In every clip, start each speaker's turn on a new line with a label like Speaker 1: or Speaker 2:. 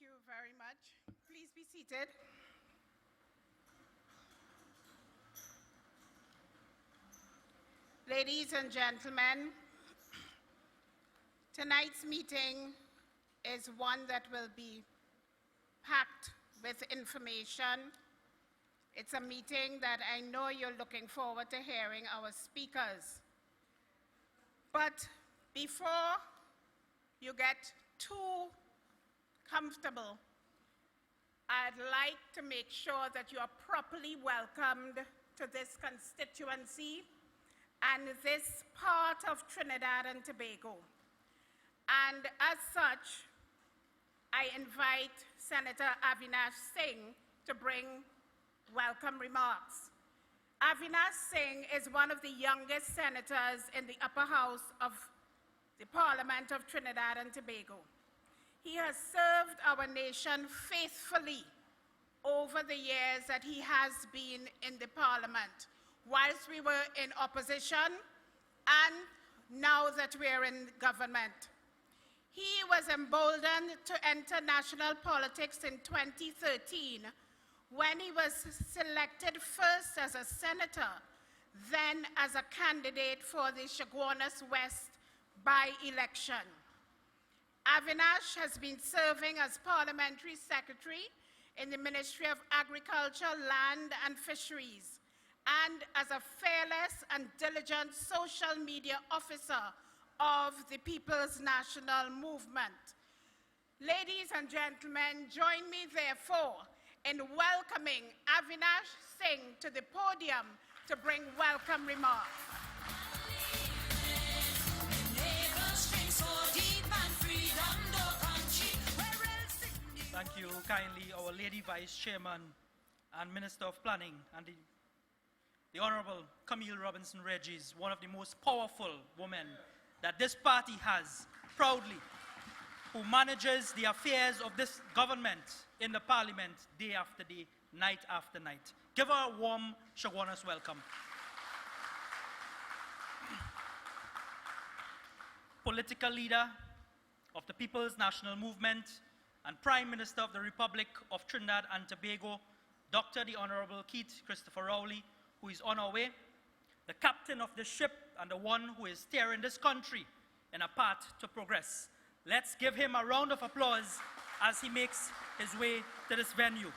Speaker 1: you very much. Please be seated. Ladies and gentlemen, tonight's meeting is one that will be packed with information. It's a meeting that I know you're looking forward to hearing our speakers. But before you get too comfortable, I'd like to make sure that you are properly welcomed to this constituency and this part of Trinidad and Tobago. And as such, I invite Senator Avinash Singh to bring welcome remarks. Avinash Singh is one of the youngest senators in the upper house of the Parliament of Trinidad and Tobago. He has served our nation faithfully over the years that he has been in the Parliament, whilst we were in opposition and now that we're in government. He was emboldened to enter national politics in 2013 when he was selected first as a senator, then as a candidate for the Chaguanas West by-election. Avinash has been serving as Parliamentary Secretary in the Ministry of Agriculture, Land and Fisheries, and as a fearless and diligent social media officer of the People's National Movement. Ladies and gentlemen, join me therefore in welcoming Avinash Singh to the podium to bring welcome remarks.
Speaker 2: Thank you kindly, our Lady Vice Chairman and Minister of Planning, and the Honorable Camille Robinson Regis, one of the most powerful women that this party has, proudly, who manages the affairs of this government in the Parliament day after day, night after night. Give her a warm Chaguanas welcome. Political leader of the People's National Movement and Prime Minister of the Republic of Trinidad and Tobago, Dr. the Honorable Keith Christopher Rowley, who is on our way, the captain of the ship and the one who is steering this country in a path to progress. Let's give him a round of applause as he makes his way to this venue.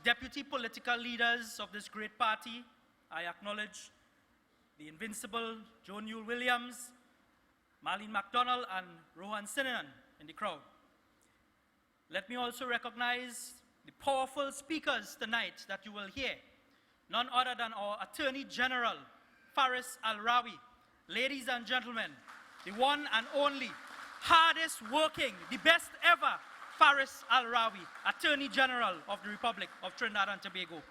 Speaker 2: Deputy political leaders of this great party, I acknowledge the invincible Joe Newell Williams, Marlene MacDonald, and Rohan Sinanan in the crowd. Let me also recognize the powerful speakers tonight that you will hear. None other than our Attorney General, Faris Al-Rawi. Ladies and gentlemen, the one and only, hardest working, the best ever, Faris Al-Rawi, Attorney General of the Republic of Trinidad and Tobago.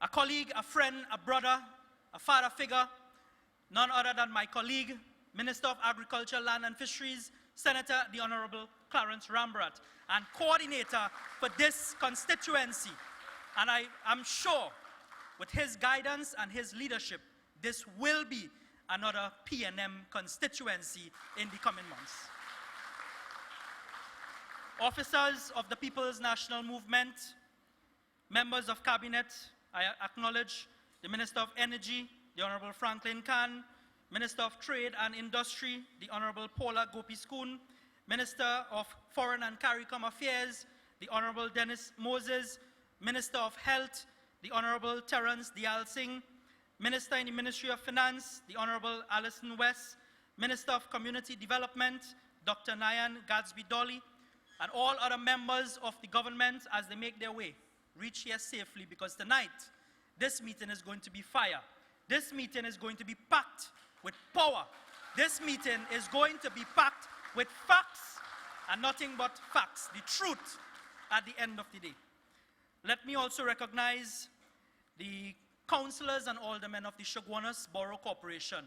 Speaker 2: A colleague, a friend, a brother, a father figure, none other than my colleague, Minister of Agriculture, Land and Fisheries, Senator the Honorable Clarence Rambrat, and coordinator for this constituency. And I am sure with his guidance and his leadership, this will be another PNM constituency in the coming months. Officers of the People's National Movement, members of Cabinet, I acknowledge the Minister of Energy, the Honorable Franklin Khan, Minister of Trade and Industry, the Honorable Paula Gopi-Skoon, Minister of Foreign and CARICOM Affairs, the Honorable Dennis Moses, Minister of Health, the Honorable Terence Dial Singh, Minister in the Ministry of Finance, the Honorable Alison West, Minister of Community Development, Dr. Nayan Gadsby Dolly, and all other members of the government as they make their way. Reach here safely, because tonight, this meeting is going to be fire. This meeting is going to be packed with power. This meeting is going to be packed with facts and nothing but facts, the truth at the end of the day. Let me also recognize the councillors and aldermen of the Chaguanas Borough Corporation.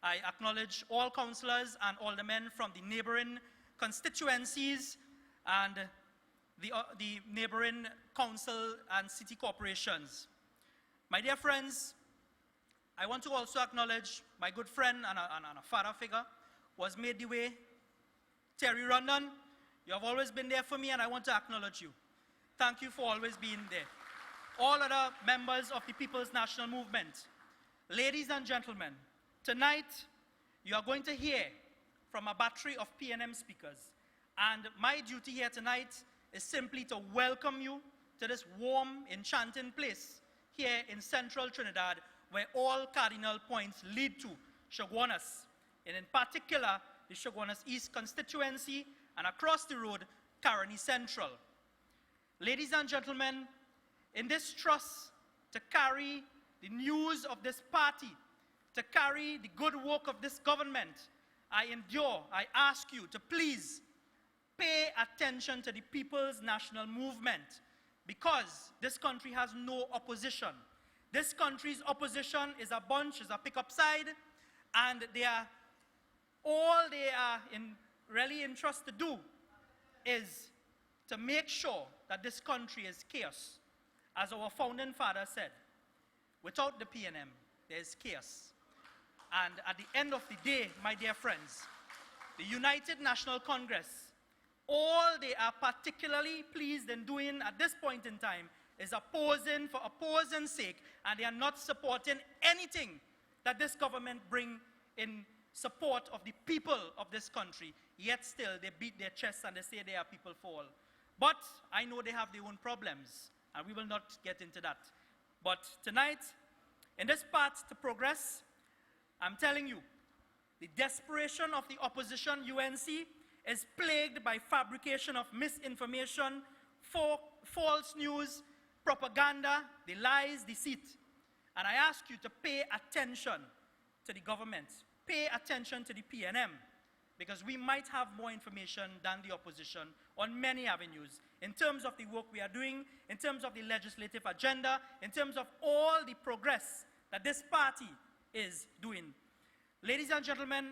Speaker 2: I acknowledge all councillors and aldermen from the neighboring constituencies and the neighboring council and city corporations. My dear friends, I want to also acknowledge my good friend and a father figure who has made the way Terry Rondon, you have always been there for me, and I want to acknowledge you. Thank you for always being there. All other members of the People's National Movement, ladies and gentlemen, tonight you are going to hear from a battery of PNM speakers. And my duty here tonight is simply to welcome you to this warm, enchanting place here in central Trinidad, where all cardinal points lead to Chaguanas, and in particular, the Chaguanas East constituency, and across the road, Caroni Central. Ladies and gentlemen, in this trust to carry the news of this party, to carry the good work of this government, I ask you to please pay attention to the People's National Movement, because this country has no opposition. This country's opposition is a bunch, is a pick-up side, and all they are really in trust to do is to make sure that this country is chaos. As our founding father said, without the PNM, there is chaos. And at the end of the day, my dear friends, the United National Congress, all they are particularly pleased in doing at this point in time is opposing for opposing's sake, and they are not supporting anything that this government bring in support of the people of this country. Yet still, they beat their chests and they say they are people for all. But I know they have their own problems, and we will not get into that. But tonight, in this path to progress, I'm telling you, the desperation of the opposition, UNC, is plagued by fabrication of misinformation, false news, propaganda, the lies, deceit. And I ask you to pay attention to the government, pay attention to the PNM, because we might have more information than the opposition on many avenues, in terms of the work we are doing, in terms of the legislative agenda, in terms of all the progress that this party is doing. Ladies and gentlemen,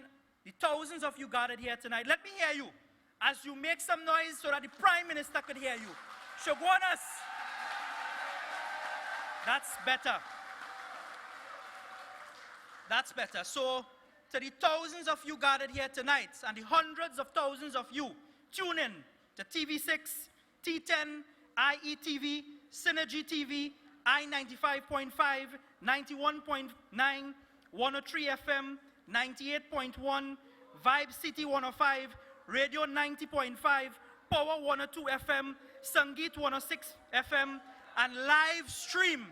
Speaker 2: the thousands of you gathered here tonight, let me hear you as you make some noise so that the Prime Minister could hear you. Chaguanas! That's better. That's better. So, to the thousands of you gathered here tonight, and the hundreds of thousands of you, tune in to TV6, T10, IETV, Synergy TV, I-95.5, 91.9, 103 FM, 98.1, Vibe City 105, Radio 90.5, Power 102 FM, Sangeet 106 FM, and live stream.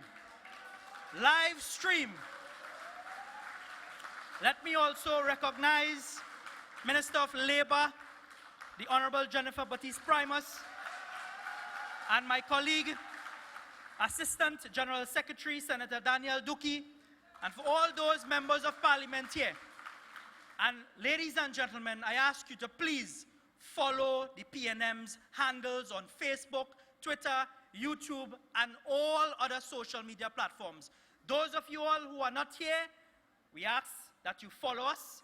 Speaker 2: Let me also recognize Minister of Labor, the Honorable Jennifer Baptiste Primus, and my colleague, Assistant General Secretary, Senator Daniel Duki, and for all those members of Parliament here. And ladies and gentlemen, I ask you to please follow the PNM's handles on Facebook, Twitter, YouTube, and all other social media platforms. Those of you all who are not here, we ask that you follow us,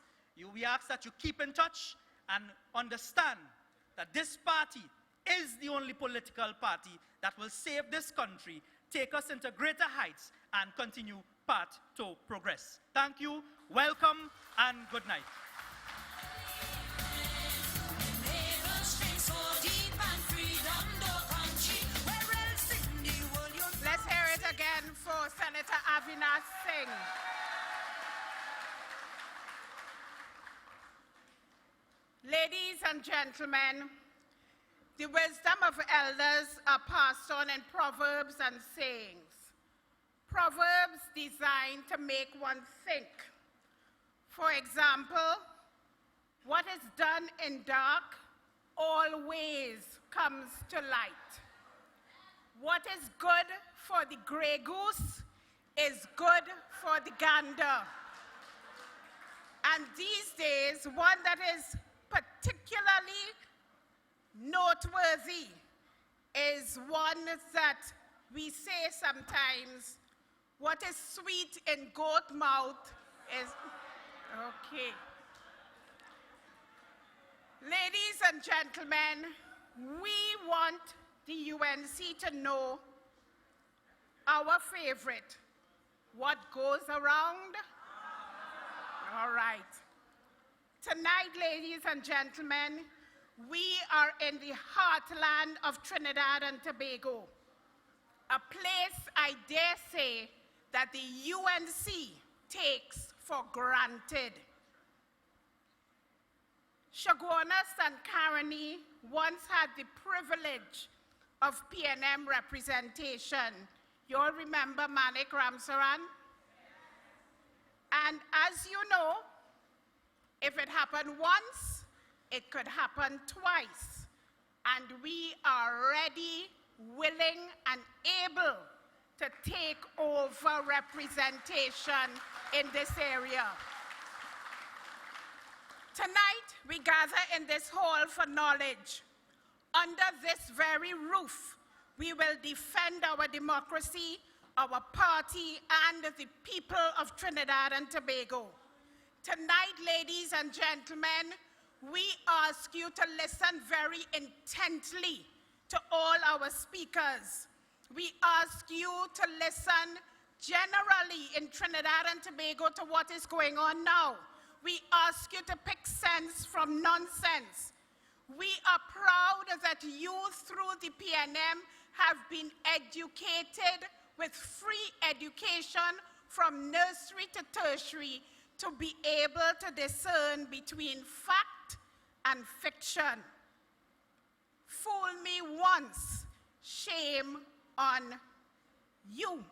Speaker 2: we ask that you keep in touch and understand that this party is the only political party that will save this country, take us into greater heights, and continue path to progress. Thank you, welcome, and good night.
Speaker 1: Let's hear it again for Senator Avinash Singh. Ladies and gentlemen, the wisdom of elders are passed on in proverbs and sayings. Proverbs designed to make one think. For example, what is done in dark always comes to light. What is good for the gray goose is good for the gander. And these days, one that is particularly noteworthy is one that we say sometimes, what is sweet in goat mouth is, okay. Ladies and gentlemen, we want the UNC to know our favorite, what goes around? All right. Tonight, ladies and gentlemen, we are in the heartland of Trinidad and Tobago, a place I dare say that the UNC takes for granted. Chaguanas and Caroni once had the privilege of PNM representation. You all remember Manik Ramsaran? And as you know, if it happened once, it could happen twice. And we are ready, willing, and able to take over representation in this area. Tonight, we gather in this hall for knowledge. Under this very roof, we will defend our democracy, our party, and the people of Trinidad and Tobago. Tonight, ladies and gentlemen, we ask you to listen very intently to all our speakers. We ask you to listen generally in Trinidad and Tobago to what is going on now. We ask you to pick sense from nonsense. We are proud that you, through the PNM, have been educated with free education from nursery to tertiary to be able to discern between fact and fiction. Fool me once, shame on you.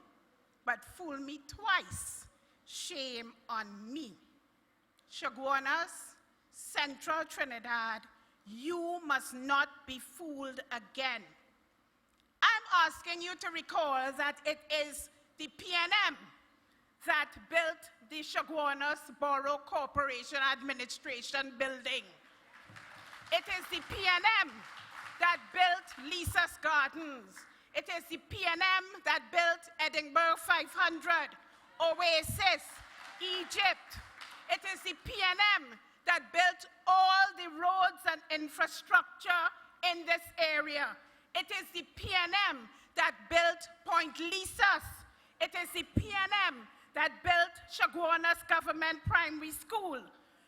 Speaker 1: But fool me twice, shame on me. Chaguanas, Central Trinidad, you must not be fooled again. I'm asking you to recall that it is the PNM that built the Chaguanas Borough Corporation Administration building. It is the PNM that built Lisa's Gardens. It is the PNM that built Edinburgh 500, Oasis, Egypt. It is the PNM that built all the roads and infrastructure in this area. It is the PNM that built Point Lisas. It is the PNM that built Chaguanas Government Primary School,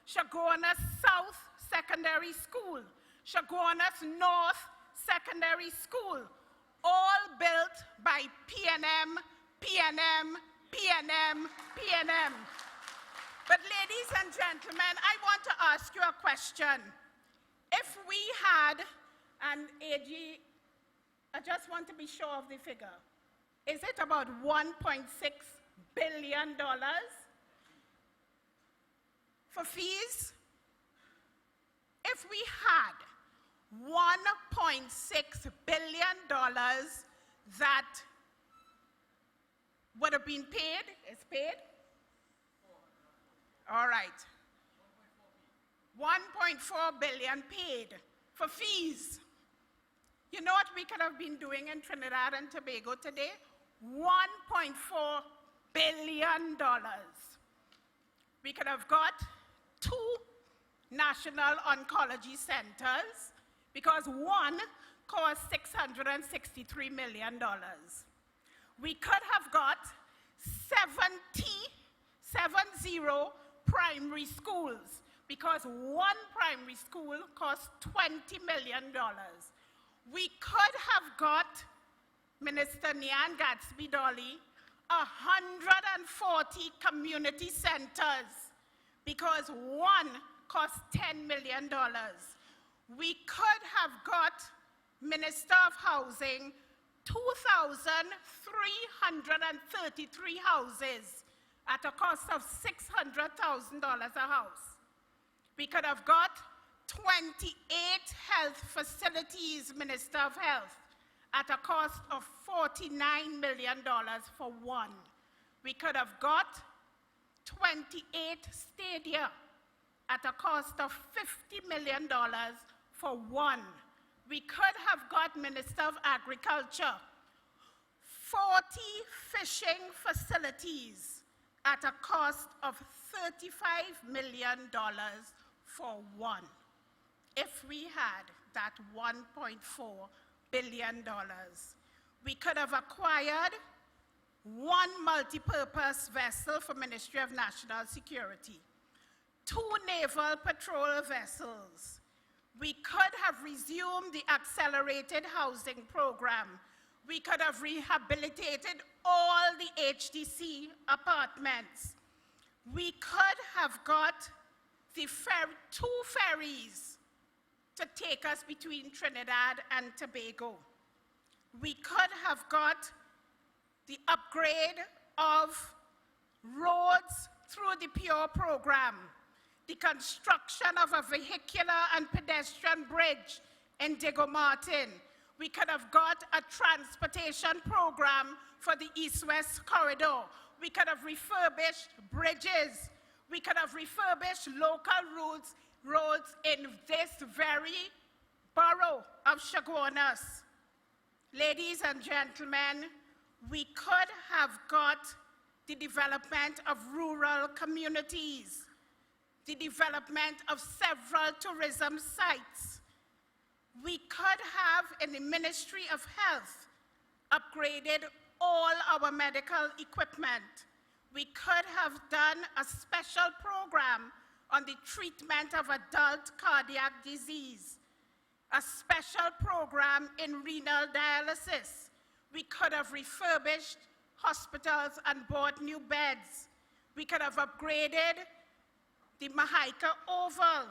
Speaker 1: Chaguanas South Secondary School, Chaguanas North Secondary School, all built by PNM, PNM, PNM, PNM. But ladies and gentlemen, I want to ask you a question. If we had an AG, I just want to be sure of the figure. Is it about $1.6 billion for fees? If we had $1.6 billion that would have been paid, is paid? All right. 1.4 billion paid for fees. You know what we could have been doing in Trinidad and Tobago today? $1.4 billion. We could have got 2 national oncology centers because one cost $663 million. We could have got 70 primary schools because one primary school costs $20 million. We could have got, Minister Nyan Gatsby Dolly, 140 community centers because one costs $10 million. We could have got, Minister of Housing, 2,333 houses at a cost of $600,000 a house. We could have got 28 health facilities, Minister of Health, at a cost of $49 million for one. We could have got 28 stadia at a cost of $50 million for one. We could have got, Minister of Agriculture, 40 fishing facilities at a cost of $35 million for one. If we had that $1.4 billion, we could have acquired one multi-purpose vessel for Ministry of National Security, 2 naval patrol vessels. We could have resumed the accelerated housing program. We could have rehabilitated all the HDC apartments. We could have got the two ferries to take us between Trinidad and Tobago. We could have got the upgrade of roads through the PURE program, the construction of a vehicular and pedestrian bridge in Diego Martin. We could have got a transportation program for the East-West corridor. We could have refurbished bridges. We could have refurbished local roads in this very borough of Chaguanas. Ladies and gentlemen, we could have got the development of rural communities, the development of several tourism sites. We could have, in the Ministry of Health, upgraded all our medical equipment. We could have done a special program on the treatment of adult cardiac disease, a special program in renal dialysis. We could have refurbished hospitals and bought new beds. We could have upgraded the Mahaika Oval.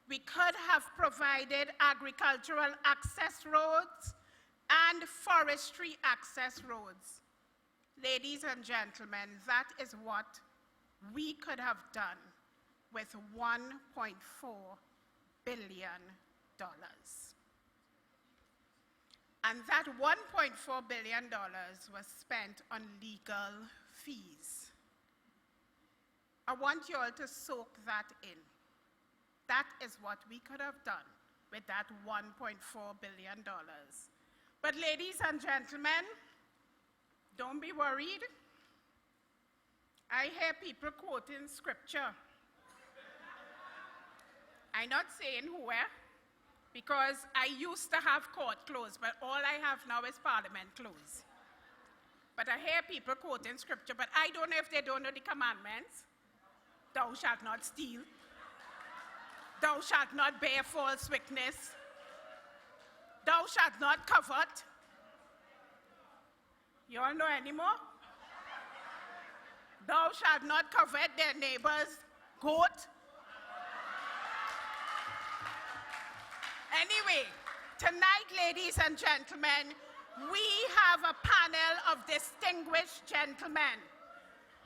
Speaker 1: We could have provided agricultural access roads and forestry access roads. Ladies and gentlemen, that is what we could have done with $1.4 billion. And that $1.4 billion was spent on legal fees. I want you all to soak that in. That is what we could have done with that $1.4 billion. But ladies and gentlemen, don't be worried. I hear people quoting scripture. I'm not saying where, because I used to have court closed, but all I have now is parliament closed. But I hear people quoting scripture, but I don't know if they don't know the commandments. Thou shalt not steal. Thou shalt not bear false witness. Thou shalt not covet. You all know anymore? Thou shalt not covet their neighbor's goat. Anyway, tonight, ladies and gentlemen, we have a panel of distinguished gentlemen,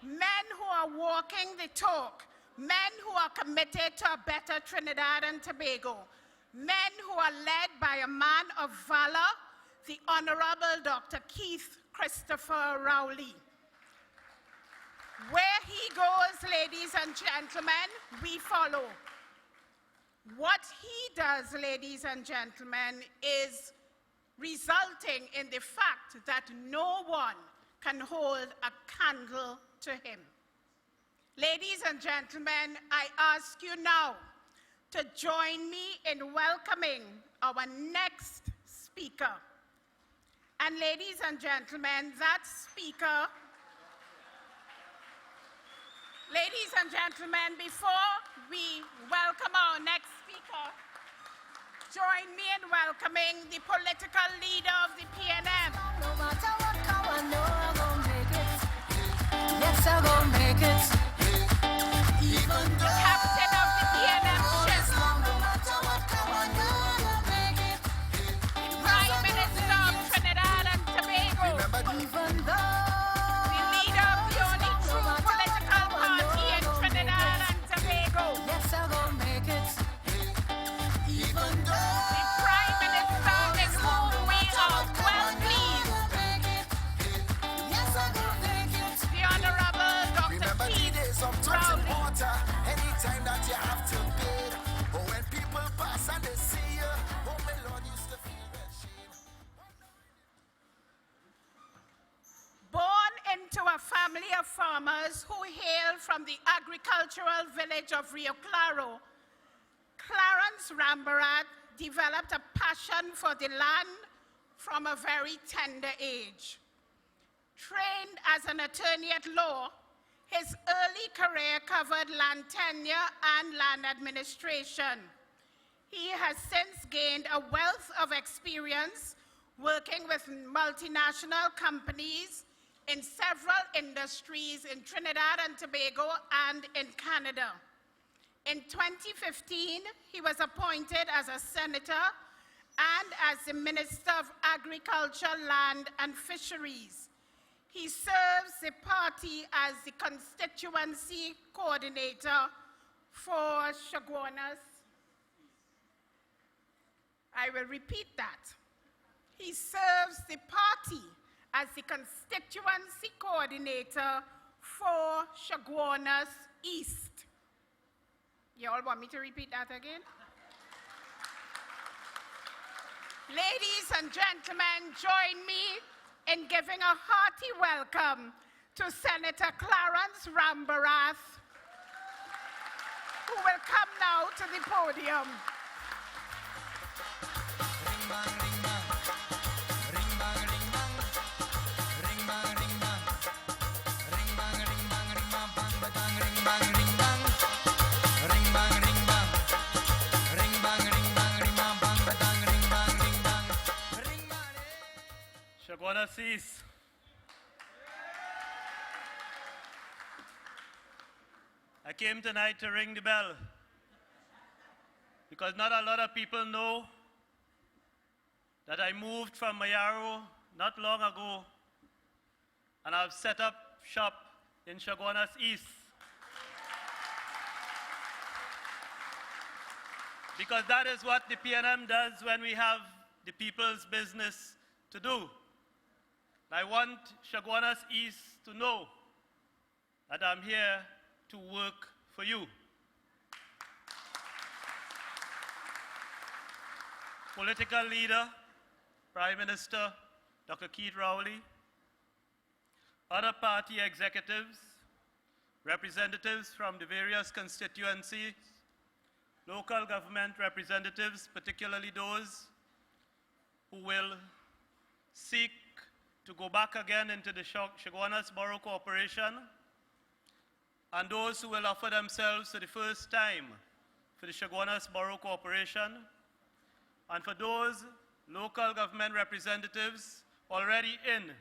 Speaker 1: men who are walking the talk, men who are committed to a better Trinidad and Tobago, men who are led by a man of valor, the Honorable Dr. Keith Christopher Rowley. Where he goes, ladies and gentlemen, we follow. What he does, ladies and gentlemen, is resulting in the fact that no one can hold a candle to him. Ladies and gentlemen, I ask you now to join me in welcoming our next speaker. And ladies and gentlemen, that speaker, ladies and gentlemen, before we welcome our next speaker, join me in welcoming the political leader of the PNM.
Speaker 3: No matter what come, I know I'm gonna make it. Yes, I'm gonna make it. Even though
Speaker 1: Captain of the PNM ship,
Speaker 3: no matter what come, I know I'm gonna make it.
Speaker 1: Prime Minister of Trinidad and Tobago,
Speaker 3: Even though
Speaker 1: the leader of the only true political party in Trinidad and Tobago,
Speaker 3: yes, I'm gonna make it. Even though
Speaker 1: the Prime Minister in whom we are well pleased,
Speaker 3: yes, I'm gonna make it.
Speaker 1: the Honorable Dr.
Speaker 4: Remember the
Speaker 1: Keith
Speaker 4: days of drugs and
Speaker 1: Rowley.
Speaker 4: water. Anytime that you have to bid, but when people pass and they see you, oh my Lord, used to feel that shame.
Speaker 1: Born into a family of farmers who hail from the agricultural village of Rio Claro, Clarence Rambarat developed a passion for the land from a very tender age. Trained as an attorney at law, his early career covered land tenure and land administration. He has since gained a wealth of experience working with multinational companies in several industries in Trinidad and Tobago and in Canada. In 2015, he was appointed as a senator and as the Minister of Agriculture, Land and Fisheries. He serves the party as the constituency coordinator for Chaguanas. I will repeat that. He serves the party as the constituency coordinator for Chaguanas East. You all want me to repeat that again? Ladies and gentlemen, join me in giving a hearty welcome to Senator Clarence Rambarath, who will come now to the podium.
Speaker 5: Chaguanas East. I came tonight to ring the bell because not a lot of people know that I moved from Mayaro not long ago and I've set up shop in Chaguanas East. Because that is what the PNM does when we have the people's business to do. I want Chaguanas East to know that I'm here to work for you. Political leader, Prime Minister Dr. Keith Rowley, other party executives, representatives from the various constituencies, local government representatives, particularly those who will seek to go back again into the Chaguanas Borough Corporation, and those who will offer themselves for the first time for the Chaguanas Borough Corporation, and for those local government representatives already in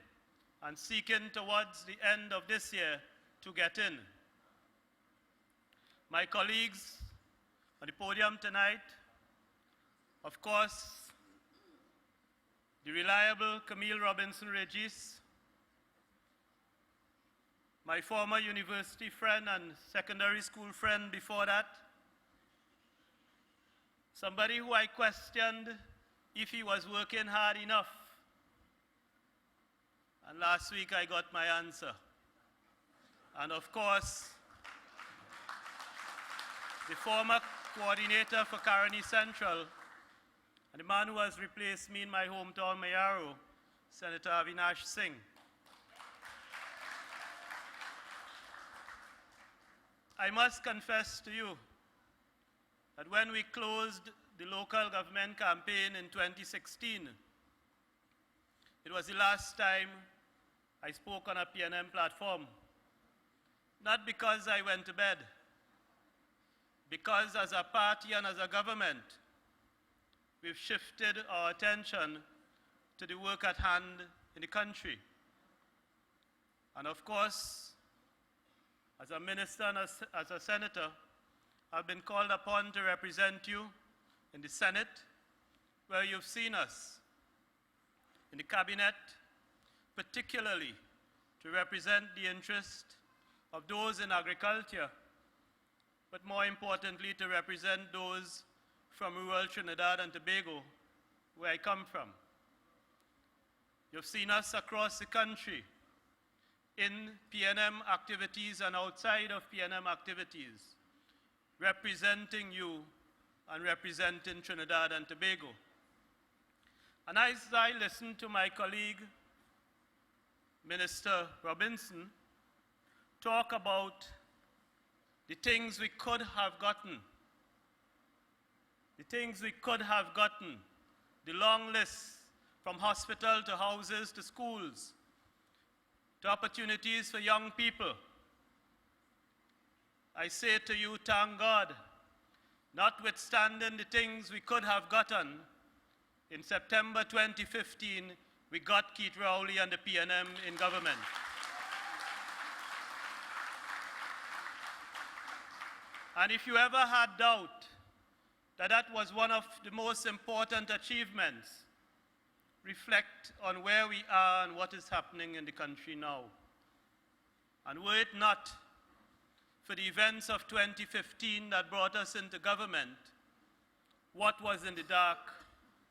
Speaker 5: and seeking towards the end of this year to get in. My colleagues on the podium tonight, of course, the reliable Camille Robinson-Regis, my former university friend and secondary school friend before that, somebody who I questioned if he was working hard enough. And last week I got my answer. And of course, the former coordinator for Caroni Central, and the man who has replaced me in my hometown, Mayaro, Senator Avinash Singh. I must confess to you that when we closed the local government campaign in 2016, it was the last time I spoke on a PNM platform. Not because I went to bed, because as a party and as a government, we've shifted our attention to the work at hand in the country. And of course, as a minister and as a senator, I've been called upon to represent you in the Senate, where you've seen us, in the cabinet, particularly to represent the interest of those in agriculture, but more importantly, to represent those from rural Trinidad and Tobago, where I come from. You've seen us across the country in PNM activities and outside of PNM activities, representing you and representing Trinidad and Tobago. And as I listen to my colleague, Minister Robinson, talk about the things we could have gotten, the long list from hospital to houses to schools, to opportunities for young people. I say to you, thank God, Notwithstanding the things we could have gotten, in September 2015, we got Keith Rowley and the PNM in government. And if you ever had doubt that that was one of the most important achievements, reflect on where we are and what is happening in the country now. And were it not for the events of 2015 that brought us into government, what was in the dark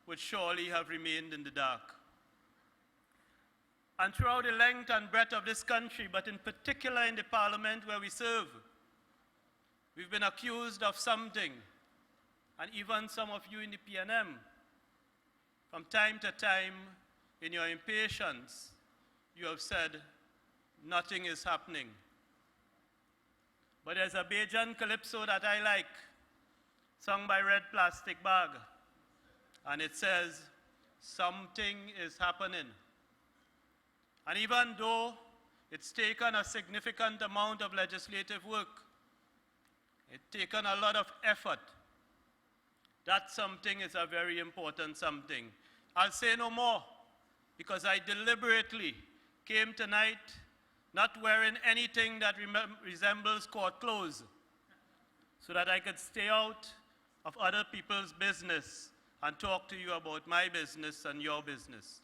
Speaker 5: would surely have remained in the dark. And throughout the length and breadth of this country, but in particular in the parliament where we serve, we've been accused of something, and even some of you in the PNM, from time to time, in your impatience, you have said, nothing is happening. But there's a Bajan calypso that I like, sung by Red Plastic Bag, and it says, something is happening. And even though it's taken a significant amount of legislative work, it's taken a lot of effort, that something is a very important something. I'll say no more, because I deliberately came tonight not wearing anything that resembles court clothes, so that I could stay out of other people's business and talk to you about my business and your business.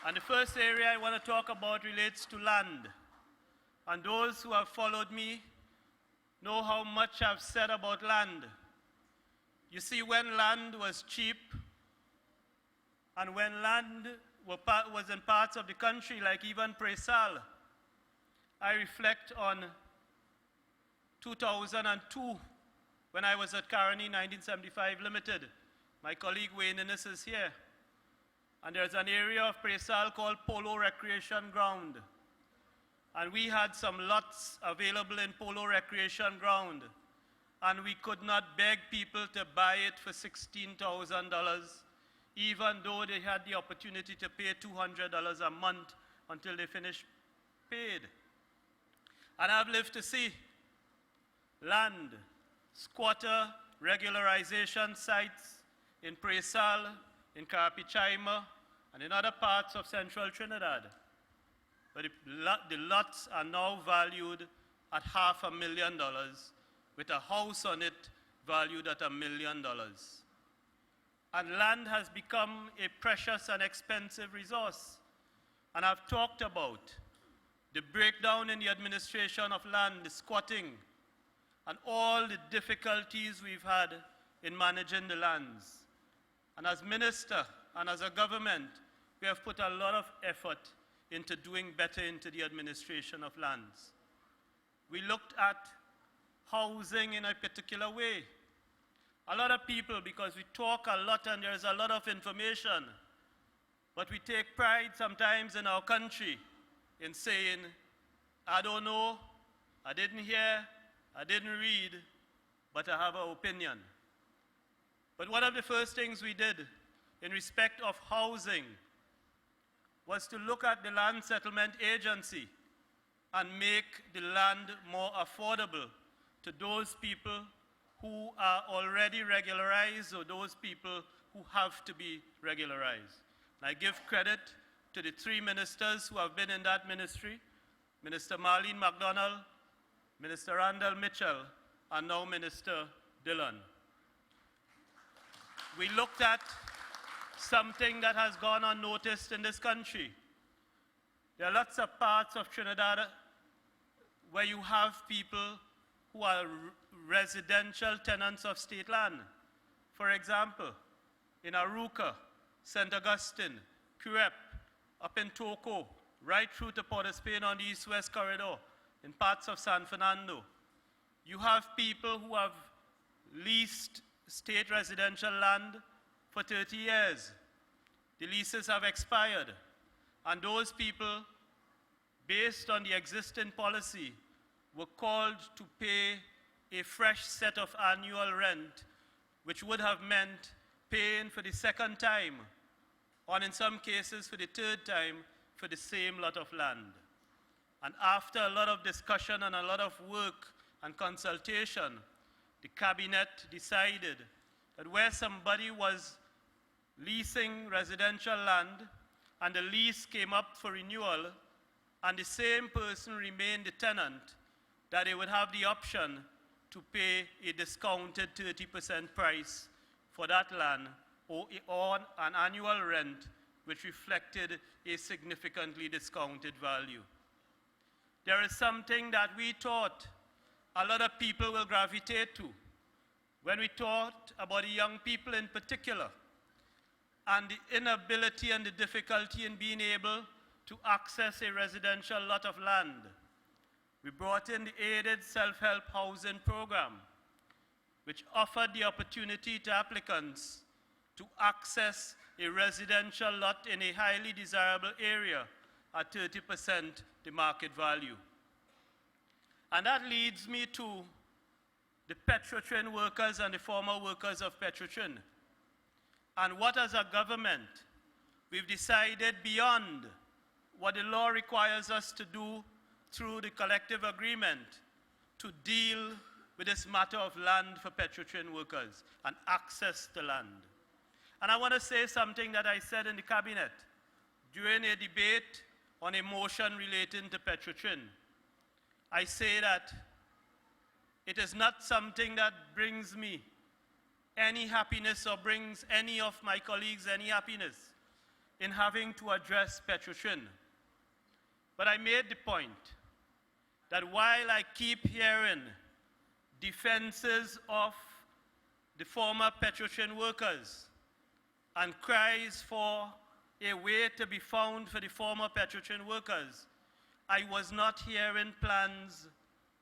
Speaker 5: And the first area I want to talk about relates to land. And those who have followed me know how much I've said about land. You see, when land was cheap, and when land was in parts of the country, like even Presal, I reflect on 2002, when I was at Caroni 1975 Limited. My colleague Wayne Innes is here. And there's an area of Presal called Polo Recreation Ground. And we had some lots available in Polo Recreation Ground. And we could not beg people to buy it for $16,000, even though they had the opportunity to pay $200 a month until they finished paid. And I've lived to see land, squatter regularization sites in Presal, in Karapichaima, and in other parts of central Trinidad. But the lots are now valued at $500,000, with a house on it valued at $1 million. And land has become a precious and expensive resource. And I've talked about the breakdown in the administration of land, the squatting, and all the difficulties we've had in managing the lands. And as minister and as a government, we have put a lot of effort into doing better into the administration of lands. We looked at housing in a particular way. A lot of people, because we talk a lot and there's a lot of information, but we take pride sometimes in our country in saying, I don't know, I didn't hear, I didn't read, but I have an opinion. But one of the first things we did in respect of housing was to look at the Land Settlement Agency and make the land more affordable to those people who are already regularized or those people who have to be regularized. And I give credit to the three ministers who have been in that ministry, Minister Marlene MacDonald, Minister Randall Mitchell, and now Minister Dillon. We looked at something that has gone unnoticed in this country. There are lots of parts of Trinidad where you have people who are residential tenants of state land. For example, in Aruca, St. Augustine, Curep, up in Toco, right through to Port of Spain on the east-west corridor, in parts of San Fernando. You have people who have leased state residential land for 30 years. The leases have expired, and those people, based on the existing policy, were called to pay a fresh set of annual rent, which would have meant paying for the second time, or in some cases for the third time, for the same lot of land. And after a lot of discussion and a lot of work and consultation, the cabinet decided that where somebody was leasing residential land and the lease came up for renewal and the same person remained the tenant, that they would have the option to pay a discounted 30% price for that land or an annual rent which reflected a significantly discounted value. There is something that we thought a lot of people will gravitate to when we thought about the young people in particular and the inability and the difficulty in being able to access a residential lot of land. We brought in the aided self-help housing program, which offered the opportunity to applicants to access a residential lot in a highly desirable area at 30% the market value. And that leads me to the Petrotrin workers and the former workers of Petrotrin. And what as a government, we've decided beyond what the law requires us to do through the collective agreement to deal with this matter of land for Petrotrin workers and access to land. And I want to say something that I said in the cabinet during a debate on a motion relating to Petrotrin. I say that it is not something that brings me any happiness or brings any of my colleagues any happiness in having to address Petrotrin. But I made the point that while I keep hearing defenses of the former Petrotrin workers and cries for a way to be found for the former Petrotrin workers, I was not hearing plans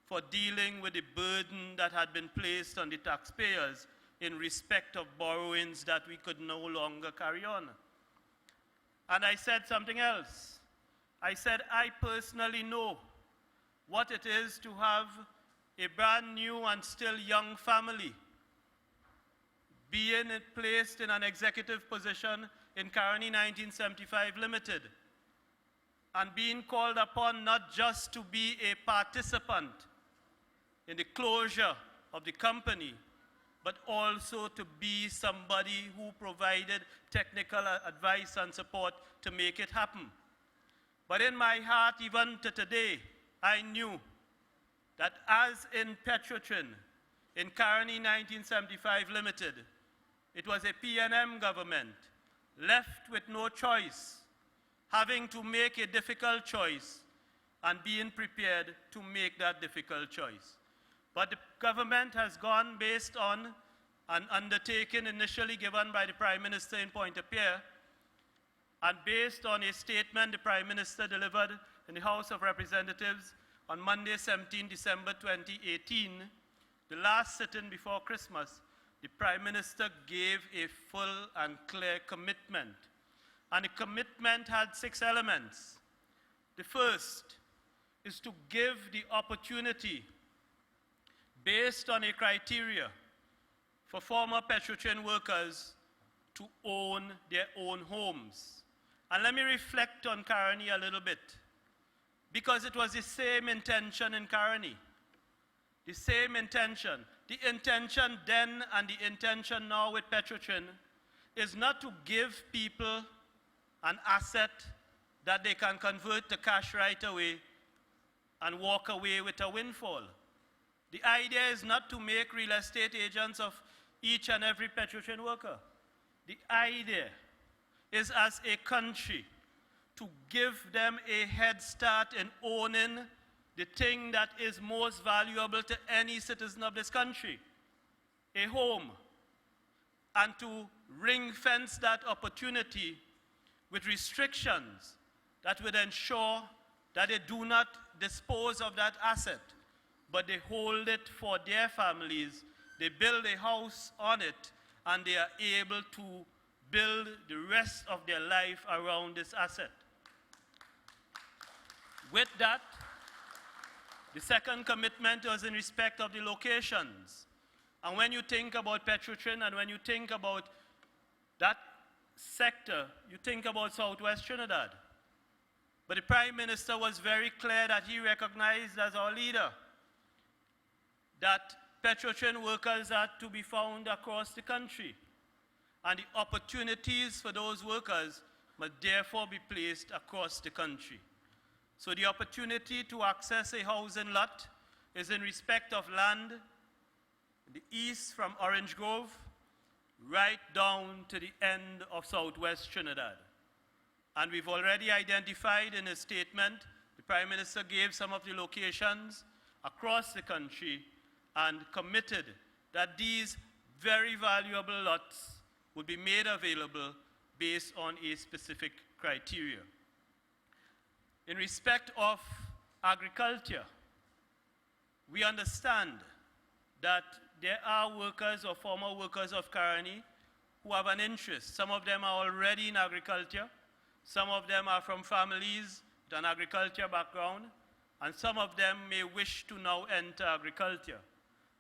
Speaker 5: for dealing with the burden that had been placed on the taxpayers in respect of borrowings that we could no longer carry on. And I said something else. I said, I personally know what it is to have a brand new and still young family being placed in an executive position in Caroni 1975 Limited and being called upon not just to be a participant in the closure of the company, but also to be somebody who provided technical advice and support to make it happen. But in my heart, even to today, I knew that as in Petrotrin, in Caroni 1975 Limited, it was a PNM government left with no choice, having to make a difficult choice and being prepared to make that difficult choice. But the government has gone based on an undertaking initially given by the Prime Minister in Pointe-à-Pierre and based on a statement the Prime Minister delivered in the House of Representatives on Monday, 17 December 2018, the last sitting before Christmas. The Prime Minister gave a full and clear commitment. And the commitment had 6 elements. The first is to give the opportunity, based on a criteria, for former Petrotrin workers to own their own homes. And let me reflect on Caroni a little bit, because it was the same intention in Caroni. The same intention. The intention then and the intention now with Petrotrin is not to give people an asset that they can convert to cash right away and walk away with a windfall. The idea is not to make real estate agents of each and every Petrotrin worker. The idea is, as a country, to give them a head start in owning the thing that is most valuable to any citizen of this country, a home, and to ring-fence that opportunity with restrictions that would ensure that they do not dispose of that asset, but they hold it for their families, they build a house on it, and they are able to build the rest of their life around this asset. With that, the second commitment was in respect of the locations. And when you think about Petrotrin and when you think about that sector, you think about Southwest Trinidad. But the Prime Minister was very clear that he recognized as our leader that petrotrain workers are to be found across the country, and the opportunities for those workers must therefore be placed across the country. So the opportunity to access a housing lot is in respect of land in the east from Orange Grove right down to the end of southwest Trinidad. And we've already identified in his statement, the Prime Minister gave some of the locations across the country and committed that these very valuable lots would be made available based on a specific criteria. In respect of agriculture, we understand that there are workers or former workers of Caroni who have an interest. Some of them are already in agriculture. Some of them are from families with an agriculture background. And some of them may wish to now enter agriculture.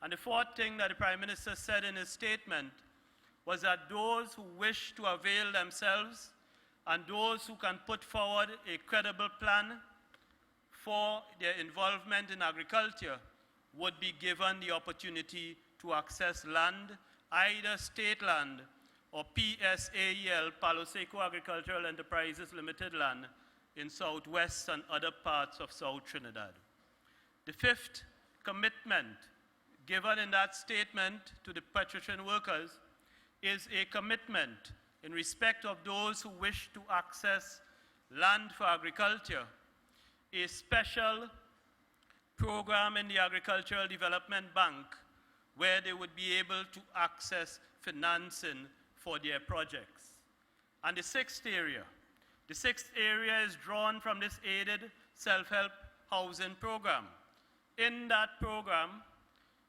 Speaker 5: And the fourth thing that the Prime Minister said in his statement was that those who wish to avail themselves and those who can put forward a credible plan for their involvement in agriculture would be given the opportunity to access land, either state land or PSAEL, Palo Seco Agricultural Enterprises Limited land, in southwest and other parts of South Trinidad. The fifth commitment given in that statement to the petrotrain workers is a commitment in respect of those who wish to access land for agriculture, a special program in the Agricultural Development Bank where they would be able to access financing for their projects. And the sixth area is drawn from this aided self-help housing program. In that program,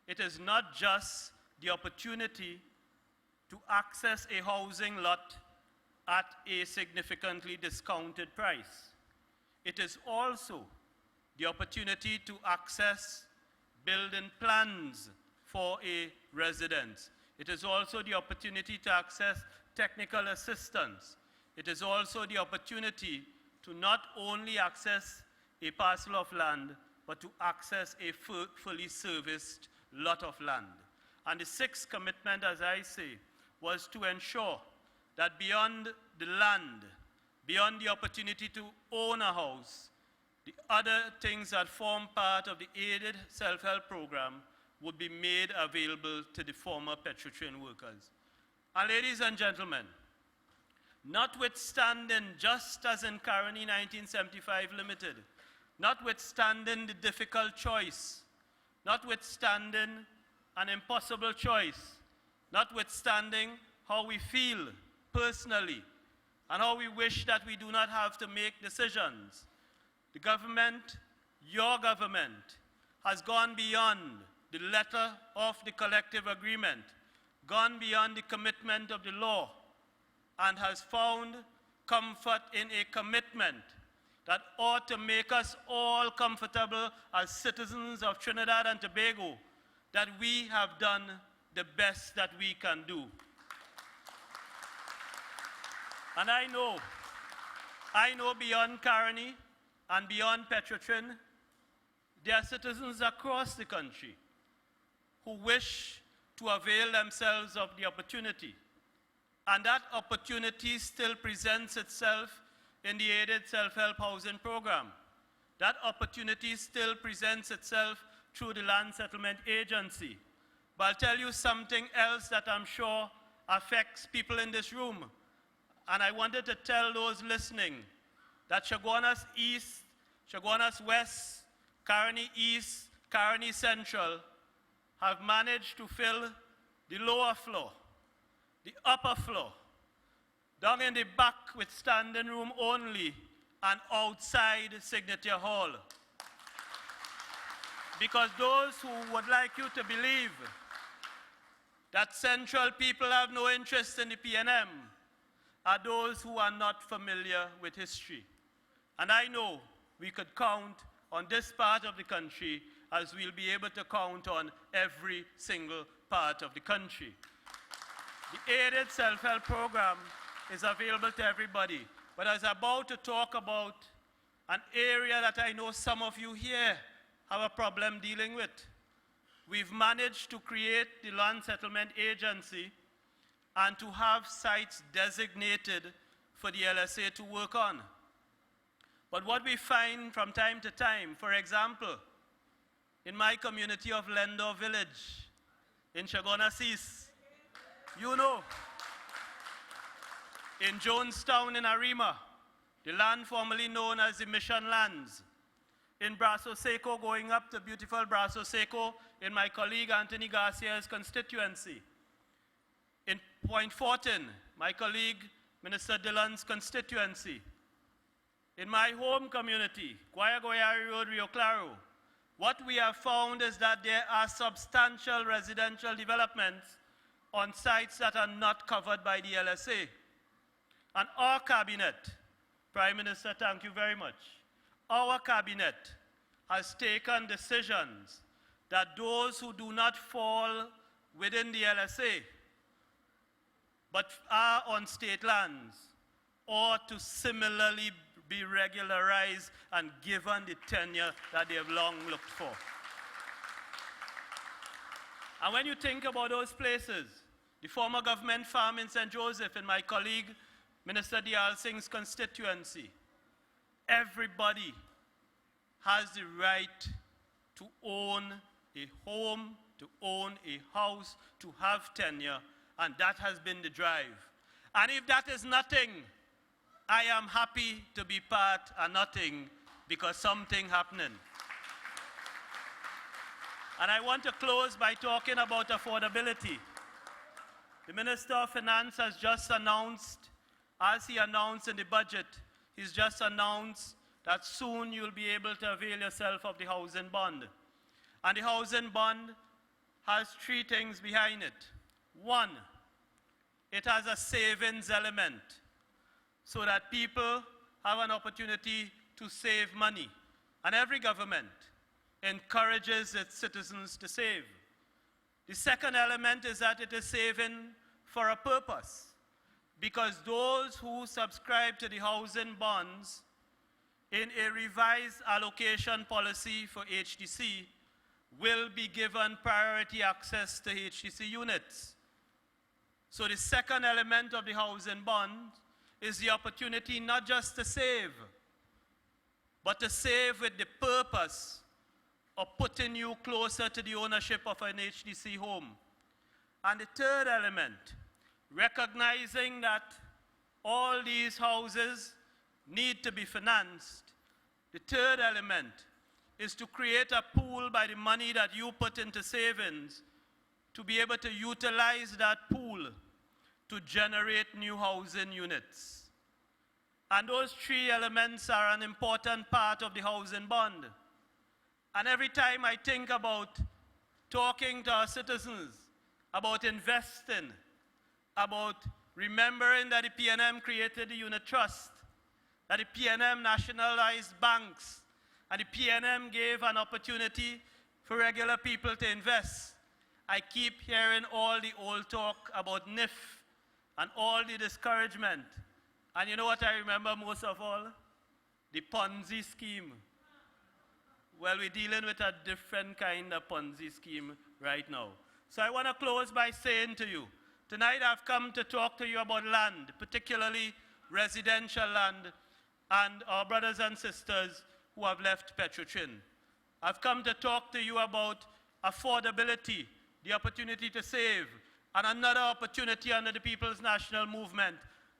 Speaker 5: it is not just the opportunity to access a housing lot at a significantly discounted price. It is also the opportunity to access building plans for a residence. It is also the opportunity to access technical assistance. It is also the opportunity to not only access a parcel of land, but to access a fully serviced lot of land. And the sixth commitment, as I say, was to ensure that beyond the land, beyond the opportunity to own a house, the other things that form part of the aided self-help program would be made available to the former petrotrain workers. And ladies and gentlemen, notwithstanding, just as in Caroni 1975 Limited, notwithstanding the difficult choice, notwithstanding an impossible choice, notwithstanding how we feel personally and how we wish that we do not have to make decisions, the government, your government, has gone beyond the letter of the collective agreement, gone beyond the commitment of the law, and has found comfort in a commitment that ought to make us all comfortable as citizens of Trinidad and Tobago, that we have done the best that we can do. And I know beyond Caroni and beyond petrotrain, there are citizens across the country who wish to avail themselves of the opportunity. And that opportunity still presents itself in the aided self-help housing program. That opportunity still presents itself through the Land Settlement Agency. But I'll tell you something else that I'm sure affects people in this room. And I wanted to tell those listening that Chaguanas East, Chaguanas West, Caroni East, Caroni Central have managed to fill the lower floor, the upper floor, down in the back with standing room only, and outside Signature Hall. Because those who would like you to believe that Central people have no interest in the PNM are those who are not familiar with history. And I know we could count on this part of the country as we'll be able to count on every single part of the country. The aided self-help program is available to everybody. But I was about to talk about an area that I know some of you here have a problem dealing with. we've managed to create the Land Settlement Agency and to have sites designated for the LSA to work on. But what we find from time to time, for example, in my community of Lendor Village, in Chaguanas East, you know, in Jonestown in Arima, the land formerly known as the Mission Lands, in Brasso Seco, going up to beautiful Brasso Seco, in my colleague Anthony Garcia's constituency, in Point Fortin, my colleague Minister Dillon's constituency, in my home community, Guayaguayari Road, Rio Claro, what we have found is that there are substantial residential developments on sites that are not covered by the LSA. And our cabinet, Prime Minister, thank you very much, our cabinet has taken decisions that those who do not fall within the LSA but are on state lands ought to similarly be regularized and given the tenure that they have long looked for. And when you think about those places, the former government farm in St. Joseph in my colleague Minister Diyal Singh's constituency, everybody has the right to own a home, to own a house, to have tenure, and that has been the drive. And if that is nothing, I am happy to be part of nothing because something happening. And I want to close by talking about affordability. The Minister of Finance has just announced, as he announced in the budget, he's just announced that soon you'll be able to avail yourself of the housing bond. And the housing bond has three things behind it. One, it has a savings element so that people have an opportunity to save money. And every government encourages its citizens to save. The second element is that it is saving for a purpose, because those who subscribe to the housing bonds in a revised allocation policy for HDC will be given priority access to HDC units. So the second element of the housing bond is the opportunity not just to save, but to save with the purpose of putting you closer to the ownership of an HDC home. And the third element, recognizing that all these houses need to be financed, the third element is to create a pool by the money that you put into savings to be able to utilize that pool to generate new housing units. And those three elements are an important part of the housing bond. And every time I think about talking to our citizens, about investing, about remembering that the PNM created the unit trust, that the PNM nationalized banks, and the PNM gave an opportunity for regular people to invest, I keep hearing all the old talk about NIF and all the discouragement. And you know what I remember most of all? The Ponzi scheme. Well, we're dealing with a different kind of Ponzi scheme right now. So I want to close by saying to you, tonight I've come to talk to you about land, particularly residential land, and our brothers and sisters who have left Petrotrin. I've come to talk to you about affordability, the opportunity to save, and another opportunity under the People's National Movement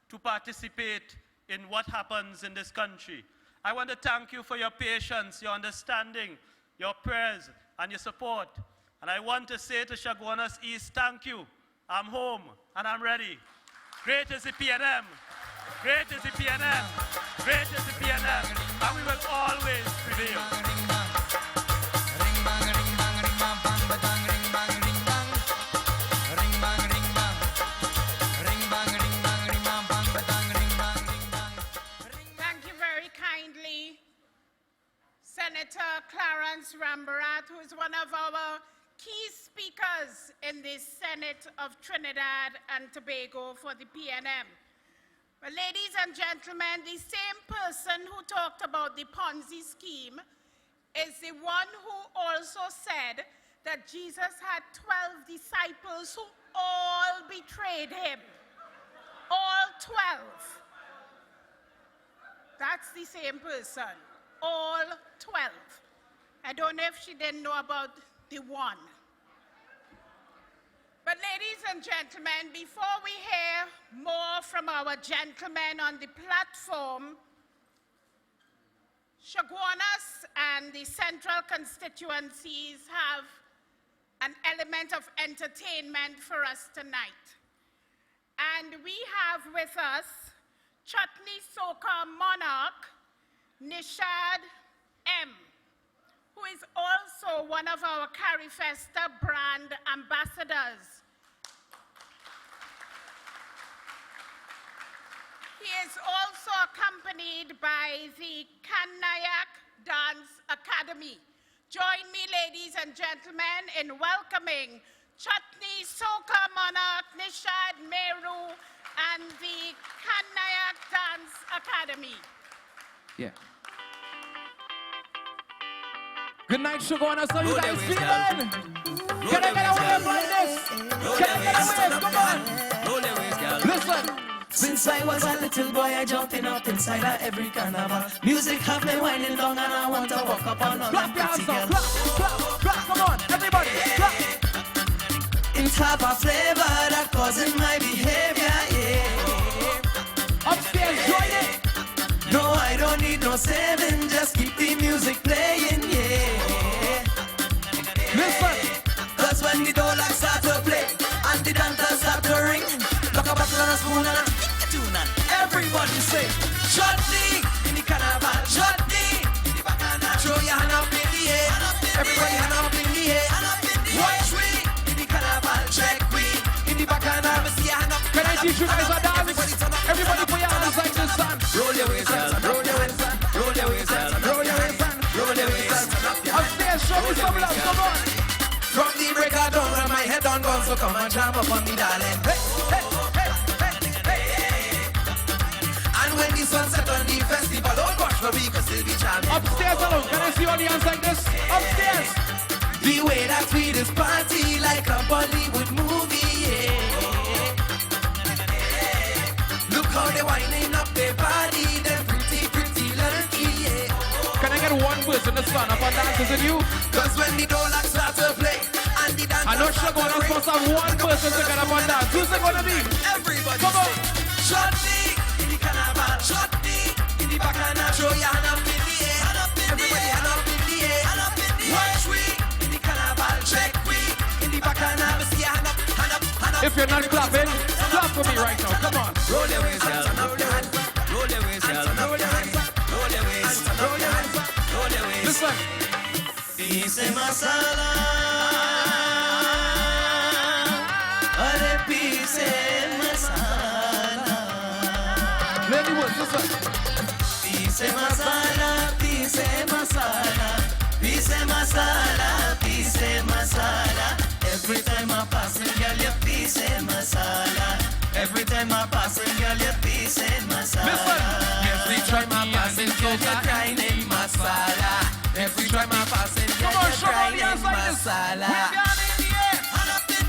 Speaker 5: to participate in what happens in this country. I want to thank you for your patience, your understanding, your prayers, and your support. And I want to say to Chaguanas East, thank you. I'm home, and I'm ready. Great is the PNM. Great is the PNM. Great is the PNM. And we will always prevail.
Speaker 1: Thank you very kindly, Senator Clarence Rambarat, who is one of our key speakers in the Senate of Trinidad and Tobago for the PNM. Well, ladies and gentlemen, the same person who talked about the Ponzi scheme is the one who also said that Jesus had 12 disciples who all betrayed him. All 12. That's the same person. All 12. I don't know if she didn't know about the one. But ladies and gentlemen, before we hear more from our gentlemen on the platform, Chaguanas and the central constituencies have an element of entertainment for us tonight. And we have with us Chutney Soca Monarch, Nishad M., who is also one of our Carifesta brand ambassadors. He is also accompanied by the Kanayak Dance Academy. Join me, ladies and gentlemen, in welcoming Chutney Soca Monarch, Nishad Meru, and the Kanayak Dance Academy.
Speaker 6: Yeah. Good night, Chaguanas. How you guys feeling? Can I get a wave like this? Can I get a wave? Come on. Listen.
Speaker 3: Since I was a little boy, I jumping up inside of every carnival. Music have me whining down and I want to walk up on all
Speaker 6: Clap
Speaker 3: the
Speaker 6: your hands
Speaker 3: pretty
Speaker 6: up.
Speaker 3: girls.
Speaker 6: Clap, clap, clap. Come on, everybody. Clap.
Speaker 3: It have a flavor that causing my behavior, yeah.
Speaker 6: Upstairs, join it.
Speaker 3: No, I don't need no saving, just keep the music playing, yeah.
Speaker 6: Listen.
Speaker 3: Cause when the dolac start to play and the dancers start to ring, look a bottle and a spoon and a tune and everybody say, Chutney in the carnival, Chutney in the bacana. Throw your hand up in the air, everybody hand up in the air. Watch we in the carnival, check we in the bacana. See your hand up.
Speaker 6: Can I teach you guys a dance? Everybody put your hands like this, son.
Speaker 3: Roll your waist, roll your waist, roll your waist, roll your waist, roll your waist.
Speaker 6: Upstairs, show me some love. Come on.
Speaker 3: From the break of dawn when my head on gone, so come and jam up on me, darling. Hey, hey, hey, hey, hey. And when the sun set on the festival, oh gosh, no, we can still be jamming.
Speaker 6: Upstairs alone. Can I see all the hands like this? Upstairs.
Speaker 3: The way that we this party like a Bollywood movie, yeah. Look how they winding up their body, them pretty, pretty lurky, yeah.
Speaker 6: Can I get one person to stand up and dance? Is it you?
Speaker 3: Cause when the dolac start to play and the dancers
Speaker 6: I know
Speaker 3: start to
Speaker 6: Chaguanas
Speaker 3: ring,
Speaker 6: must have one person to get up and dance. Who's it gonna be?
Speaker 3: everybody
Speaker 6: Come on.
Speaker 3: say, Chutney in the carnival, Chutney in the bacana. Throw your hand up in the air, everybody hand up in the air. Watch we in the carnival, check we in the bacana. See your hand up, hand up, hand up.
Speaker 6: If you're not clapping, clap for me right now. Come on.
Speaker 3: Roll your waist, girl. Roll your hands up. Roll your waist, girl. Roll your hands up. Roll your waist. Roll your hands up. Roll your waist.
Speaker 6: Listen.
Speaker 3: Pise masala. Are pise masala.
Speaker 6: Lady Woods, listen.
Speaker 3: Pise masala. Pise masala. Pise masala. Pise masala. Every time I pass it, girl, you pise masala. Every time I pass it, girl, you pise masala.
Speaker 6: Listen.
Speaker 3: Every time I pass it, girl, you're grinding masala. Every time I pass it, girl,
Speaker 6: Come on,
Speaker 3: you're
Speaker 6: show all the
Speaker 3: grinding
Speaker 6: hands like this.
Speaker 3: masala.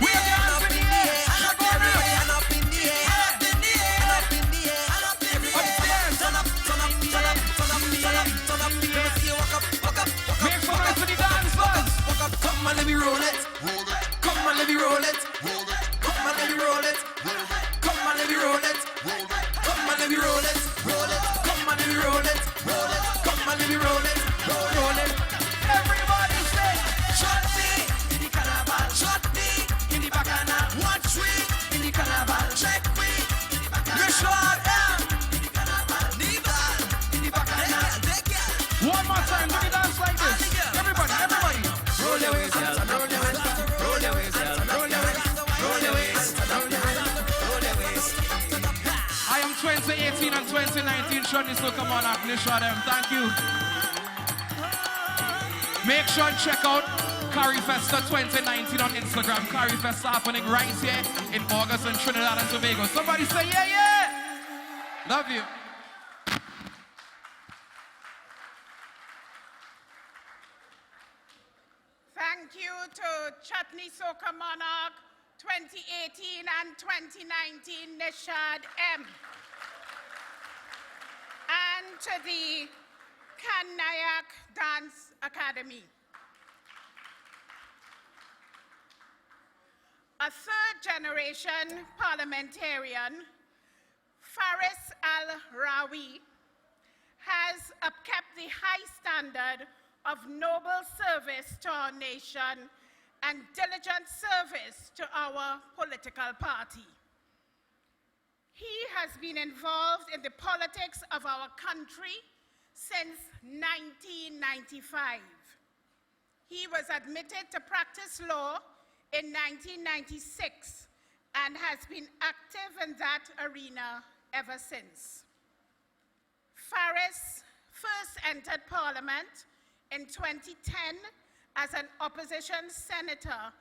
Speaker 6: Wave your hand in the air.
Speaker 3: Hand up in the
Speaker 6: Wave
Speaker 3: air,
Speaker 6: your
Speaker 3: hand
Speaker 6: hands
Speaker 3: up
Speaker 6: in
Speaker 3: in
Speaker 6: the
Speaker 3: the
Speaker 6: air.
Speaker 3: air, hand up everybody, hand up in the air, hand up in the air, hand up in the air, hand up everybody.
Speaker 6: Upstairs.
Speaker 3: Turn up, turn up, turn up, turn up, turn up, turn up. Let me see you walk up, walk up, walk up.
Speaker 6: Make some noise for the dancers.
Speaker 3: Walk up, come on, let me roll it. Come on, let me roll it. Come on, let me roll it. Come on, let me roll it. Come on, let me roll it. Roll it. Come on, let me roll it. Roll it. Come on, let me roll it. Roll it.
Speaker 6: Everybody say.
Speaker 3: Chutney in the carnival. Chutney in the bacana. Watch we in the carnival. Check we in the bacana. You sure am in the carnival. Nibal in the bacana.
Speaker 6: One more time. Let me dance like this. Everybody, everybody.
Speaker 3: Roll your waist, girl. Roll your waist. Roll your waist, girl. Roll your waist. Roll your waist. Roll your waist. Roll your waist.
Speaker 6: I am 2018 and 2019 Chutney Soca Monarch. Them. Thank you. Make sure and check out Carifesta 2019 on Instagram. Carifesta happening right here in August in Trinidad and Tobago. Somebody say yeah, yeah. Love you.
Speaker 1: Thank Thank you to Chutney Soca Monarch 2018 and 2019 Nishad M. And to the Kanayak Dance Academy. A third-generation parliamentarian, Faris Al-Rawi, has upkept the high standard of noble service to our nation and diligent service to our political party. He has been involved in the politics of our country since 1995. He was admitted to practice law in 1996 and has been active in that arena ever since. Faris first entered Parliament in 2010 as an opposition senator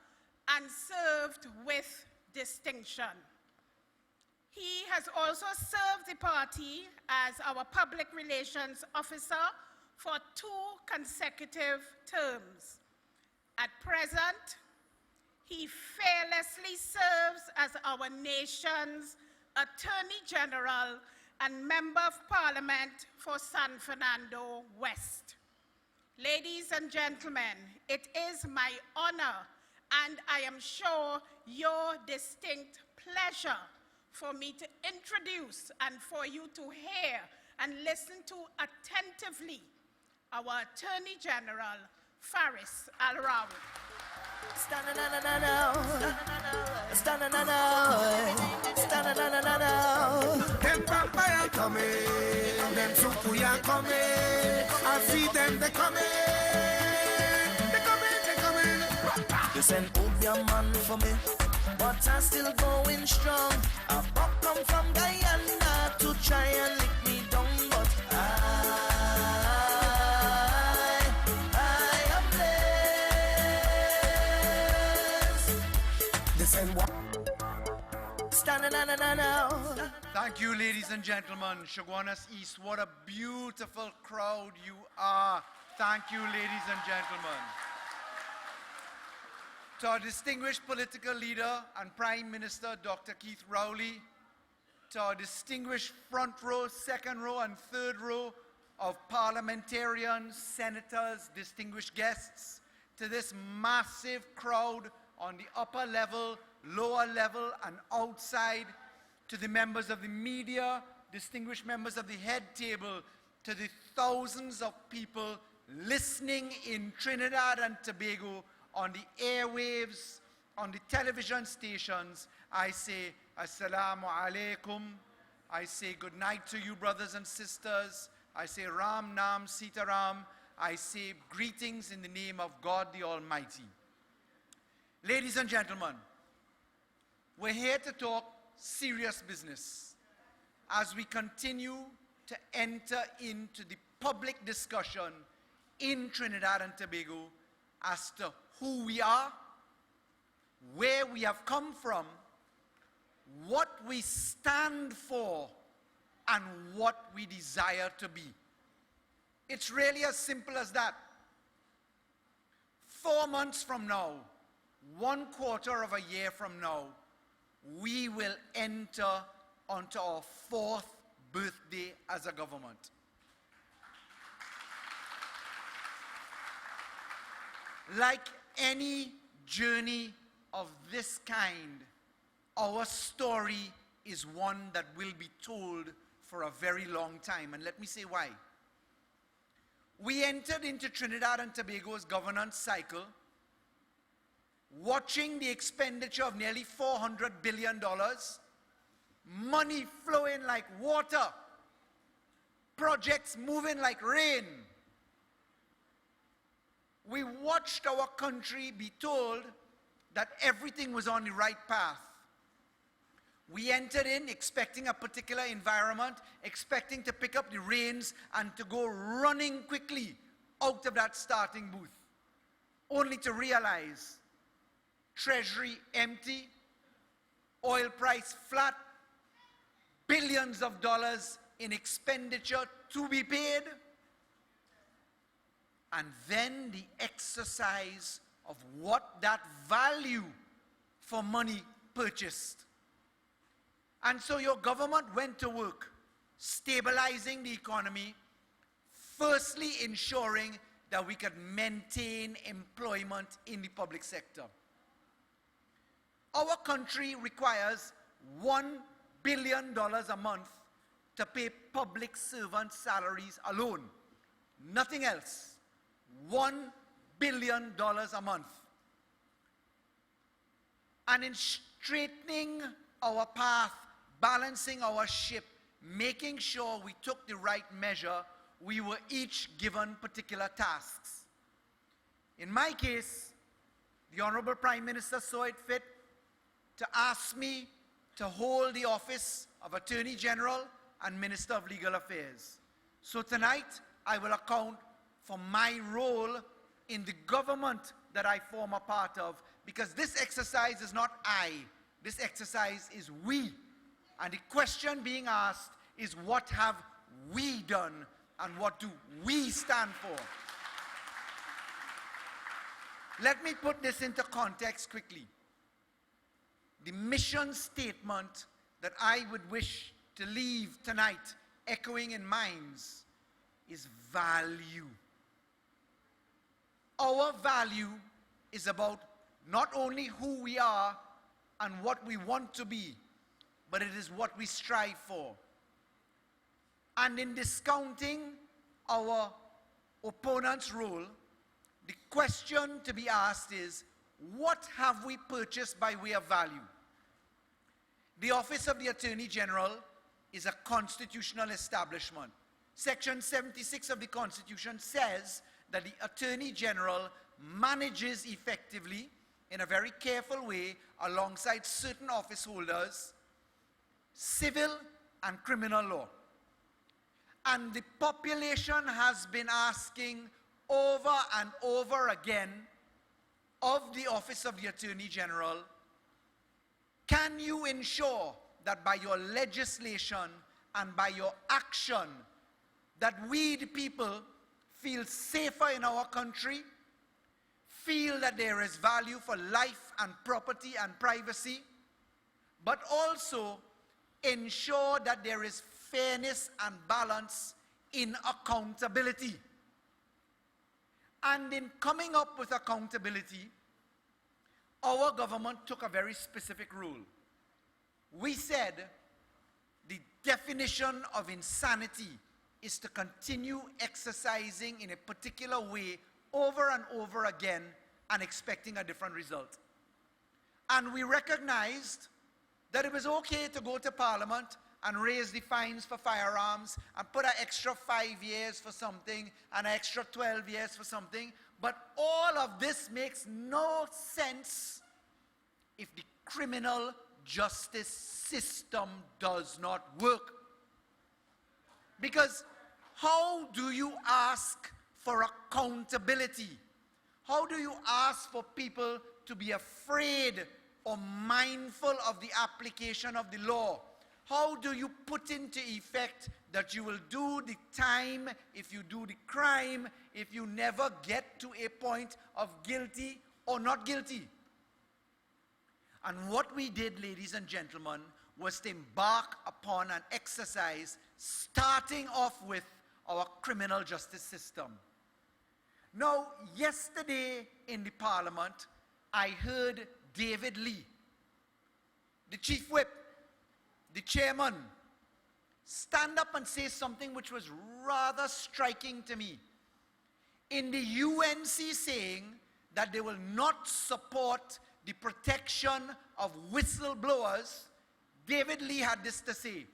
Speaker 1: and served with distinction. He has also served the party as our public relations officer for 2 consecutive terms. At present, he fearlessly serves as our nation's Attorney General and Member of Parliament for San Fernando West. Ladies and gentlemen, it is my honor and I am sure your distinct pleasure for me to introduce and for you to hear and listen to attentively our Attorney General, Faris Al-Rawi.
Speaker 4: Them vampire coming, them sukuya coming. I see them, they coming. They coming.
Speaker 3: You send Obeah man for me, but I'm still going strong. I come from Guyana to try and lick me down, but I am blessed. They send what?
Speaker 7: Thank you, ladies and gentlemen. Chaguanas East, what a beautiful crowd you are. Thank you, ladies and gentlemen. To our distinguished political leader and Prime Minister, Dr. Keith Rowley, to our distinguished front row, second row, and third row of parliamentarians, senators, distinguished guests, to this massive crowd on the upper level, lower level, and outside, to the members of the media, distinguished members of the head table, to the thousands of people listening in Trinidad and Tobago on the airwaves, on the television stations, I say Assalamu alaikum. I say good night to you, brothers and sisters. I say Ram Nam Sitaram. I say greetings in the name of God the Almighty. Ladies and gentlemen, we're here to talk serious business as we continue to enter into the public discussion in Trinidad and Tobago as to who we are, where we have come from, what we stand for, and what we desire to be. It's really as simple as that. 4 months from now, 1/4 of a year from now, we will enter onto our 4th birthday as a government. Like any journey of this kind, our story is one that will be told for a very long time, and let me say why. We entered into Trinidad and Tobago's governance cycle watching the expenditure of nearly $400 billion, money flowing like water, projects moving like rain. We watched our country be told that everything was on the right path. We entered in expecting a particular environment, expecting to pick up the reins and to go running quickly out of that starting booth, only to realize Treasury empty, oil price flat, billions of dollars in expenditure to be paid, and then the exercise of what that value for money purchased. And so your government went to work stabilizing the economy, firstly ensuring that we could maintain employment in the public sector. Our country requires $1 billion a month to pay public servant salaries alone. Nothing else. $1 billion a month. And in straightening our path, balancing our ship, making sure we took the right measure, we were each given particular tasks. In my case, the Honorable Prime Minister saw it fit to ask me to hold the office of Attorney General and Minister of Legal Affairs. So tonight, I will account for my role in the government that I form a part of, because this exercise is not I, this exercise is we. And the question being asked is, what have we done and what do we stand for? Let me put this into context quickly. The mission statement that I would wish to leave tonight, echoing in minds, is value. Our value is about not only who we are and what we want to be, but it is what we strive for. And in discounting our opponent's role, the question to be asked is, what have we purchased by way of value? The office of the Attorney General is a constitutional establishment. Section 76 of the Constitution says that the Attorney General manages effectively, in a very careful way, alongside certain office holders, civil and criminal law. And the population has been asking over and over again of the office of the Attorney General, can you ensure that by your legislation and by your action that we the people feel safer in our country, feel that there is value for life and property and privacy, but also ensure that there is fairness and balance in accountability. And in coming up with accountability, our government took a very specific rule. We said the definition of insanity is to continue exercising in a particular way over and over again and expecting a different result. And we recognized that it was okay to go to Parliament and raise the fines for firearms and put an extra 5 years for something and an extra 12 years for something. But all of this makes no sense if the criminal justice system does not work. Because how do you ask for accountability? How do you ask for people to be afraid or mindful of the application of the law? How do you put into effect that you will do the time if you do the crime, if you never get to a point of guilty or not guilty? And what we did, ladies and gentlemen, was to embark upon an exercise starting off with our criminal justice system. Now, yesterday in the Parliament, I heard David Lee, the Chief Whip, the chairman, stand up and say something which was rather striking to me. In the UNC saying that they will not support the protection of whistleblowers, David Lee had this to say: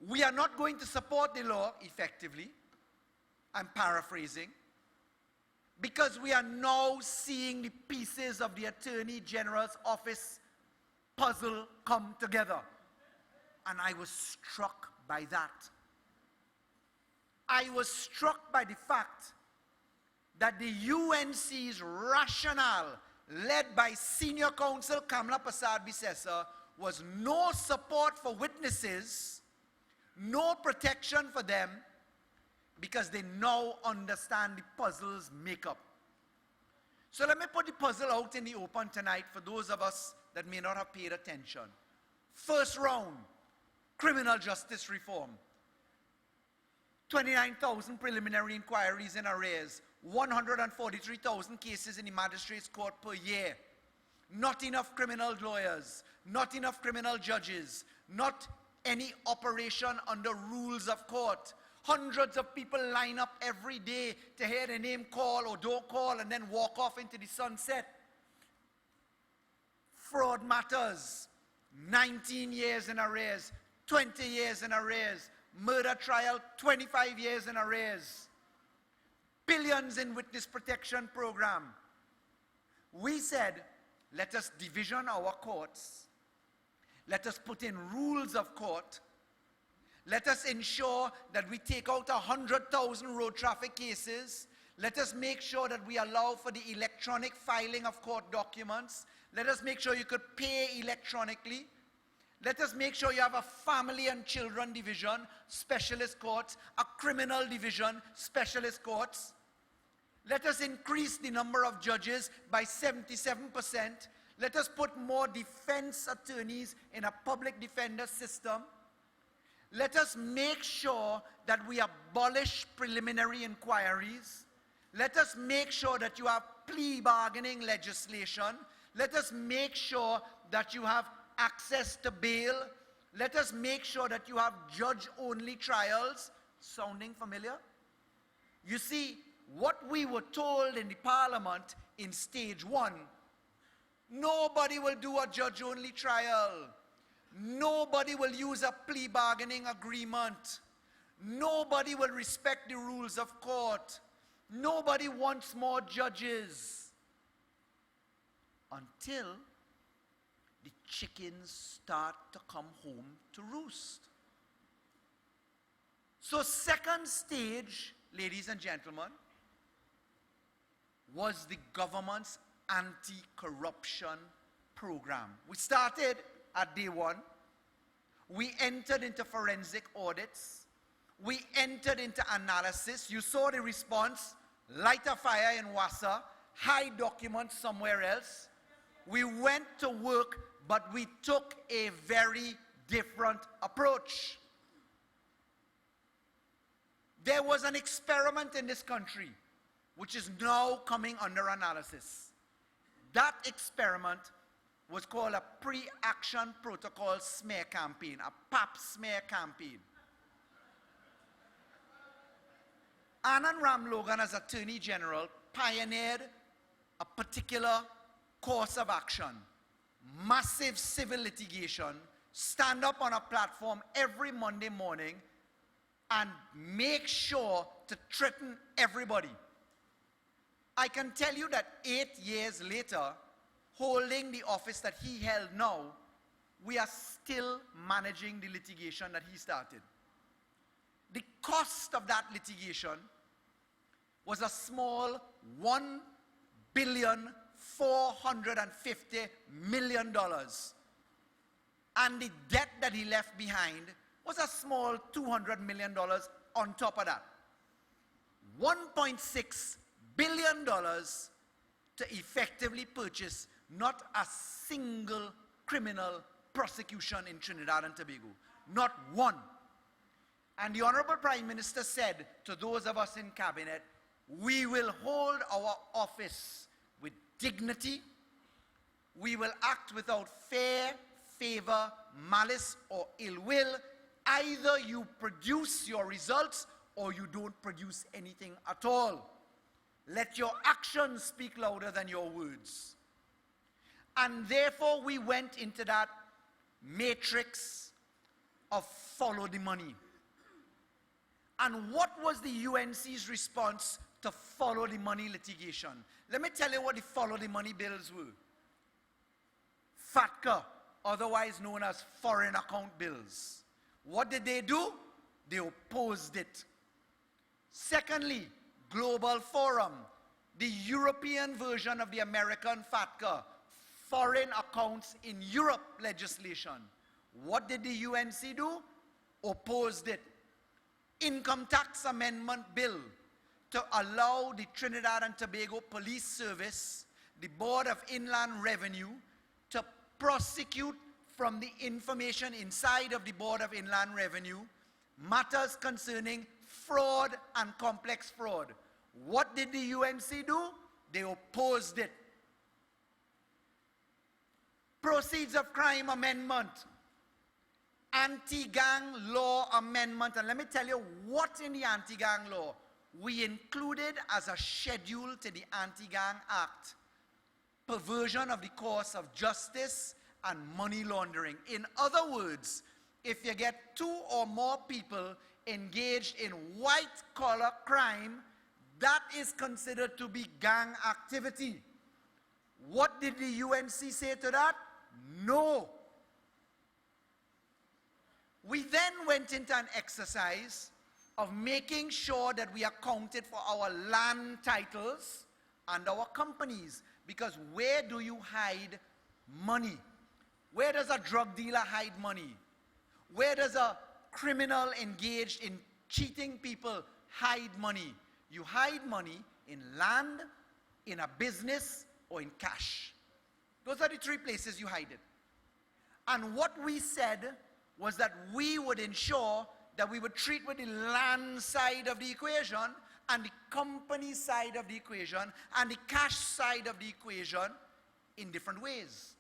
Speaker 7: we are not going to support the law effectively, I'm paraphrasing, because we are now seeing the pieces of the Attorney General's office puzzle come together. And I was struck by that. I was struck by the fact that the UNC's rationale, led by Senior Counsel Kamla Prasad-Bissessar, was no support for witnesses, no protection for them, because they now understand the puzzle's makeup. So let me put the puzzle out in the open tonight for those of us that may not have paid attention. First round, criminal justice reform. 29,000 preliminary inquiries in arrears, 143,000 cases in the magistrates' court per year. Not enough criminal lawyers, not enough criminal judges, not any operation under rules of court. Hundreds of people line up every day to hear their name call or don't call and then walk off into the sunset. Fraud matters. 19 years in arrears, 20 years in arrears. Murder trial, 25 years in arrears. Billions in witness protection program. We said, let us division our courts. Let us put in rules of court. Let us ensure that we take out 100,000 road traffic cases. Let us make sure that we allow for the electronic filing of court documents. Let us make sure you could pay electronically. Let us make sure you have a family and children division, specialist courts, a criminal division, specialist courts. Let us increase the number of judges by 77%. Let us put more defense attorneys in a public defender system. Let us make sure that we abolish preliminary inquiries. Let us make sure that you have plea bargaining legislation. Let us make sure that you have access to bail. Let us make sure that you have judge-only trials. Sounding familiar? You see, what we were told in the parliament in stage 1, nobody will do a judge-only trial. Nobody will use a plea bargaining agreement. Nobody will respect the rules of court. Nobody wants more judges. Until the chickens start to come home to roost. So second stage, ladies and gentlemen, was the government's anti-corruption program. We started at day 1. We entered into forensic audits. We entered into analysis. You saw the response, light a fire in Wassa, hide documents somewhere else. We went to work, but we took a very different approach. There was an experiment in this country, which is now coming under analysis. That experiment was called a pre-action protocol smear campaign, a PAP smear campaign. Anand Ram Logan, as Attorney General, pioneered a particular course of action. Massive civil litigation, stand up on a platform every Monday morning and make sure to threaten everybody. I can tell you that 8 years later, holding the office that he held now, we are still managing the litigation that he started. The cost of that litigation was a small $1,450,000,000. And the debt that he left behind was a small $200 million on top of that. $1.6 billion to effectively purchase not a single criminal prosecution in Trinidad and Tobago. Not one. And the Honorable Prime Minister said to those of us in Cabinet, we will hold our office with dignity. We will act without fear, favor, malice, or ill will. Either you produce your results or you don't produce anything at all. Let your actions speak louder than your words. And therefore we went into that matrix of follow the money. And what was the UNC's response to follow the money litigation? Let me tell you what the follow the money bills were. FATCA, otherwise known as foreign account bills. What did they do? They opposed it. Secondly, Global Forum, the European version of the American FATCA, foreign accounts in Europe legislation. What did the UNC do? Opposed it. Income tax amendment bill, to allow the Trinidad and Tobago Police Service, the Board of Inland Revenue, to prosecute from the information inside of the Board of Inland Revenue matters concerning fraud and complex fraud. What did the UNC do? They opposed it. Proceeds of Crime Amendment, Anti-Gang Law Amendment. And let me tell you what in the Anti-Gang Law we included as a schedule to the Anti-Gang Act. Perversion of the course of justice and money laundering. In other words, if you get 2 or more people engaged in white-collar crime, that is considered to be gang activity. What did the UNC say to that? No. We then went into an exercise of making sure that we accounted for our land titles and our companies. Because where do you hide money? Where does a drug dealer hide money? Where does a criminal engaged in cheating people hide money? You hide money in land, in a business, or in cash. Those are the 3 places you hide it. And what we said was that we would ensure that we would treat with the land side of the equation and the company side of the equation and the cash side of the equation in different ways.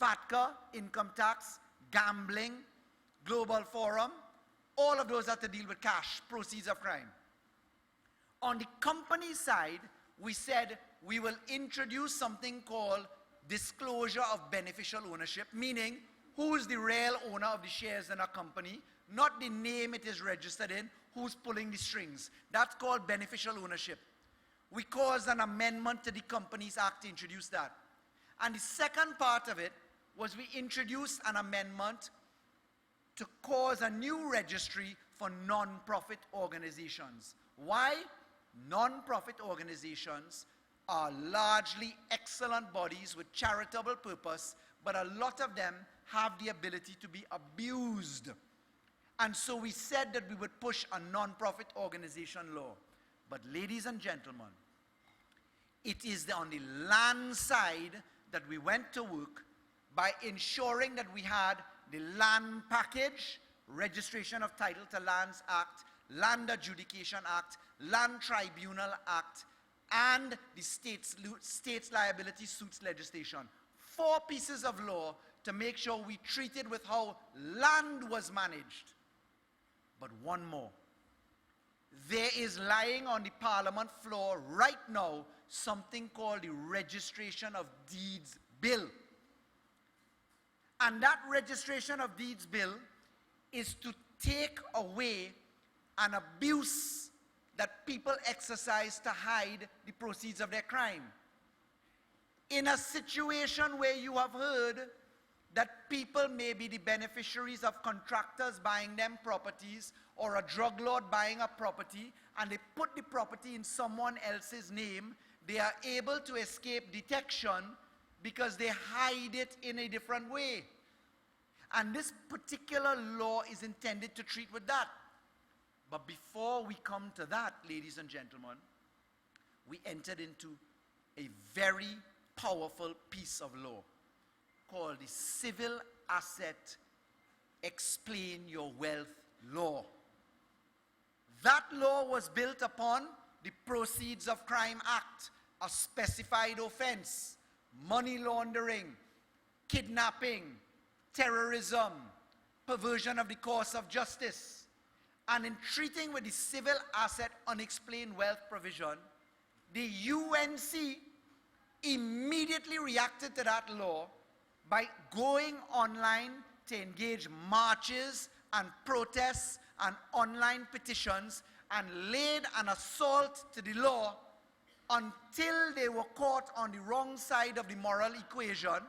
Speaker 7: FATCA, income tax, gambling, global forum, all of those have to deal with cash, proceeds of crime. On the company side, we said we will introduce something called disclosure of beneficial ownership, meaning who is the real owner of the shares in a company, not the name it is registered in, who's pulling the strings. That's called beneficial ownership. We caused an amendment to the Companies Act to introduce that. And the second part of it was we introduced an amendment to cause a new registry for non-profit organizations. Why? Non-profit organizations are largely excellent bodies with charitable purpose, but a lot of them have the ability to be abused. And so we said that we would push a non-profit organization law. But ladies and gentlemen, it is on the land side that we went to work by ensuring that we had the Land Package, Registration of Title to Lands Act, Land Adjudication Act, Land Tribunal Act, and the States Liability Suits legislation. 4 pieces of law to make sure we treated with how land was managed. But one more. There is lying on the Parliament floor right now something called the Registration of Deeds Bill. And that Registration of Deeds Bill is to take away an abuse that people exercise to hide the proceeds of their crime. In a situation where you have heard that people may be the beneficiaries of contractors buying them properties or a drug lord buying a property, and they put the property in someone else's name, they are able to escape detection because they hide it in a different way. And this particular law is intended to treat with that. But before we come to that, ladies and gentlemen, we entered into a very powerful piece of law called the Civil Asset Explain Your Wealth Law. That law was built upon the Proceeds of Crime Act, a specified offense, money laundering, kidnapping, terrorism, perversion of the course of justice. And in treating with the Civil Asset Unexplained Wealth provision, the UNC immediately reacted to that law by going online to engage marches and protests and online petitions and laid an assault to the law until they were caught on the wrong side of the moral equation,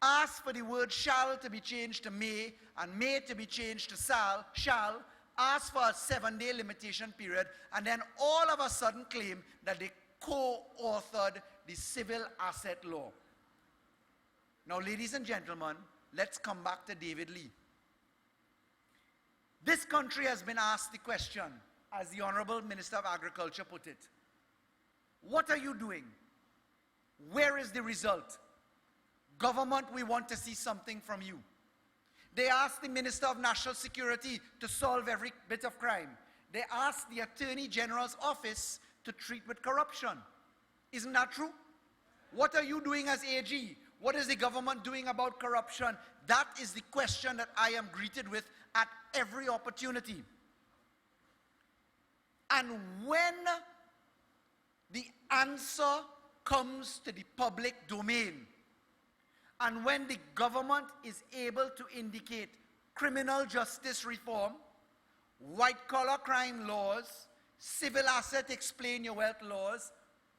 Speaker 7: asked for the word shall to be changed to may and may to be changed to shall, asked for a 7-day limitation period, and then all of a sudden claim that they co-authored the Civil Asset Law. Now, ladies and gentlemen, let's come back to David Lee. This country has been asked the question, as the Honorable Minister of Agriculture put it. What are you doing? Where is the result? Government, we want to see something from you. They asked the Minister of National Security to solve every bit of crime. They asked the Attorney General's office to treat with corruption. Isn't that true? What are you doing as AG? What is the government doing about corruption? That is the question that I am greeted with at every opportunity. And when the answer comes to the public domain, and when the government is able to indicate criminal justice reform, white-collar crime laws, civil asset explain your wealth laws,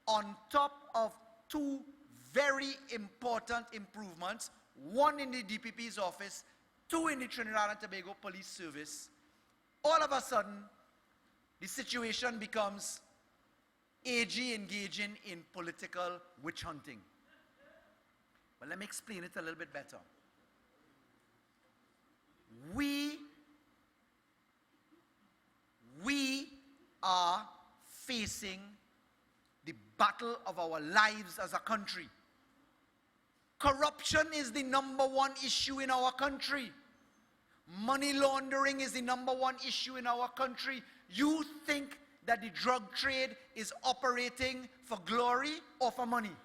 Speaker 7: on top of two very important improvements, one in the DPP's office, two in the Trinidad and Tobago Police Service, all of a sudden, the situation becomes AG engaging in political witch hunting. But let me explain it a little bit better. We are facing the battle of our lives as a country. Corruption is the #1 issue in our country. Money laundering is the #1 issue in our country. You think that the drug trade is operating for glory or for money?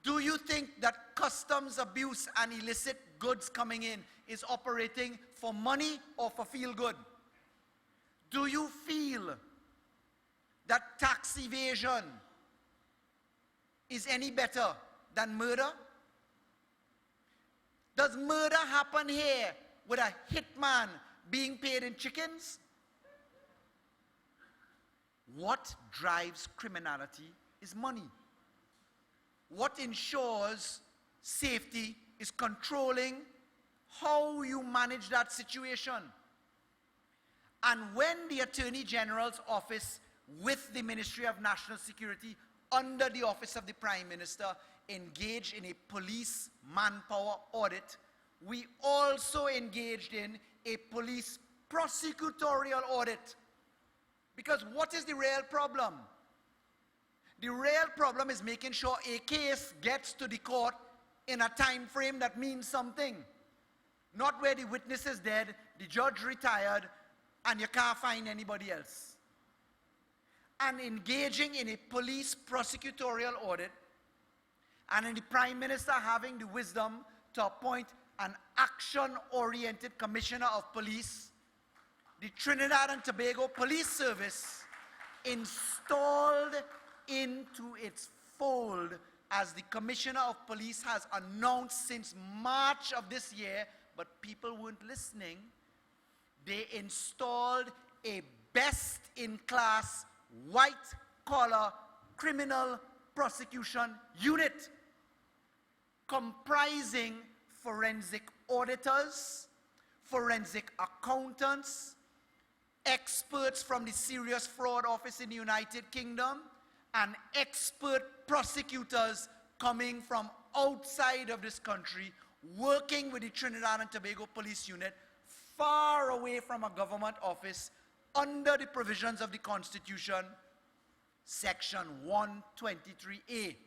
Speaker 7: Do you think that customs abuse and illicit goods coming in is operating for money or for feel good? Do you feel that tax evasion is any better than murder? Does murder happen here with a hitman being paid in chickens? What drives criminality is money. What ensures safety is controlling how you manage that situation. And when the Attorney General's office with the Ministry of National Security under the Office of the Prime Minister engaged in a police manpower audit, we also engaged in a police prosecutorial audit. Because what is the real problem? The real problem is making sure a case gets to the court in a time frame that means something. Not where the witness is dead, the judge retired, and you can't find anybody else. And engaging in a police prosecutorial audit, and in the Prime Minister having the wisdom to appoint an action-oriented commissioner of police, the Trinidad and Tobago Police Service installed into its fold, as the Commissioner of Police has announced since March of this year, but people weren't listening. They installed a best-in-class white-collar criminal prosecution unit comprising forensic auditors, forensic accountants, experts from the Serious Fraud Office in the United Kingdom, and expert prosecutors coming from outside of this country, working with the Trinidad and Tobago Police Unit, far away from a government office, under the provisions of the Constitution, Section 123A.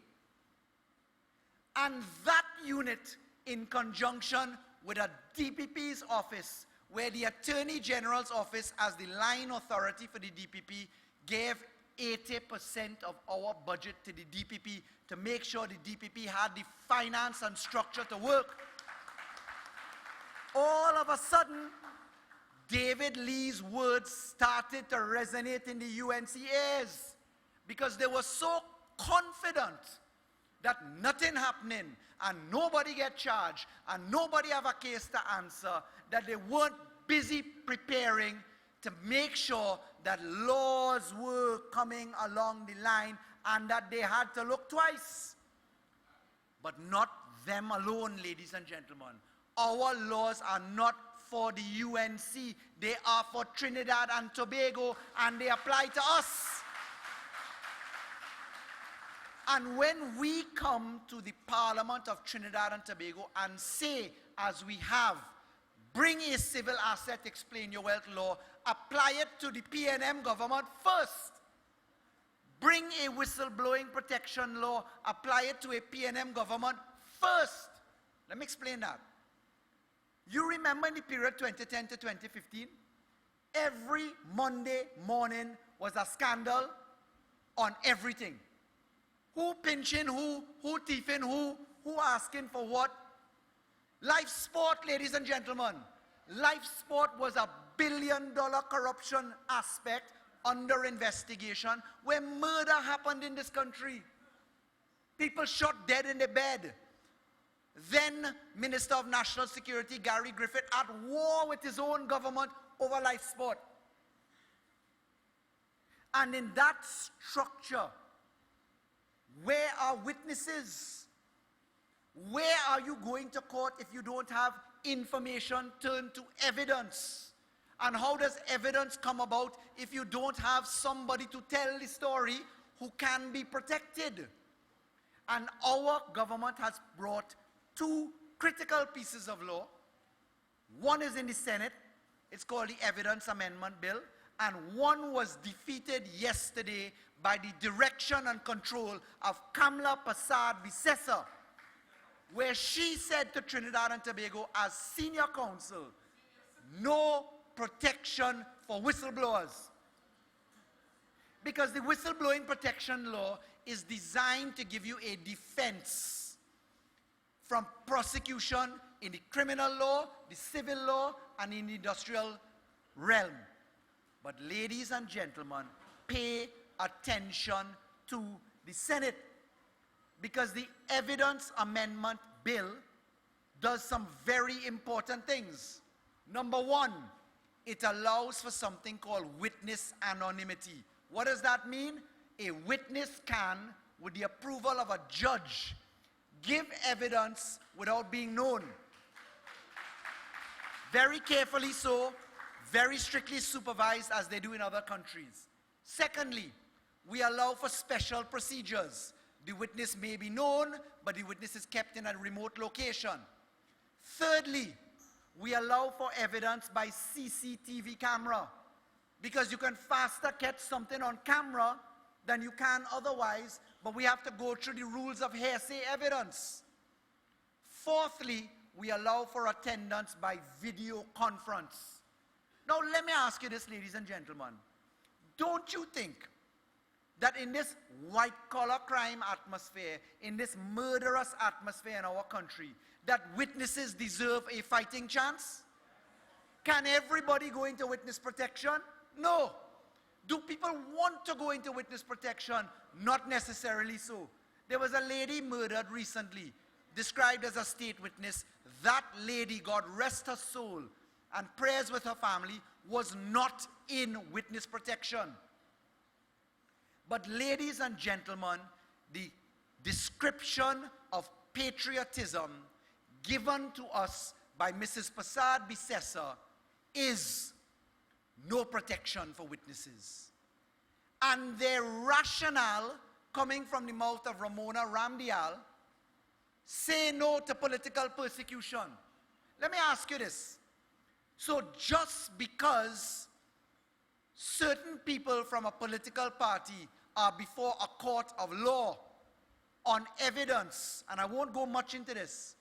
Speaker 7: And that unit, in conjunction with a DPP's office, where the Attorney General's office, as the line authority for the DPP, gave 80% of our budget to the DPP to make sure the DPP had the finance and structure to work. All of a sudden, David Lee's words started to resonate in the UNC ears, because they were so confident that nothing happening and nobody get charged and nobody have a case to answer, that they weren't busy preparing to make sure that laws were coming along the line and that they had to look twice. But not them alone, ladies and gentlemen. Our laws are not for the UNC. They are for Trinidad and Tobago, and they apply to us. And when we come to the Parliament of Trinidad and Tobago and say, as we have, bring a civil asset explain your wealth law, apply it to the PNM government first. Bring a whistleblowing protection law, apply it to a PNM government first. Let me explain that. You remember in the period 2010 to 2015, every Monday morning was a scandal on everything. Who pinching who thieving who asking for what. Life sport, ladies and gentlemen. Life sport was a $1 billion corruption aspect under investigation where murder happened in this country. People shot dead in their bed. Then Minister of National Security Gary Griffith at war with his own government over life sport. And in that structure, where are witnesses? Where are you going to court if you don't have information turned to evidence? And how does evidence come about if you don't have somebody to tell the story who can be protected? And our government has brought two critical pieces of law. One is in the Senate. It's called the Evidence Amendment Bill. And one was defeated yesterday by the direction and control of Kamla Persad-Bissessar, where she said to Trinidad and Tobago as senior counsel, no protection for whistleblowers. Because the whistleblowing protection law is designed to give you a defense from prosecution in the criminal law, the civil law, and in the industrial realm. But ladies and gentlemen, pay attention to the Senate, because the Evidence Amendment Bill does some very important things. Number one, it allows for something called witness anonymity. What does that mean? A witness can, with the approval of a judge, give evidence without being known. Very carefully so, very strictly supervised as they do in other countries. Secondly, we allow for special procedures. The witness may be known, but the witness is kept in a remote location. Thirdly, we allow for evidence by CCTV camera, because you can faster catch something on camera than you can otherwise, but we have to go through the rules of hearsay evidence. Fourthly, we allow for attendance by video conference. Now, let me ask you this, ladies and gentlemen. Don't you think that in this white-collar crime atmosphere, in this murderous atmosphere in our country, that witnesses deserve a fighting chance? Can everybody go into witness protection? No. Do people want to go into witness protection? Not necessarily so. There was a lady murdered recently, described as a state witness. That lady, God rest her soul, and prayers with her family, was not in witness protection. But ladies and gentlemen, the description of patriotism given to us by Mrs. Persad-Bissessar is no protection for witnesses. And their rationale, coming from the mouth of Ramona Ramdial, say no to political persecution. Let me ask you this. So just because certain people from a political party are before a court of law on evidence, and I won't go much into this,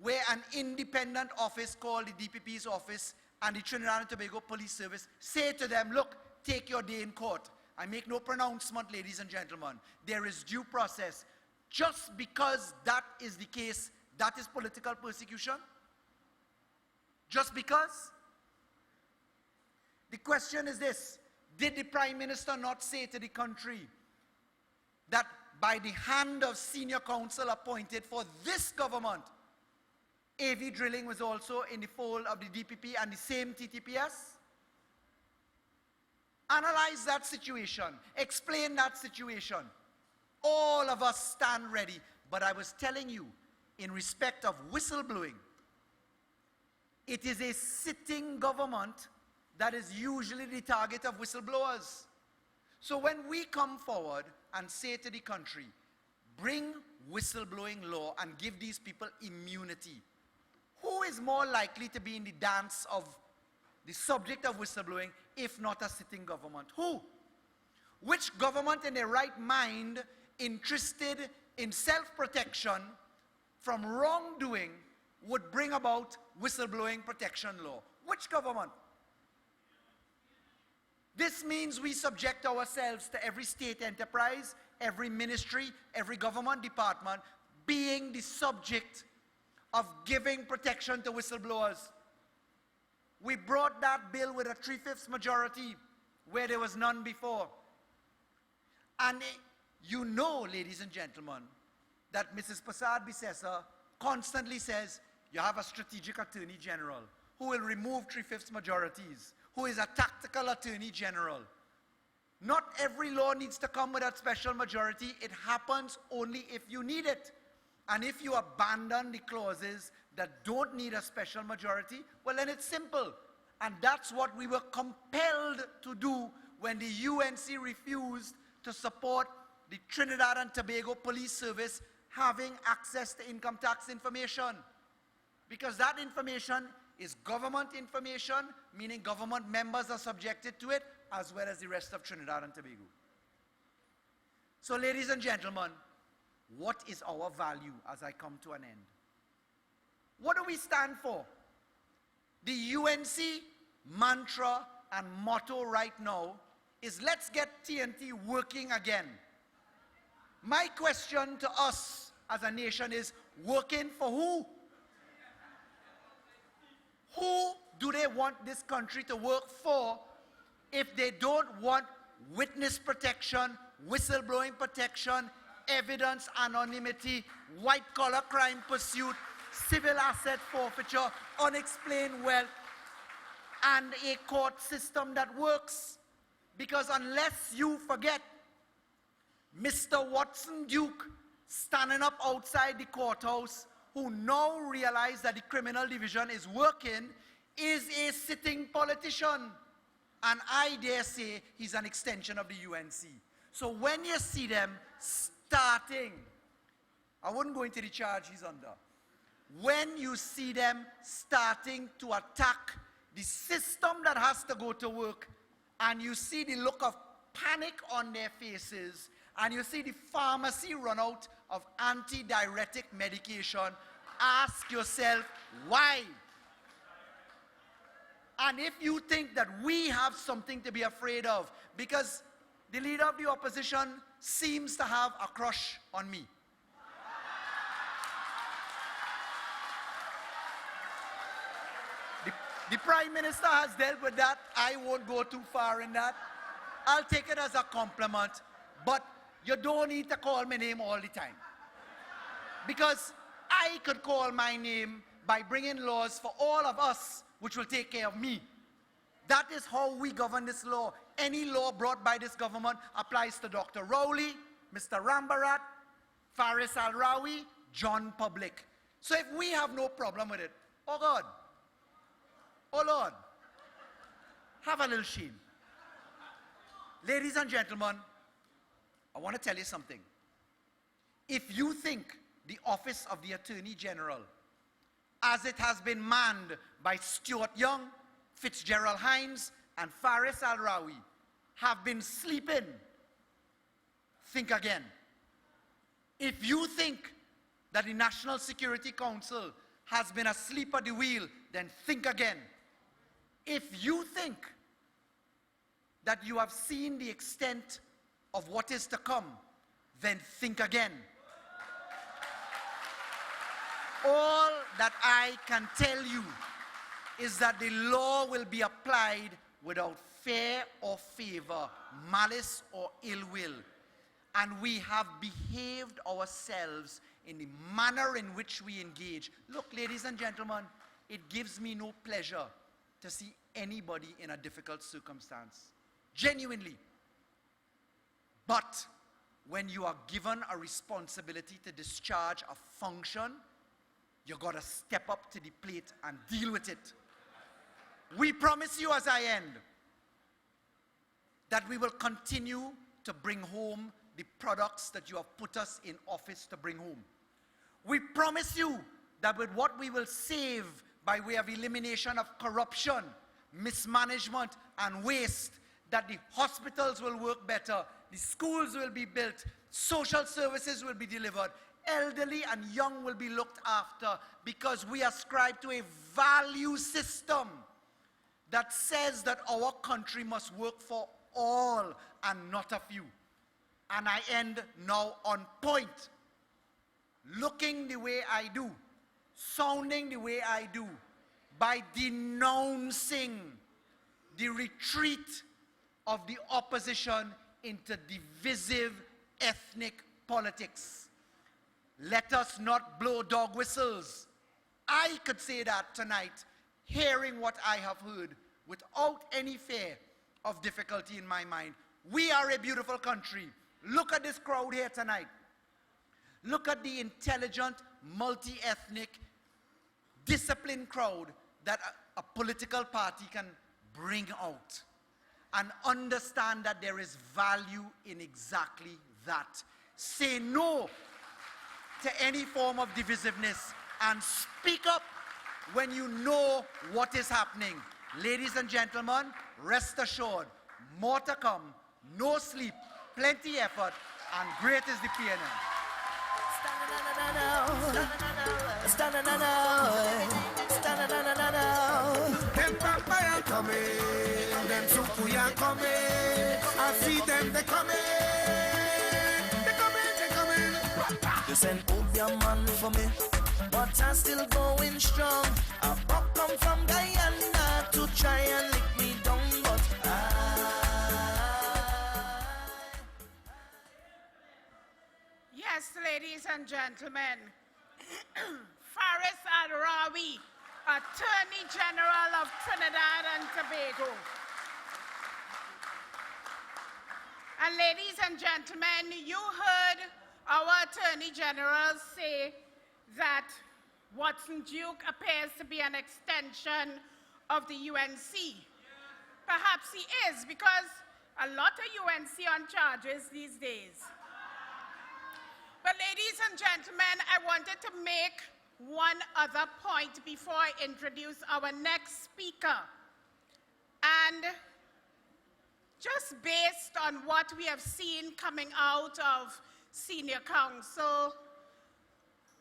Speaker 7: where an independent office called the DPP's office and the Trinidad and Tobago Police Service say to them, look, take your day in court. I make no pronouncement, ladies and gentlemen. There is due process. Just because that is the case, that is political persecution? Just because? The question is this: did the Prime Minister not say to the country that by the hand of senior counsel appointed for this government, AV drilling was also in the fold of the DPP and the same TTPS? Analyze that situation. Explain that situation. All of us stand ready. But I was telling you, in respect of whistleblowing, it is a sitting government that is usually the target of whistleblowers. So when we come forward and say to the country, bring whistleblowing law and give these people immunity, who is more likely to be in the dance of the subject of whistleblowing if not a sitting government? Who? Which government in their right mind interested in self-protection from wrongdoing would bring about whistleblowing protection law? Which government? This means we subject ourselves to every state enterprise, every ministry, every government department being the subject of giving protection to whistleblowers. We brought that bill with a 3/5 majority where there was none before. And you know, ladies and gentlemen, that Mrs. Prasad Bisesa constantly says, you have a strategic attorney general who will remove 3/5 majorities, who is a tactical attorney general. Not every law needs to come with a special majority. It happens only if you need it. And if you abandon the clauses that don't need a special majority, well, then it's simple. And that's what we were compelled to do when the UNC refused to support the Trinidad and Tobago Police Service having access to income tax information. Because that information is government information, meaning government members are subjected to it, as well as the rest of Trinidad and Tobago. So, ladies and gentlemen, what is our value as I come to an end? What do we stand for? The UNC mantra and motto right now is let's get TNT working again. My question to us as a nation is, working for who? Who do they want this country to work for if they don't want witness protection, whistleblowing protection, evidence anonymity, white-collar crime pursuit, civil asset forfeiture, unexplained wealth, and a court system that works? Because unless you forget Mr. Watson Duke standing up outside the courthouse, who now realize that the criminal division is working, is a sitting politician. And I dare say he's an extension of the UNC. So when you see them starting, I wouldn't go into the charge he's under. When you see them starting to attack the system that has to go to work, and you see the look of panic on their faces, and you see the pharmacy run out of antidiuretic medication, ask yourself why. And if you think that we have something to be afraid of, because the leader of the opposition seems to have a crush on me. The Prime Minister has dealt with that. I won't go too far in that. I'll take it as a compliment, but you don't need to call my name all the time. Because I could call my name by bringing laws for all of us, which will take care of me. That is how we govern this law. Any law brought by this government applies to Dr. Rowley, Mr. Rambarat, Faris Al-Rawi, John Public. So if we have no problem with it, oh God, oh Lord, have a little shame. Ladies and gentlemen, I want to tell you something. If you think the office of the Attorney General, as it has been manned by Stuart Young, Fitzgerald Hines, and Faris Al-Rawi, have been sleeping, think again. If you think that the National Security Council has been asleep at the wheel, then think again. If you think that you have seen the extent of what is to come, then think again. All that I can tell you is that the law will be applied without fear or favor, malice or ill will. And we have behaved ourselves in the manner in which we engage. Look, ladies and gentlemen, it gives me no pleasure to see anybody in a difficult circumstance. Genuinely. But when you are given a responsibility to discharge a function, you got to step up to the plate and deal with it. We promise you as I end that we will continue to bring home the products that you have put us in office to bring home. We promise you that with what we will save by way of elimination of corruption, mismanagement, and waste, that the hospitals will work better, the schools will be built, social services will be delivered, elderly and young will be looked after, because we ascribe to a value system that says that our country must work for all and not a few. And I end now on point. Looking the way I do, sounding the way I do, by denouncing the retreat of the opposition into divisive ethnic politics. Let us not blow dog whistles. I could say that tonight, hearing what I have heard, without any fear of difficulty in my mind. We are a beautiful country. Look at this crowd here tonight. Look at the intelligent, multi-ethnic, disciplined crowd that a political party can bring out. And understand that there is value in exactly that. Say no to any form of divisiveness and speak up when you know what is happening. Ladies and gentlemen, rest assured, more to come, no sleep, plenty effort, and great is the PNM.
Speaker 4: Them papaya coming, them sukuya coming. I see them, they coming. They coming.
Speaker 3: You send Obeah man for me, but I'm still going strong. I come from Guyana to try and lick me down, but
Speaker 1: Yes, ladies and gentlemen, Faris Al-Rawi, Attorney General of Trinidad and Tobago. And ladies and gentlemen, you heard our Attorney General say that Watson Duke appears to be an extension of the UNC. Perhaps he is, because a lot of UNC on charges these days. But ladies and gentlemen, I wanted to make one other point before I introduce our next speaker. And just based on what we have seen coming out of Senior Counsel,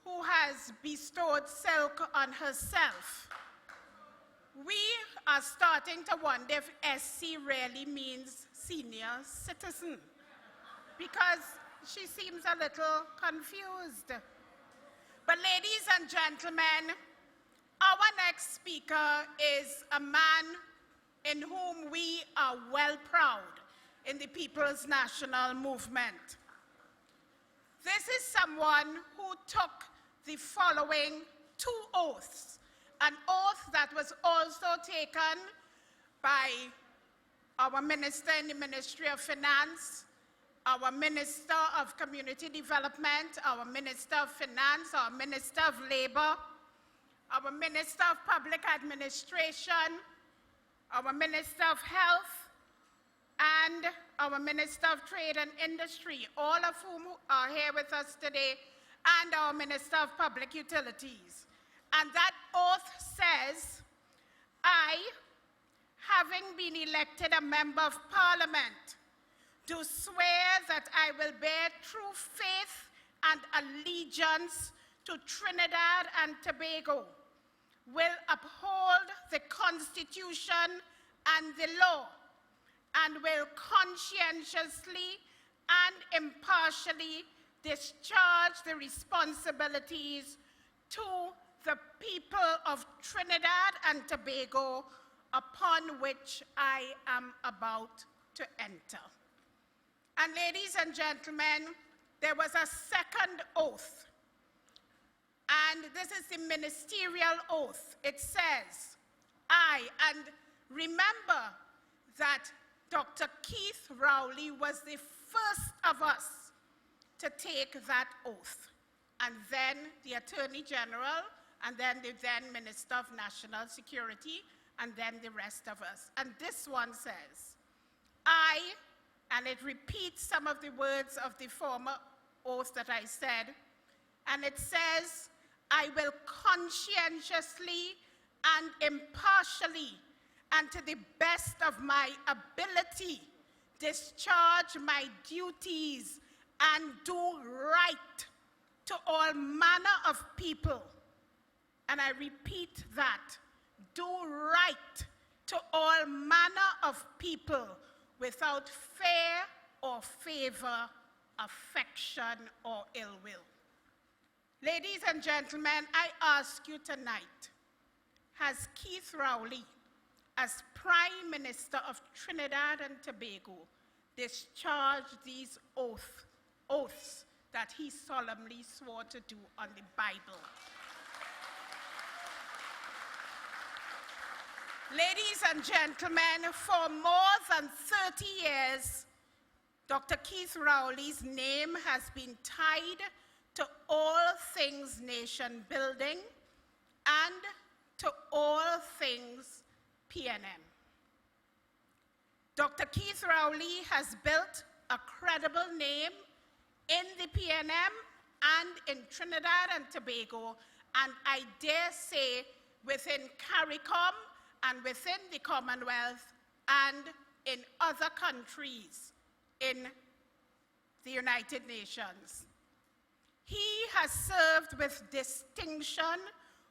Speaker 1: who has bestowed silk on herself, we are starting to wonder if SC really means senior citizen, because she seems a little confused. But ladies and gentlemen, our next speaker is a man in whom we are well proud in the People's National Movement. This is someone who took the following two oaths. An oath that was also taken by our Minister in the Ministry of Finance, our Minister of Community Development, our Minister of Finance, our Minister of Labor, our Minister of Public Administration, our Minister of Health, and our Minister of Trade and Industry, all of whom are here with us today, and our Minister of Public Utilities. And that oath says, I, having been elected a member of Parliament, do swear that I will bear true faith and allegiance to Trinidad and Tobago, will uphold the Constitution and the law, and will conscientiously and impartially discharge the responsibilities to the people of Trinidad and Tobago upon which I am about to enter. And ladies and gentlemen, there was a second oath, and this is the ministerial oath. It says, and remember that Dr. Keith Rowley was the first of us to take that oath, and then the Attorney General, and then the then Minister of National Security, and then the rest of us. And this one says, and it repeats some of the words of the former oath that I said, and it says, I will conscientiously and impartially and to the best of my ability discharge my duties and do right to all manner of people. And I repeat that, do right to all manner of people without fear or favor, affection or ill will. Ladies and gentlemen, I ask you tonight, has Keith Rowley, as Prime Minister of Trinidad and Tobago, discharged these oaths that he solemnly swore to do on the Bible? Ladies and gentlemen, for more than 30 years, Dr. Keith Rowley's name has been tied to all things nation building and to all things PNM. Dr. Keith Rowley has built a credible name in the PNM and in Trinidad and Tobago, and I dare say within CARICOM and within the Commonwealth and in other countries in the United Nations. He has served with distinction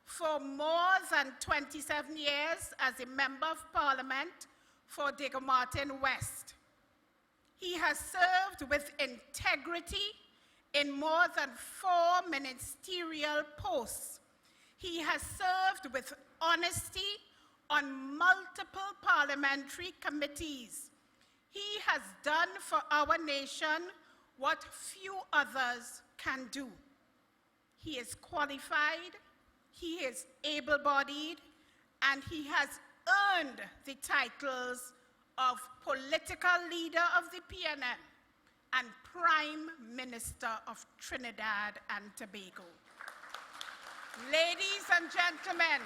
Speaker 1: for more than 27 years as a Member of Parliament for Digger Martin West. He has served with integrity in more than 4 ministerial posts. He has served with honesty on multiple parliamentary committees. He has done for our nation what few others can do. He is qualified, he is able-bodied, and he has earned the titles of Political Leader of the PNM and Prime Minister of Trinidad and Tobago. Ladies and gentlemen,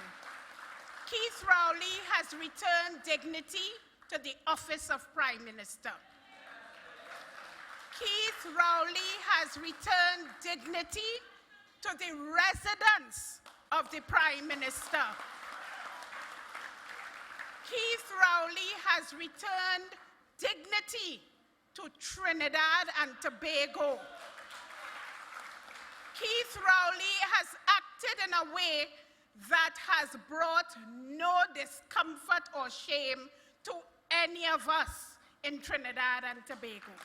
Speaker 1: Keith Rowley has returned dignity to the office of Prime Minister. Keith Rowley has returned dignity to the residence of the Prime Minister. Keith Rowley has returned dignity to Trinidad and Tobago. Keith Rowley has acted in a way that has brought no discomfort or shame to any of us in Trinidad and Tobago.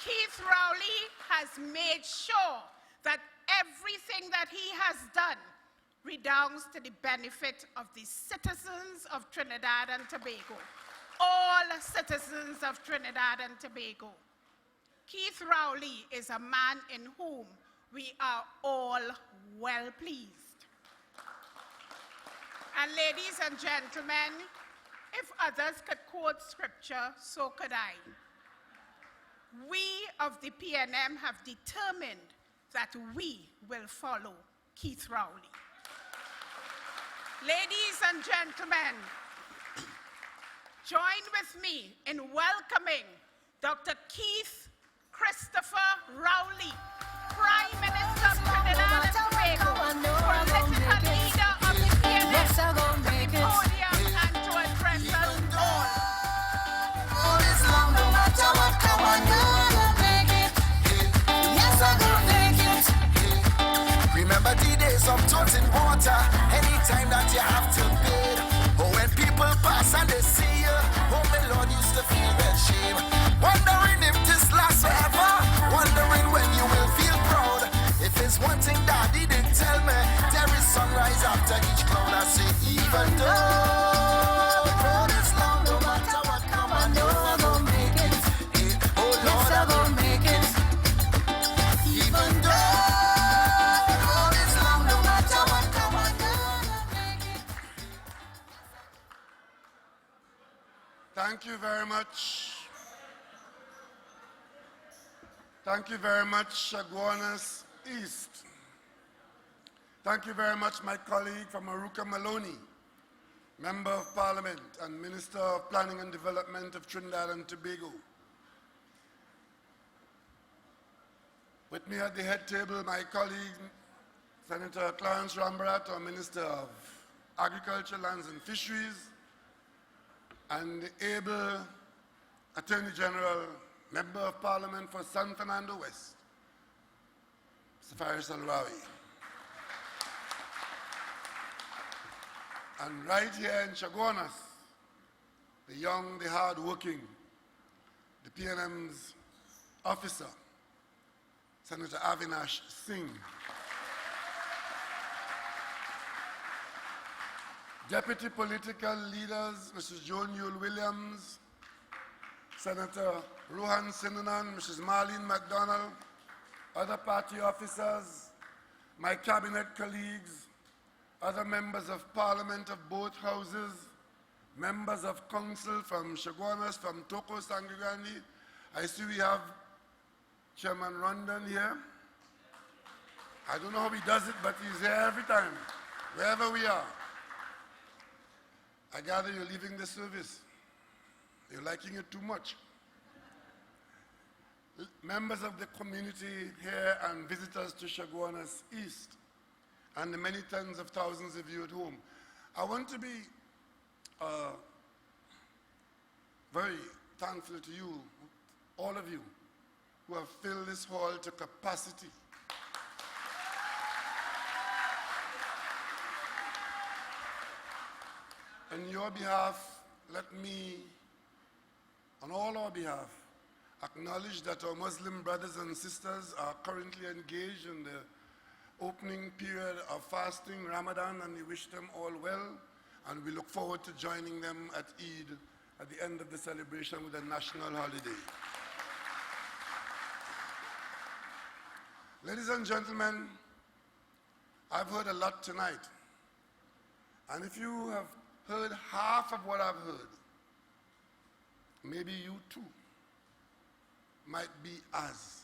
Speaker 1: Keith Rowley has made sure that everything that he has done redounds to the benefit of the citizens of Trinidad and Tobago, all citizens of Trinidad and Tobago. Keith Rowley is a man in whom we are all well pleased. And ladies and gentlemen, if others could quote scripture, so could I. We of the PNM have determined that we will follow Keith Rowley. Ladies and gentlemen, join with me in welcoming Dr. Keith Christopher Rowley, Prime Minister of Trinidad and Tobago, political leader of the PNM, to the podium and to address us all.
Speaker 4: All is long, no matter what come, I'm gonna make it. Yes, I'm gonna make it. Remember the days of toting water, anytime that you have to bid. Or when people pass and they see you, oh my Lord, used to feel that shame. Wondering if this lasts forever, wondering when you will feel proud. If it's one thing Daddy didn't tell me, there is sunrise after each cloud. I say, even though the road is long, no matter what come, I know I'm gonna make it. Oh Lord, I'm gonna make it. Even though the road is long, no matter what come, I know I'm gonna make it.
Speaker 8: Thank you very much. Thank you very much, Chaguanas East. Thank you very much, my colleague from Aruka Maloney, Member of Parliament and Minister of Planning and Development of Trinidad and Tobago. With me at the head table, my colleague, Senator Clarence Rambrat, our Minister of Agriculture, Lands and Fisheries, and the able Attorney General, Member of Parliament for San Fernando West, Mr. Faris Al-Rawi. And right here in Chaguanas, the young, the hard-working, the PNM's officer, Senator Avinash Singh. Deputy political leaders, Mrs. Joan Yule Williams, Senator Rohan Sinanan, Mrs. Marlene MacDonald, other party officers, my cabinet colleagues, other members of parliament of both houses, members of council from Chaguanas, from Toko Sangregrandi. I see we have Chairman Rondon here. I don't know how he does it, but he's here every time, wherever we are. I gather you're leaving the service. You're liking it too much. Members of the community here and visitors to Chaguanas East, and the many tens of thousands of you at home. I want to be very thankful to you, all of you, who have filled this hall to capacity. On your behalf, let me, on all our behalf, acknowledge that our Muslim brothers and sisters are currently engaged in the opening period of fasting, Ramadan, and we wish them all well, and we look forward to joining them at Eid at the end of the celebration with a national holiday. Ladies and gentlemen, I've heard a lot tonight, and if you have heard half of what I've heard, maybe you too might be as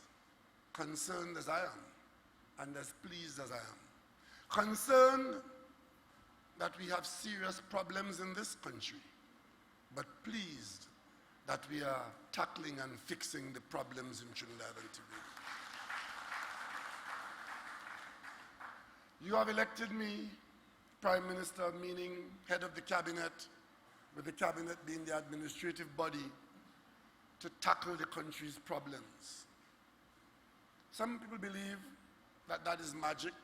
Speaker 8: concerned as I am and as pleased as I am. Concerned that we have serious problems in this country, but pleased that we are tackling and fixing the problems in Trinidad and Tobago. You have elected me Prime Minister, meaning head of the cabinet, with the cabinet being the administrative body, to tackle the country's problems. Some people believe that that is magic.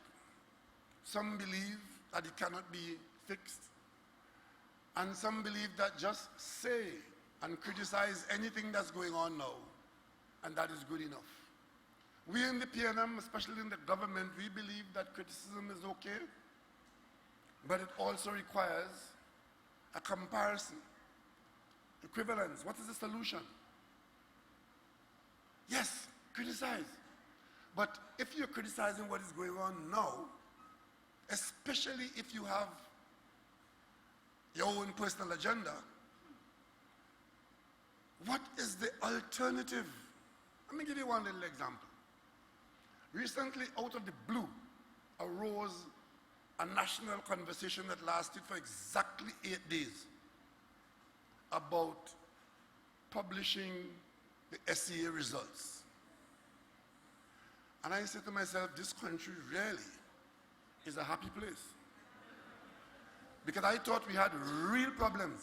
Speaker 8: Some believe that it cannot be fixed. And some believe that just say and criticize anything that's going on now, and that is good enough. We in the PNM, especially in the government, we believe that criticism is okay, but it also requires a comparison, equivalence. What is the solution? Yes, criticize. But if you're criticizing what is going on now, especially if you have your own personal agenda, what is the alternative? Let me give you one little example. Recently, out of the blue, arose a national conversation that lasted for exactly 8 days about publishing the SEA results. And I said to myself, this country really is a happy place. Because I thought we had real problems.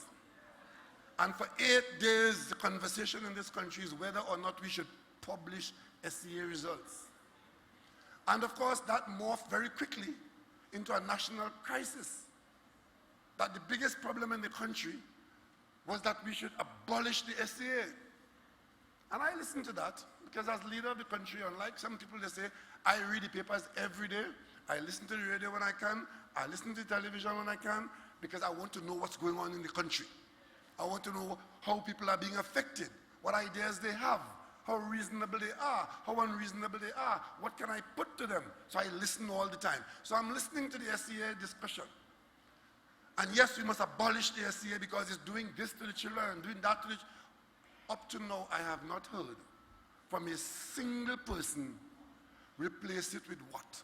Speaker 8: And for 8 days, the conversation in this country is whether or not we should publish SEA results. And of course, that morphed very quickly into a national crisis. That the biggest problem in the country was that we should abolish the SEA. And I listened to that because as leader of the country, unlike some people, they say, I read the papers every day, I listen to the radio when I can, I listen to the television when I can, because I want to know what's going on in the country. I want to know how people are being affected, what ideas they have, how reasonable they are, how unreasonable they are, what can I put to them? So I listen all the time. So I'm listening to the SEA discussion. And yes, we must abolish the SEA because it's doing this to the children and doing that to the children. Up to now, I have not heard from a single person replace it with what?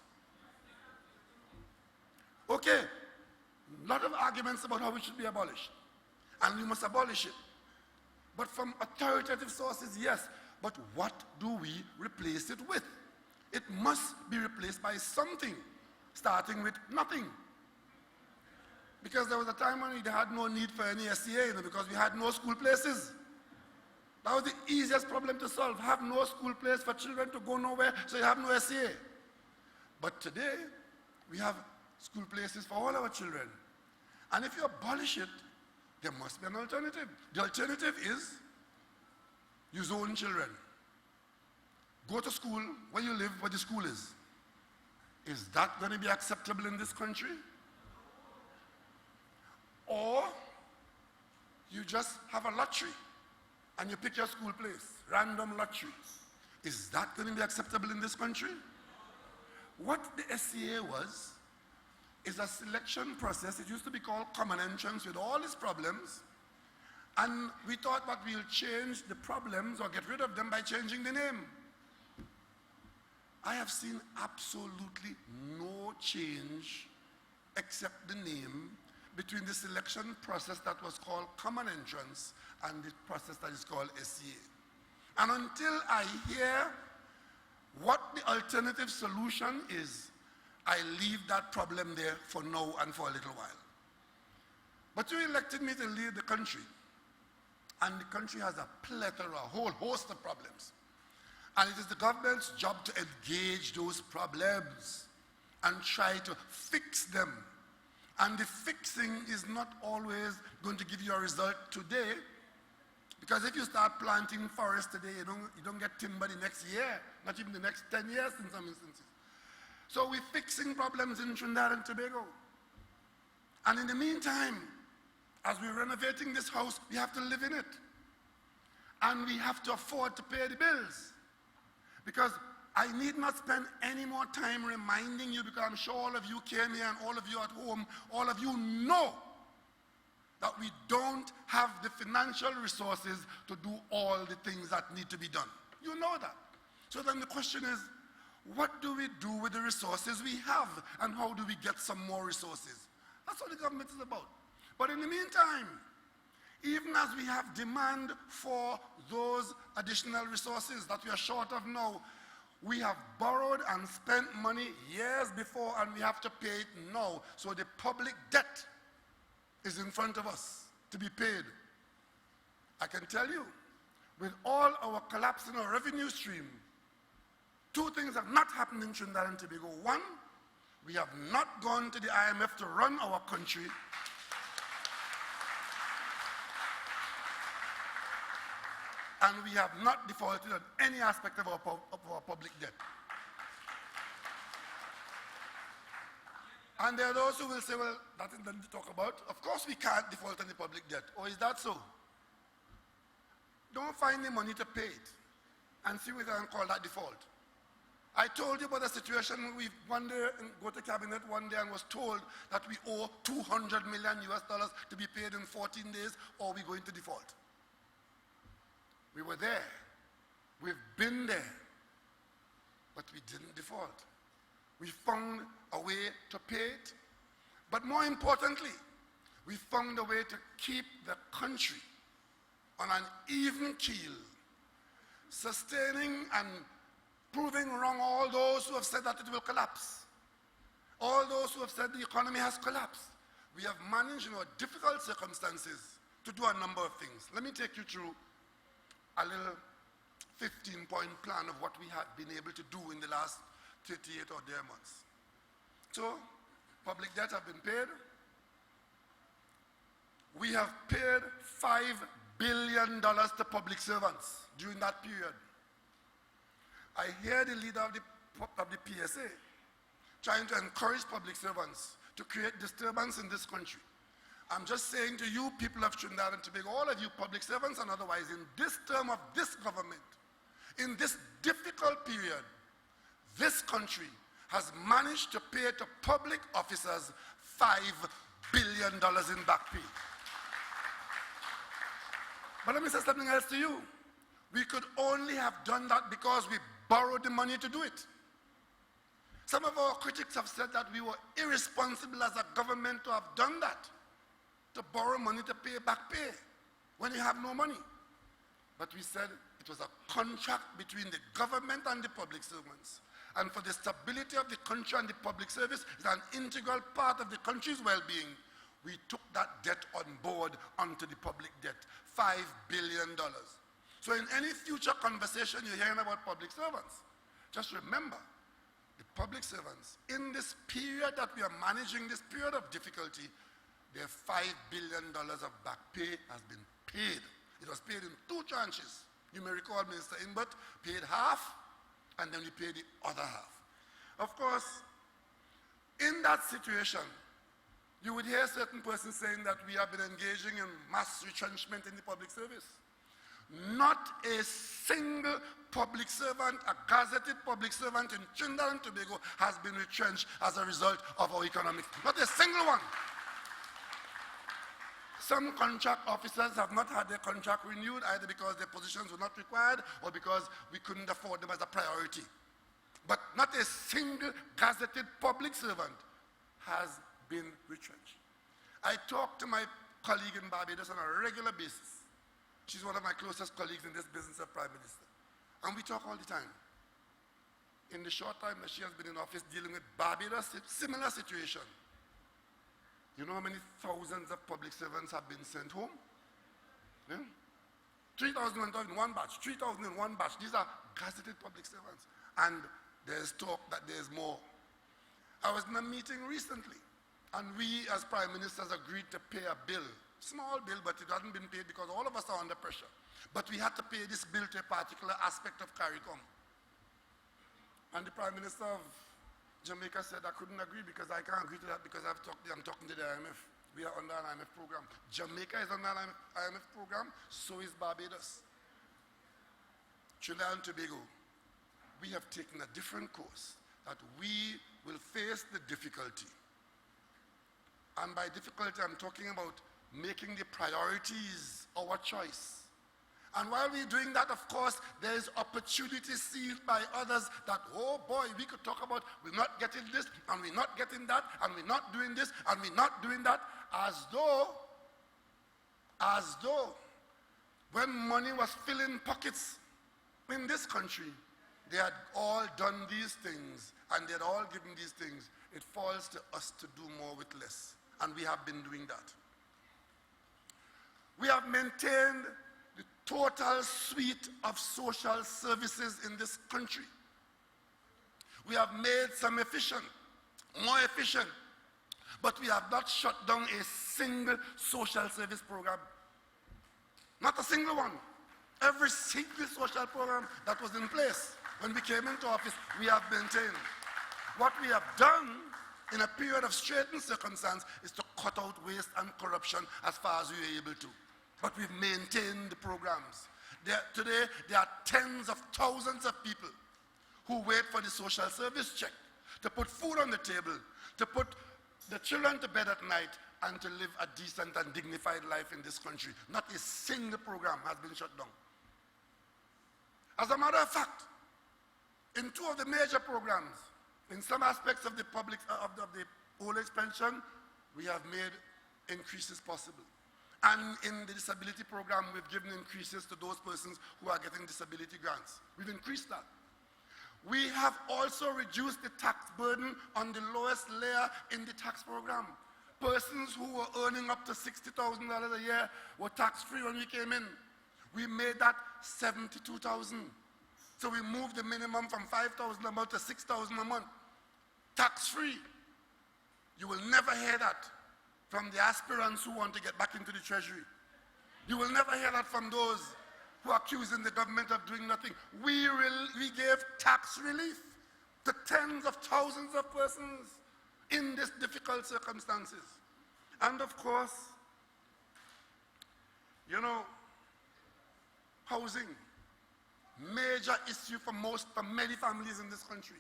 Speaker 8: Okay, a lot of arguments about how it should be abolished. And we must abolish it. But from authoritative sources, yes. But what do we replace it with? It must be replaced by something, starting with nothing. Because there was a time when we had no need for any SCA, because we had no school places. That was the easiest problem to solve. Have no school place for children to go nowhere, so you have no SCA. But today, we have school places for all our children. And if you abolish it, there must be an alternative. The alternative is you zone children. Go to school where you live, where the school is. Is that going to be acceptable in this country? Or you just have a lottery and you pick your school place, random lottery. Is that going to be acceptable in this country? What the SCA was is a selection process. It used to be called common entrance with all its problems. And we thought that we'll change the problems or get rid of them by changing the name. I have seen absolutely no change except the name between the selection process that was called common entrance and the process that is called SCA. And until I hear what the alternative solution is, I leave that problem there for now and for a little while. But you elected me to lead the country, and the country has a plethora, a whole host of problems. And it is the government's job to engage those problems and try to fix them. And the fixing is not always going to give you a result today, because if you start planting forests today, you don't get timber the next year, not even the next 10 years in some instances. So we're fixing problems in Trinidad and Tobago. And in the meantime, as we're renovating this house, we have to live in it. And we have to afford to pay the bills. Because I need not spend any more time reminding you, because I'm sure all of you came here and all of you at home, all of you know that we don't have the financial resources to do all the things that need to be done. You know that. So then the question is, what do we do with the resources we have, and how do we get some more resources? That's what the government is about. But in the meantime, even as we have demand for those additional resources that we are short of now, we have borrowed and spent money years before, and we have to pay it now. So the public debt is in front of us to be paid. I can tell you, with all our collapse in our revenue stream, two things have not happened in Trinidad and Tobago. One, we have not gone to the IMF to run our country. And we have not defaulted on any aspect of our public debt. And there are those who will say, well, that is nothing to talk about. Of course we can't default on the public debt. Or is that so? Don't find the money to pay it and see whether I can call that default. I told you about a situation we one day go to cabinet one day and was told that we owe $200 million to be paid in 14 days, or we're going to default. We were there. We've been there. But we didn't default. We found a way to pay it. But more importantly, we found a way to keep the country on an even keel, sustaining and proving wrong all those who have said that it will collapse. All those who have said the economy has collapsed. We have managed in difficult circumstances to do a number of things. Let me take you through a little 15-point plan of what we have been able to do in the last 38 or there months. So, public debt have been paid. We have paid $5 billion to public servants during that period. I hear the leader of the PSA trying to encourage public servants to create disturbance in this country. I'm just saying to you, people of Trinidad and Tobago, all of you public servants and otherwise, in this term of this government, in this difficult period, this country has managed to pay to public officers $5 billion in back pay. But let me say something else to you. We could only have done that because we borrowed the money to do it. Some of our critics have said that we were irresponsible as a government to have done that, to borrow money to pay back pay when you have no money. But we said it was a contract between the government and the public servants. And for the stability of the country and the public service is an integral part of the country's well-being. we took that debt on board onto the public debt, $5 billion. So in any future conversation you're hearing about public servants, just remember, the public servants, in this period that we are managing, this period of difficulty, their $5 billion of back pay has been paid. It was paid in 2 tranches. You may recall Minister Imbert paid half, and then we paid the other half. Of course, in that situation, you would hear certain persons saying that we have been engaging in mass retrenchment in the public service. Not a single public servant, a gazetted public servant in Trinidad and Tobago has been retrenched as a result of our economics. Not a single one. Some contract officers have not had their contract renewed either because their positions were not required or because we couldn't afford them as a priority. But not a single gazetted public servant has been retrenched. I talk to my colleague in Barbados on a regular basis. She's one of my closest colleagues in this business of Prime Minister. And we talk all the time. In the short time that she has been in office dealing with Barbados, similar situation. You know how many thousands of public servants have been sent home? Yeah? 3,000 in one batch, 3,000 in one batch. These are gazetted public servants. And there's talk that there's more. I was in a meeting recently, and we as Prime Ministers agreed to pay a bill. Small bill, but it hadn't been paid because all of us are under pressure. But we had to pay this bill to a particular aspect of CARICOM. And the Prime Minister of Jamaica said, I couldn't agree because I can't agree to that because I'm talking to the IMF. We are under an IMF program. Jamaica is under an IMF program, so is Barbados. Trinidad and Tobago, we have taken a different course, that we will face the difficulty. And by difficulty, I'm talking about making the priorities our choice. And while we're doing that, of course, there's opportunity seized by others that, oh boy, we could talk about we're not getting this, and we're not getting that, and we're not doing this, and we're not doing that, as though when money was filling pockets in this country, they had all done these things, and they had all given these things. It falls to us to do more with less, and we have been doing that. We have maintained the total suite of social services in this country. We have made some more efficient, but we have not shut down a single social service program. Not a single one. Every single social program that was in place when we came into office, we have maintained. What we have done in a period of straitened circumstance is to cut out waste and corruption as far as we were able to. But we've maintained the programs. Today, there are tens of thousands of people who wait for the social service check, to put food on the table, to put the children to bed at night, and to live a decent and dignified life in this country. Not a single program has been shut down. As a matter of fact, in 2 of the major programs, in some aspects of the public of the old age pension, we have made increases possible. And in the disability program, we've given increases to those persons who are getting disability grants. We've increased that. We have also reduced the tax burden on the lowest layer in the tax program. Persons who were earning up to $60,000 a year were tax-free when we came in. We made that $72,000. So we moved the minimum from $5,000 a month to $6,000 a month. Tax-free. You will never hear that from the aspirants who want to get back into the treasury. You will never hear that from those who are accusing the government of doing nothing. We gave tax relief to tens of thousands of persons in these difficult circumstances. And of course, you know, housing, major issue for many families in this country.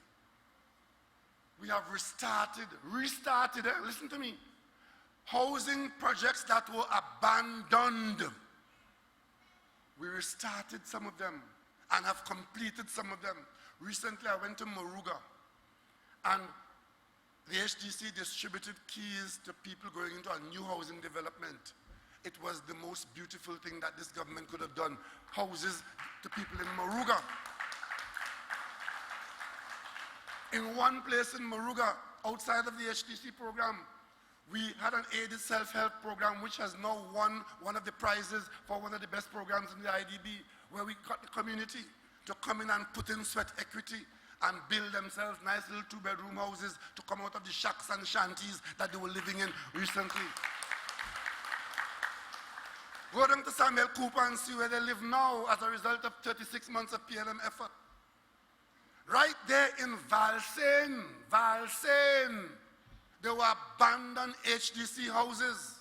Speaker 8: We have restarted, listen to me, housing projects that were abandoned. We restarted some of them and have completed some of them. Recently, I went to Moruga, and the HDC distributed keys to people going into a new housing development. It was the most beautiful thing that this government could have done. Houses to people in Moruga. In one place in Moruga, outside of the HDC program, We had an aided self-help program which has now won one of the prizes for one of the best programs in the IDB, where we got the community to come in and put in sweat equity and build themselves nice little two-bedroom houses to come out of the shacks and shanties that they were living in recently. Go down to Samuel Cooper and see where they live now as a result of 36 months of PLM effort. Right there in Valsain, there were abandoned HDC houses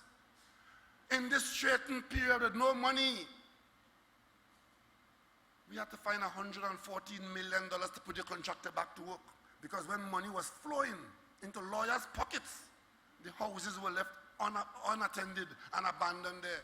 Speaker 8: in this straitened period with no money. We had to find $114 million to put the contractor back to work, because when money was flowing into lawyers' pockets, the houses were left unattended and abandoned there.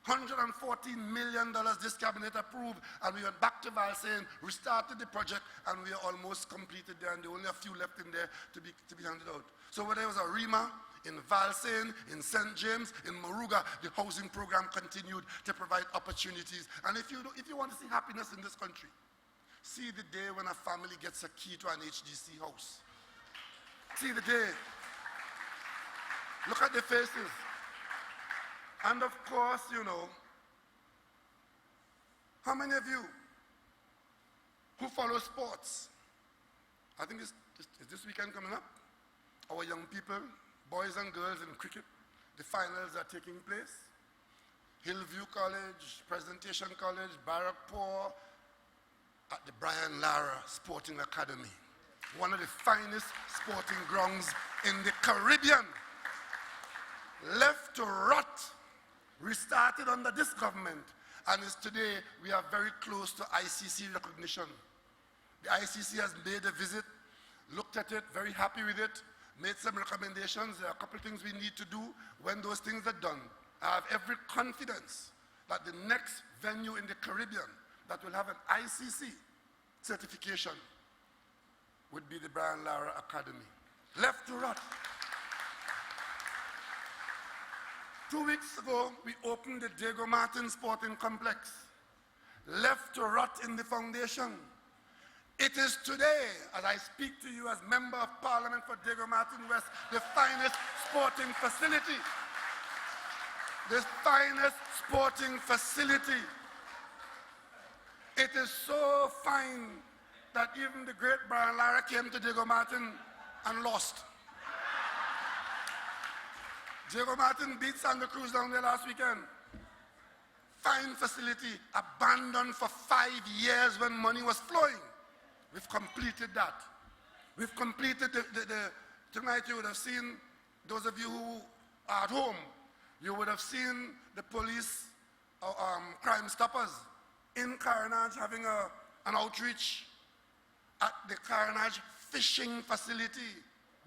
Speaker 8: $114 million this cabinet approved, and we went back to Valsain, restarted the project, and we are almost completed there, and there are only a few left in there to be handed out. So whether it was a REMA, in Valsain, in St. James, in Moruga, the housing program continued to provide opportunities. And if you want to see happiness in this country, see the day when a family gets a key to an HDC house. See the day. Look at the faces. And of course, you know, how many of you who follow sports? I think is this weekend coming up? Our young people, boys and girls in cricket, the finals are taking place. Hillview College, Presentation College, Barrackpore, at the Brian Lara Sporting Academy, one of the finest sporting grounds in the Caribbean. Left to rot, restarted under this government, and is today we are very close to ICC recognition. The ICC has made a visit, looked at it, very happy with it, made some recommendations. There are a couple of things we need to do. When those things are done, I have every confidence that the next venue in the Caribbean that will have an ICC certification would be the Brian Lara Academy. Left to rot. 2 weeks ago, we opened the Diego Martin Sporting Complex. Left to rot in the foundation. It is today, as I speak to you as Member of Parliament for Diego Martin West, the finest sporting facility. The finest sporting facility. It is so fine that even the great Brian Lara came to Diego Martin and lost. Diego Martin beat Santa Cruz down there last weekend. Fine facility, abandoned for 5 years when money was flowing. We've completed that. We've completed tonight you would have seen, those of you who are at home, you would have seen the police, Crime Stoppers in Carnage having an outreach at the Carnage fishing facility,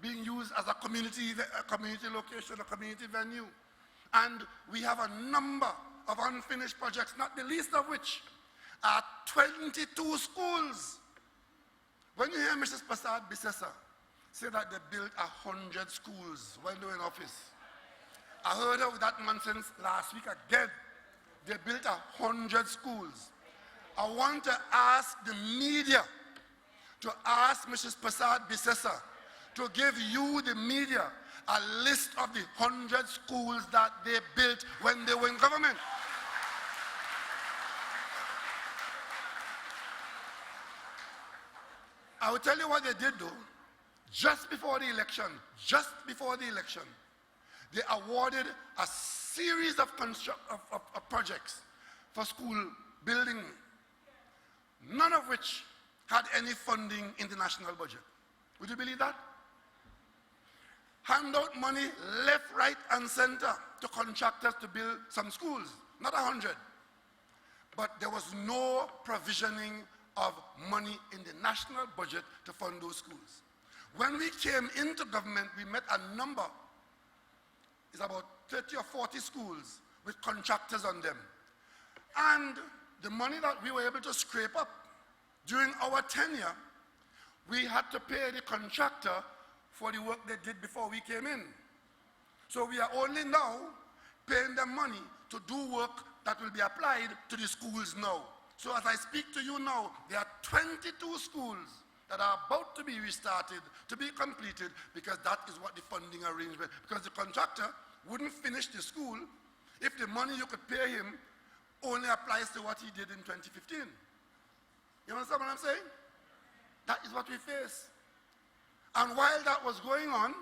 Speaker 8: being used as a community location, a community venue. And we have a number of unfinished projects, not the least of which are 22 schools. When you hear Mrs. Prasad Bisesa say that they built 100 schools when they were in office, I heard of that nonsense last week again. They built 100 schools. I want to ask the media to ask Mrs. Prasad Bisesa to give you, the media, a list of the 100 schools that they built when they were in government. I will tell you what they did though. Just before the election, they awarded a series of projects for school building, none of which had any funding in the national budget. Would you believe that? Hand out money left, right, and center to contractors to build some schools, not 100. But there was no provisioning of money in the national budget to fund those schools. When we came into government, we met a number, it's about 30 or 40 schools with contractors on them. And the money that we were able to scrape up during our tenure, we had to pay the contractor for the work they did before we came in. So we are only now paying them money to do work that will be applied to the schools now. So as I speak to you now, there are 22 schools that are about to be restarted, to be completed, because that is what the funding arrangement, because the contractor wouldn't finish the school if the money you could pay him only applies to what he did in 2015. You understand what I'm saying? That is what we face. And while that was going on,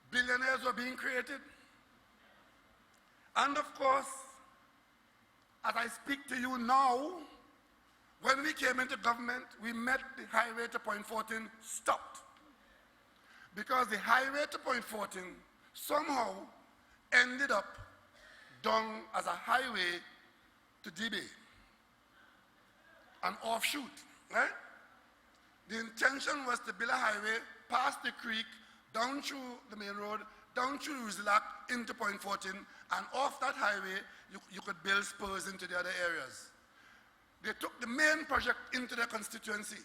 Speaker 8: billionaires were being created. And of course, as I speak to you now, when we came into government, we met the highway to Point 14 stopped. Because the highway to Point 14 somehow ended up down as a highway to D-Bay, an offshoot, right? The intention was to build a highway past the creek, down through the main road, down through Rizalak, into Point 14, and off that highway, you could build spurs into the other areas. They took the main project into their constituency,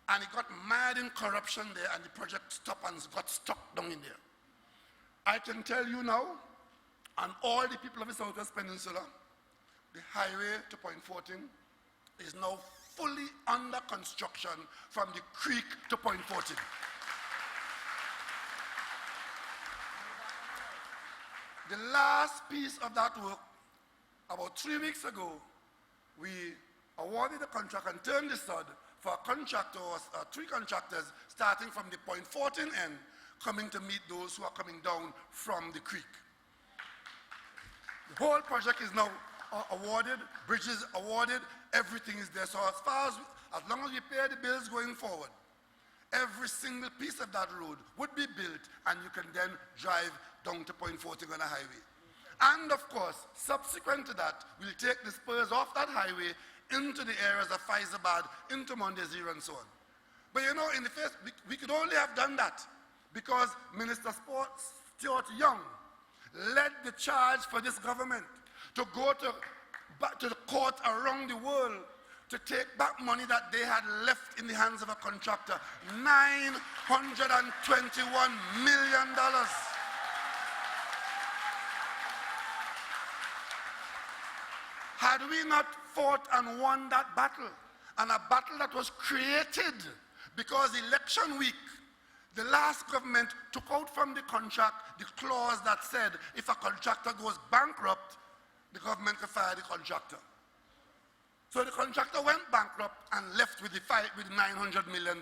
Speaker 8: and it got mad in corruption there, and the project stopped and got stuck down in there. I can tell you now, and all the people of the Southwest Peninsula, the highway to Point 14 is now fully under construction from the creek to Point 14. The last piece of that work, about 3 weeks ago, we awarded the contract and turned the sod for a contractor, or 3 contractors, starting from the Point 14 end, coming to meet those who are coming down from the creek. The whole project is now awarded, bridges awarded, everything is there. So as long as we pay the bills going forward, every single piece of that road would be built, and you can then drive down to Point 14 on a highway. And of course, subsequent to that, we'll take the spurs off that highway into the areas of Faizabad, into Monday Zero and so on. But you know, in the first, we could only have done that because Minister Stuart Young led the charge for this government to go back to the court around the world to take back money that they had left in the hands of a contractor, $921 million. Had we not fought and won that battle, and a battle that was created because election week, the last government took out from the contract the clause that said if a contractor goes bankrupt, the government can fire the contractor. So the contractor went bankrupt and left with the fight with $900 million.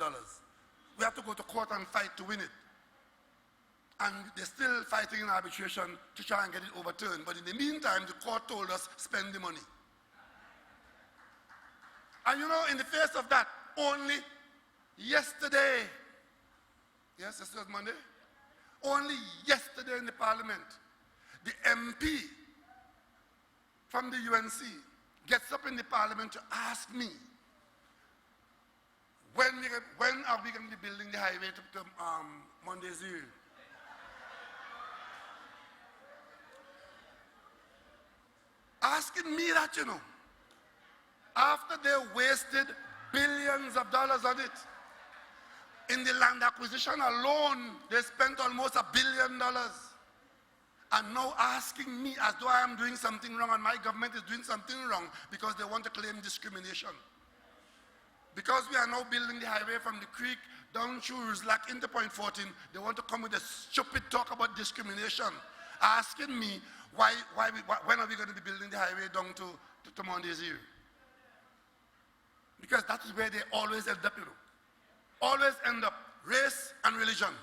Speaker 8: We have to go to court and fight to win it. And they're still fighting in arbitration to try and get it overturned. But in the meantime, the court told us, spend the money. And you know, in the face of that, only yesterday, yes, this was Monday, only yesterday in the parliament, the MP from the UNC gets up in the parliament to ask me, when are we going to be building the highway to Monday Zero? Asking me that, you know, after they wasted billions of dollars on it. In the land acquisition alone, they spent almost $1 billion. And now asking me as though I am doing something wrong and my government is doing something wrong because they want to claim discrimination. Because we are now building the highway from the creek down through Rizalak into Point 14, they want to come with a stupid talk about discrimination, asking me when are we going to be building the highway down to Monday Zero? Because that is where they always end up, you know. Always end up, race and religion.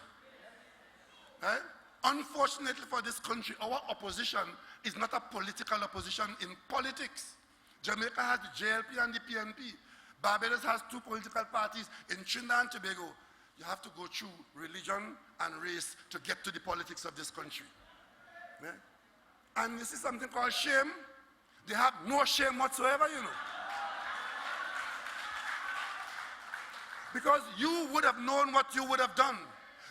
Speaker 8: Right? Unfortunately for this country, our opposition is not a political opposition in politics. Jamaica has the JLP and the PNP. Barbados has 2 political parties. In Trinidad and Tobago, you have to go through religion and race to get to the politics of this country. Right? And you see something called shame? They have no shame whatsoever, you know. Because you would have known what you would have done.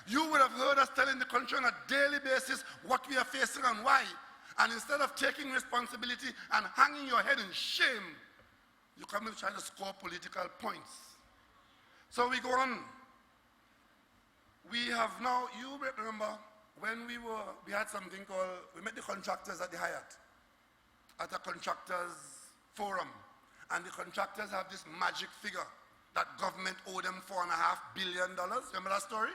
Speaker 8: You would have heard us telling the country on a daily basis what we are facing and why. And instead of taking responsibility and hanging your head in shame, you come and try to score political points. So we go on. We have now, you remember, when we had something called, we met the contractors at the Hyatt, at a contractors forum. And the contractors have this magic figure that government owed them $4.5 billion. Remember that story?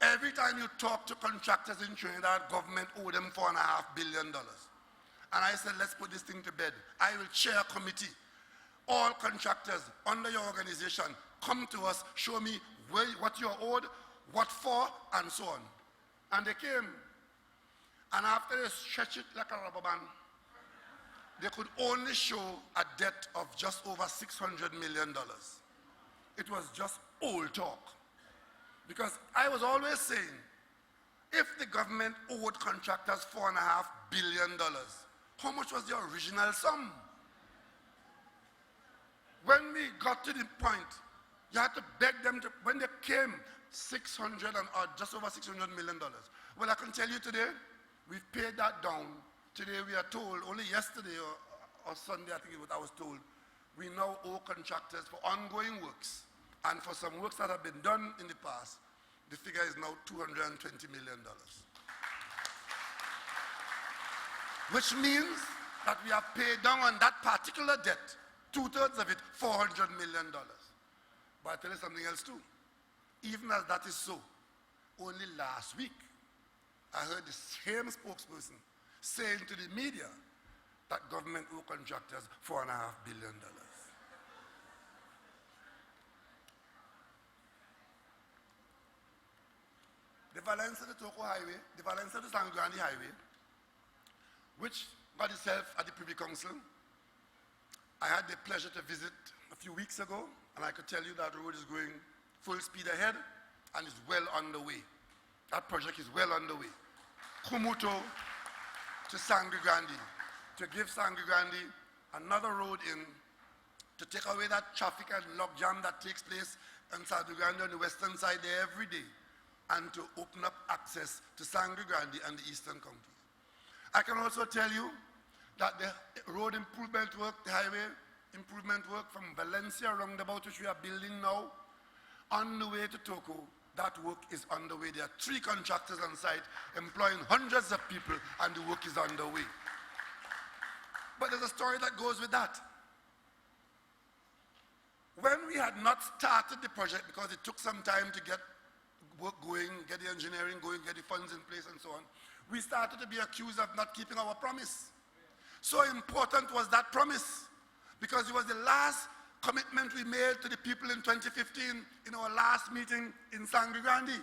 Speaker 8: Every time you talk to contractors in Trinidad, government owed them $4.5 billion. And I said, let's put this thing to bed. I will chair a committee. All contractors under your organization, come to us, show me what you're owed, what for, and so on. And they came. And after they stretched it like a rubber band, they could only show a debt of just over $600 million. It was just old talk. Because I was always saying, if the government owed contractors $4.5 billion, how much was the original sum? When we got to the point, you had to beg them to, when they came, 600 or just over $600 million. Well, I can tell you today, we've paid that down. Today we are told, only yesterday or Sunday, I think it was, I was told, we now owe contractors for ongoing works and for some works that have been done in the past, the figure is now $220 million. Which means that we have paid down on that particular debt, 2/3 of it, $400 million. But I tell you something else too. Even as that is so, only last week, I heard the same spokesperson saying to the media that government owe contractors $4.5 billion. The Valencia to Toko Highway, the Valencia to San Grande Highway, which got itself at the Privy Council. I had the pleasure to visit a few weeks ago, and I could tell you that road is going full speed ahead and is well underway. That project is well underway. Kumuto to Sangre Grande, to give Sangre Grande another road in, to take away that traffic and logjam that takes place in Sangre Grande on the western side there every day, and to open up access to Sangre Grande and the eastern counties. I can also tell you that the road improvement work, the highway improvement work from Valencia roundabout, which we are building now, on the way to Toko, that work is underway. There are 3 contractors on site employing hundreds of people, and the work is underway. But there's a story that goes with that. When we had not started the project, because it took some time to get work going, get the engineering going, get the funds in place and so on, we started to be accused of not keeping our promise. So important was that promise, because it was the last commitment we made to the people in 2015 in our last meeting in Sangre Grande.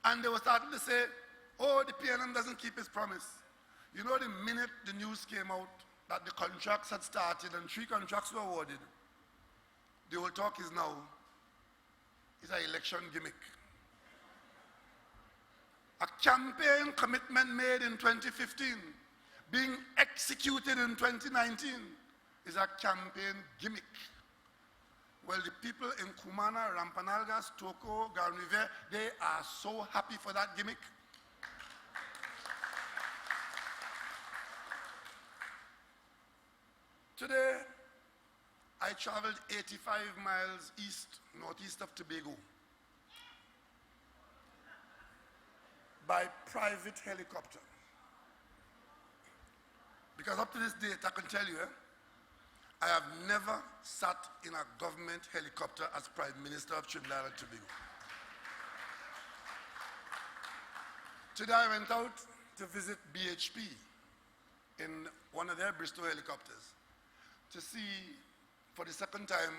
Speaker 8: And they were starting to say, oh, the PNM doesn't keep its promise. You know, the minute the news came out that the contracts had started and 3 contracts were awarded, the whole talk is now, it's an election gimmick. A campaign commitment made in 2015 being executed in 2019 is a campaign gimmick. Well, the people in Cumana, Rampanalgas, Toko, Garniver, they are so happy for that gimmick. Today, I traveled 85 miles northeast of Tobago by private helicopter. Because up to this date, I can tell you, I have never sat in a government helicopter as Prime Minister of Trinidad and Tobago. Today I went out to visit BHP in one of their Bristol helicopters to see for the second time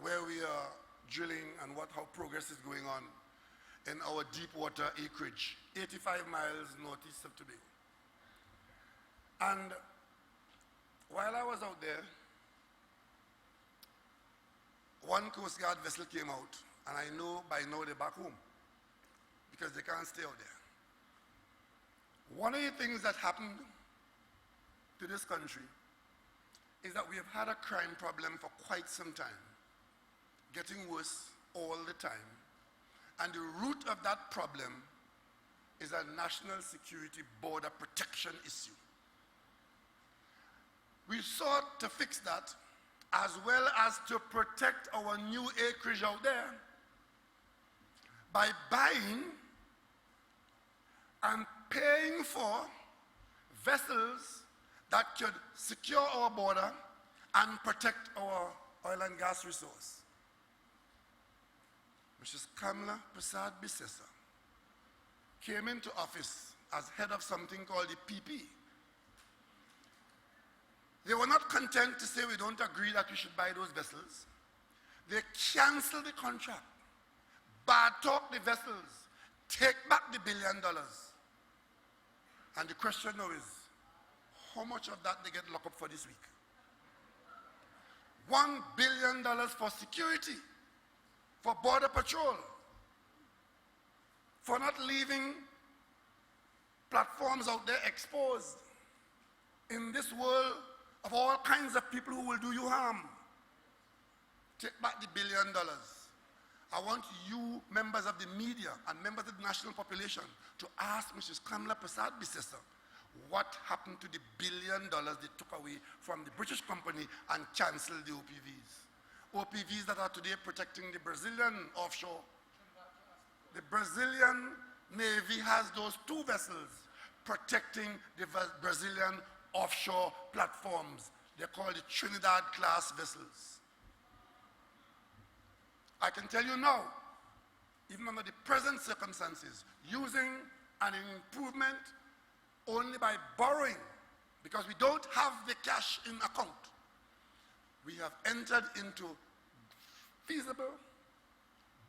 Speaker 8: where we are drilling and how progress is going on in our deep water acreage, 85 miles northeast of Tobago. And while I was out there, one Coast Guard vessel came out, and I know by now they're back home because they can't stay out there. One of the things that happened to this country is that we have had a crime problem for quite some time, getting worse all the time. And the root of that problem is a national security border protection issue. We sought to fix that as well as to protect our new acreage out there by buying and paying for vessels that could secure our border and protect our oil and gas resource. Mrs. Kamla Prasad Bisesa came into office as head of something called the PP. They were not content to say we don't agree that we should buy those vessels. They canceled the contract, bad talk the vessels, take back the $1 billion. And the question now is, how much of that they get locked up for this week? $1 billion for security, for border patrol, for not leaving platforms out there exposed in this world of all kinds of people who will do you harm. Take back the $1 billion. I want you, members of the media and members of the national population, to ask Mrs. Kamla Prasad Bisesa what happened to the $1 billion they took away from the British company and canceled the OPVs. OPVs that are today protecting the Brazilian offshore. The Brazilian Navy has those 2 vessels protecting the Brazilian offshore platforms. They're called the Trinidad-class vessels. I can tell you now, even under the present circumstances, using an improvement only by borrowing, because we don't have the cash in account, we have entered into feasible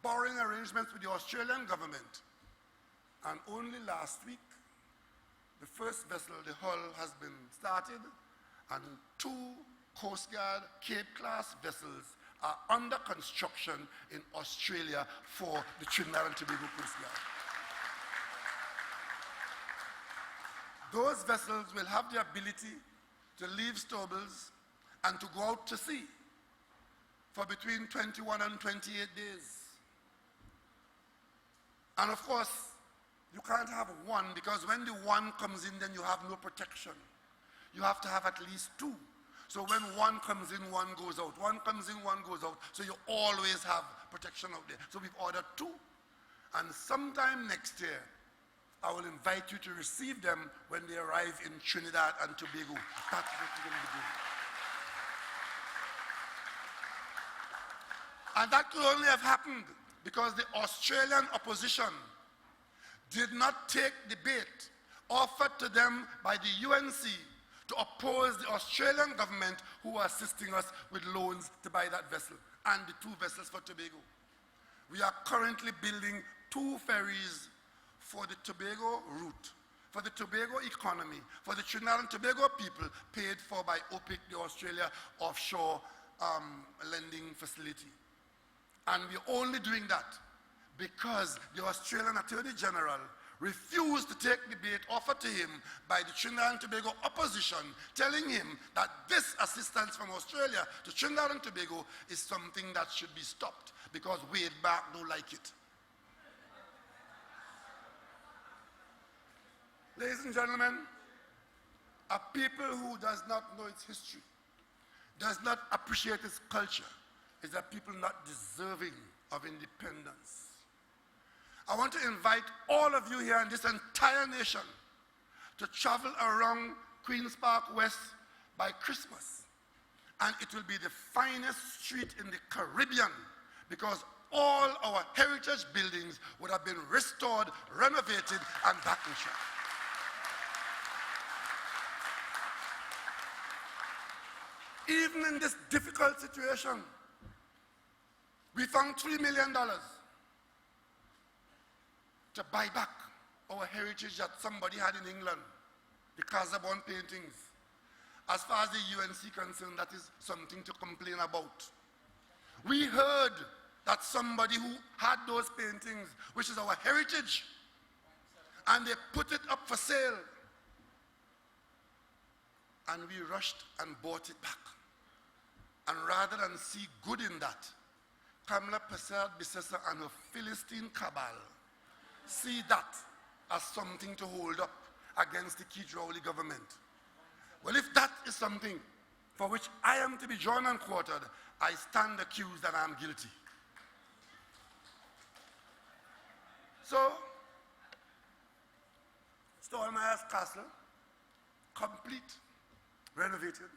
Speaker 8: borrowing arrangements with the Australian government. And only last week, the first vessel, the hull, has been started, and 2 Coast Guard Cape-class vessels are under construction in Australia for the Trinidad and Tobago Coast Guard. Those vessels will have the ability to leave Stobles and to go out to sea for between 21 and 28 days. And of course, you can't have one, because when the one comes in, then you have no protection. You have to have at least 2. So when one comes in, one goes out. One comes in, one goes out. So you always have protection out there. So we've ordered 2. And sometime next year, I will invite you to receive them when they arrive in Trinidad and Tobago. That's what we're going to be doing. And that could only have happened because the Australian opposition did not take the bait offered to them by the UNC to oppose the Australian government who are assisting us with loans to buy that vessel and the 2 vessels for Tobago. We are currently building 2 ferries for the Tobago route, for the Tobago economy, for the Trinidad and Tobago people, paid for by OPIC, the Australia Offshore Lending Facility. And we're only doing that because the Australian Attorney General refused to take the bait offered to him by the Trinidad and Tobago opposition, telling him that this assistance from Australia to Trinidad and Tobago is something that should be stopped because Wade Bark don't like it. Ladies and gentlemen, a people who does not know its history, does not appreciate its culture, is a people not deserving of independence. I want to invite all of you here in this entire nation to travel around Queen's Park West by Christmas. And it will be the finest street in the Caribbean because all our heritage buildings would have been restored, renovated, and back in track. Even in this difficult situation, we found $3 million to buy back our heritage that somebody had in England, the Casabon paintings. As far as the UNC concerned, that is something to complain about. We heard that somebody who had those paintings, which is our heritage, and they put it up for sale. And we rushed and bought it back. And rather than see good in that, Kamla Prasad Bisesa and her Philistine cabal see that as something to hold up against the Keith Rowley government. Well, if that is something for which I am to be drawn and quartered, I stand accused that I am guilty. So, Stonemeyer's Castle, complete, renovated,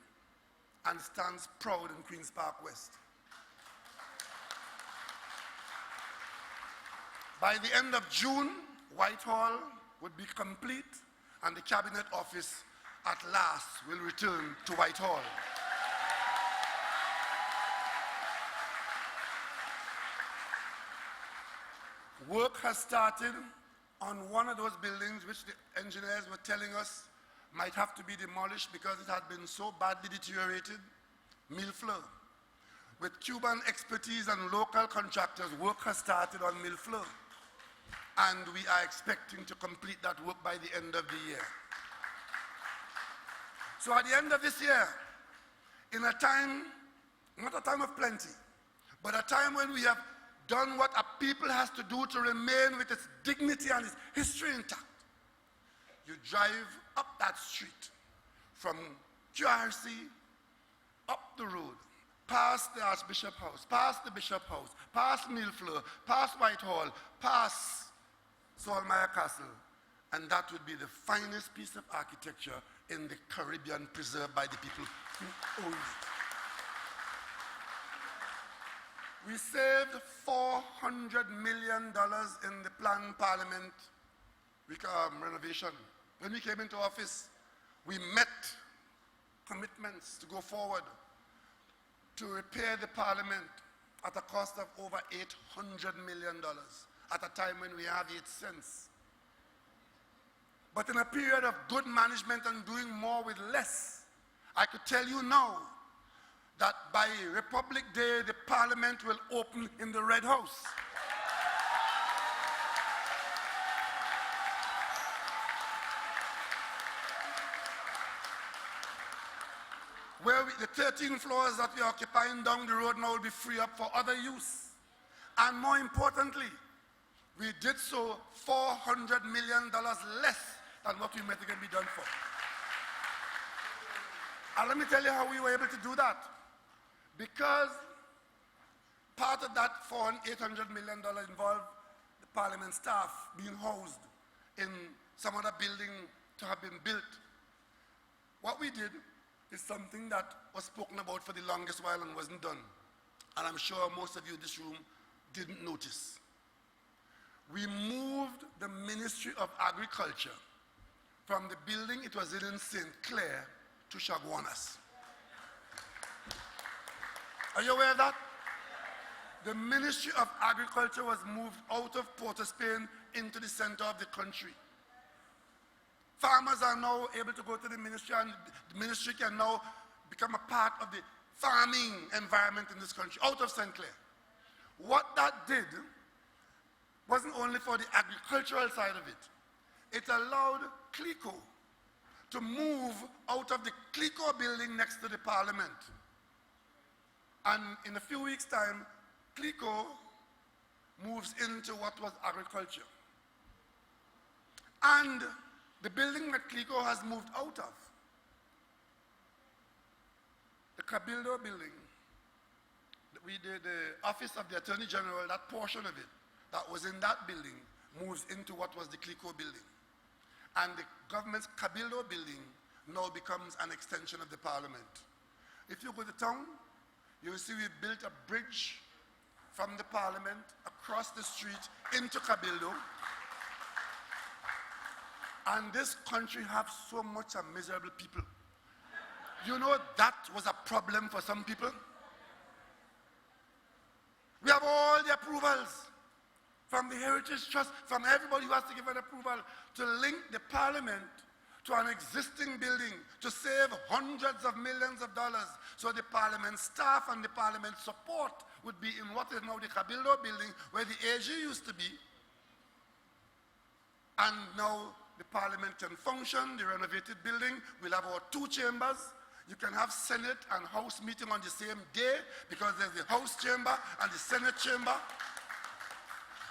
Speaker 8: and stands proud in Queen's Park West. By the end of June, Whitehall would be complete and the Cabinet Office at last will return to Whitehall. Work has started on one of those buildings which the engineers were telling us might have to be demolished because it had been so badly deteriorated, Millfleur. With Cuban expertise and local contractors, work has started on Millfleur. And we are expecting to complete that work by the end of the year. So at the end of this year, in a time, not a time of plenty, but a time when we have done what a people has to do to remain with its dignity and its history intact, you drive up that street from QRC, up the road, past the Archbishop House, past the Bishop House, past Millfleur, past Whitehall, past Saltmire Castle, and that would be the finest piece of architecture in the Caribbean preserved by the people who own it. We saved $400 million in the planned parliament renovation. When we came into office, we met commitments to go forward to repair the parliament at a cost of over $800 million at a time when we have 8 cents. But in a period of good management and doing more with less, I could tell you now that by Republic Day, the parliament will open in the Red House. Where the 13 floors that we are occupying down the road now will be free up for other use. And more importantly, we did so $400 million less than what we meant it can be done for. And let me tell you how we were able to do that. Because part of that $800 million involved the parliament staff being housed in some other building to have been built. What we did is something that was spoken about for the longest while and wasn't done. And I'm sure most of you in this room didn't notice. We moved the Ministry of Agriculture from the building it was in St. Clair to Chaguanas. Are you aware of that? The Ministry of Agriculture was moved out of Port of Spain into the center of the country. Farmers are now able to go to the ministry, and the ministry can now become a part of the farming environment in this country, out of St. Clair. What that did wasn't only for the agricultural side of it. It allowed CLICO to move out of the CLICO building next to the parliament. And in a few weeks' time, CLICO moves into what was agriculture. And the building that CLICO has moved out of, the Cabildo building, the Office of the Attorney General, that portion of it that was in that building moves into what was the CLICO building. And the government's Cabildo building now becomes an extension of the parliament. If you go to town, you will see we built a bridge from the parliament across the street into Cabildo. And this country has so much miserable people. You know that was a problem for some people. We have all the approvals from the Heritage Trust, from everybody who has to give an approval to link the parliament to an existing building to save hundreds of millions of dollars. So the parliament staff and the parliament support would be in what is now the Cabildo building, where the AG used to be. And now the parliament can function, the renovated building. We'll have our 2 chambers. You can have Senate and House meeting on the same day because there's the House chamber and the Senate chamber.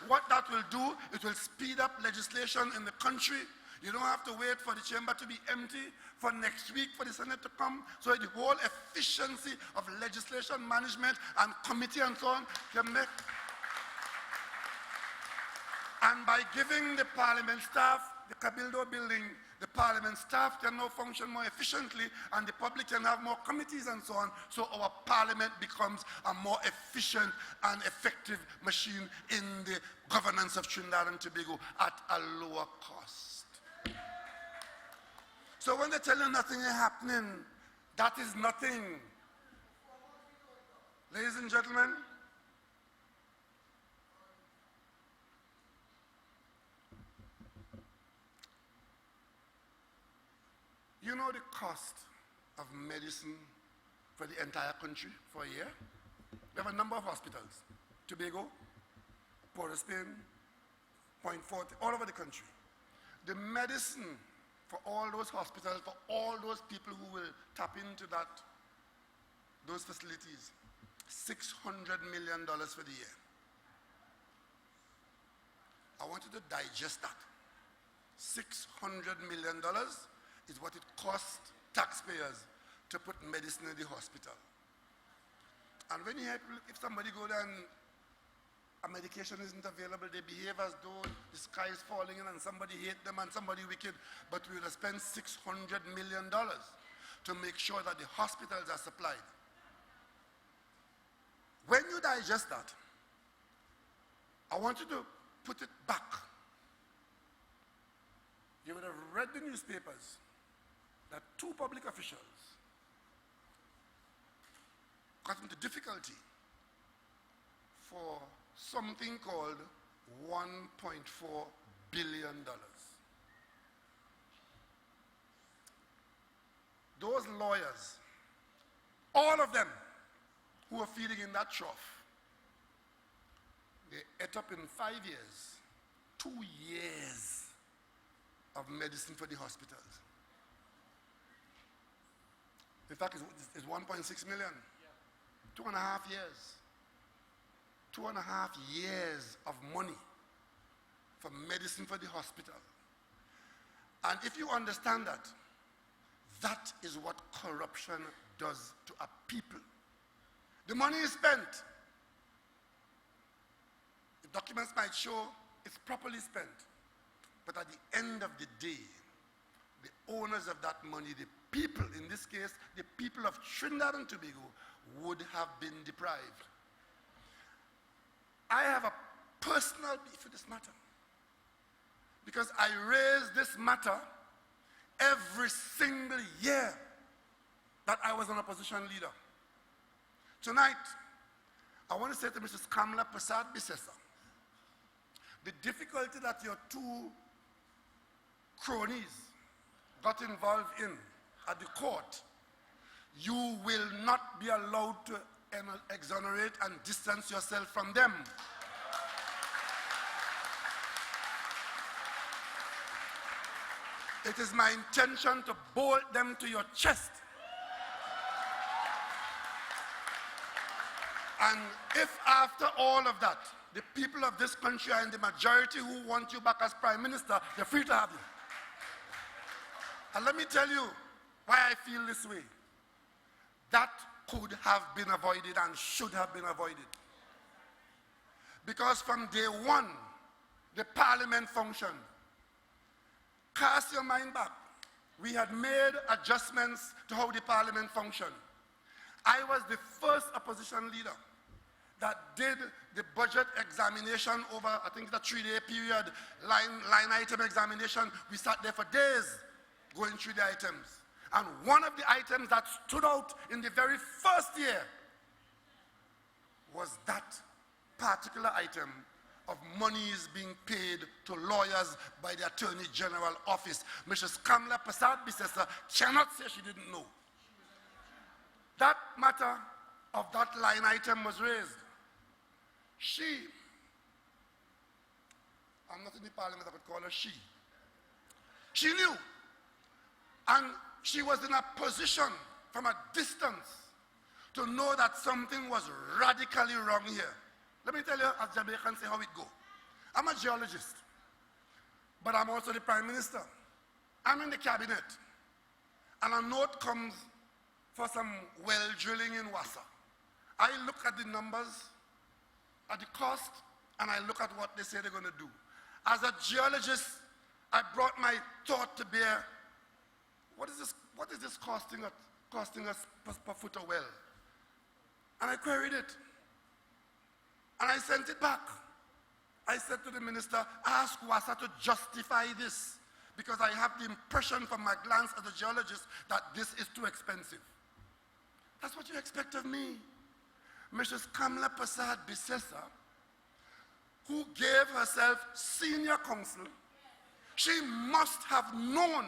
Speaker 8: What that will do, it will speed up legislation in the country. You don't have to wait for the chamber to be empty for next week for the Senate to come. So the whole efficiency of legislation management and committee and so on can make. And by giving the parliament staff the Cabildo building, the parliament staff can now function more efficiently and the public can have more committees and so on, so our parliament becomes a more efficient and effective machine in the governance of Trinidad and Tobago at a lower cost. So when they tell you nothing is happening, that is nothing. Ladies and gentlemen, you know the cost of medicine for the entire country for a year? We have a number of hospitals. Tobago, Port of Spain, Point Forte, all over the country. The medicine for all those hospitals, for all those people who will tap into those facilities, $600 million for the year. I want you to digest that. $600 million is what it costs taxpayers to put medicine in the hospital. And when you hear, if somebody go there and a medication isn't available, they behave as though the sky is falling in and somebody hate them and somebody wicked, but we will spend $600 million to make sure that the hospitals are supplied. When you digest that, I want you to put it back. You would have read the newspapers that two public officials got into difficulty for something called $1.4 billion. Those lawyers, all of them who were feeding in that trough, they ate up in 5 years, 2 years of medicine for the hospitals. In fact, it's 1.6 million. 2.5 years. 2.5 years of money for medicine for the hospital. And if you understand that, that is what corruption does to a people. The money is spent. The documents might show it's properly spent. But at the end of the day, the owners of that money, the people, in this case, the people of Trinidad and Tobago, would have been deprived. I have a personal beef with this matter because I raise this matter every single year that I was an opposition leader. Tonight, I want to say to Mrs. Kamla Prasad Bisesa, the difficulty that your two cronies got involved in at the court, you will not be allowed to exonerate and distance yourself from them. It is my intention to bolt them to your chest. And if after all of that, the people of this country are in the majority who want you back as Prime Minister, they're free to have you. And let me tell you why I feel this way. That could have been avoided and should have been avoided. Because from day one, the Parliament functioned. Cast your mind back. We had made adjustments to how the Parliament functioned. I was the first opposition leader that did the budget examination over, I think, the 3-day period, line item examination. We sat there for days going through the items. And one of the items that stood out in the very first year was that particular item of monies being paid to lawyers by the Attorney General office. Mrs. Kamla Prasad Bisesa cannot say she didn't know. That matter of that line item was raised. I'm not in the Parliament, I could call her she knew. And she was in a position from a distance to know that something was radically wrong here. Let me tell you, as Jamaicans say, how it go. I'm a geologist, but I'm also the Prime Minister. I'm in the cabinet, and a note comes for some well drilling in Wassa. I look at the numbers, at the cost, and I look at what they say they're going to do. As a geologist, I brought my thought to bear. What is this costing us per foot a well? And I queried it. And I sent it back. I said to the minister, ask WASA to justify this, because I have the impression from my glance as a geologist that this is too expensive. That's what you expect of me. Mrs. Kamla Prasad Bisesa, who gave herself senior counsel, she must have known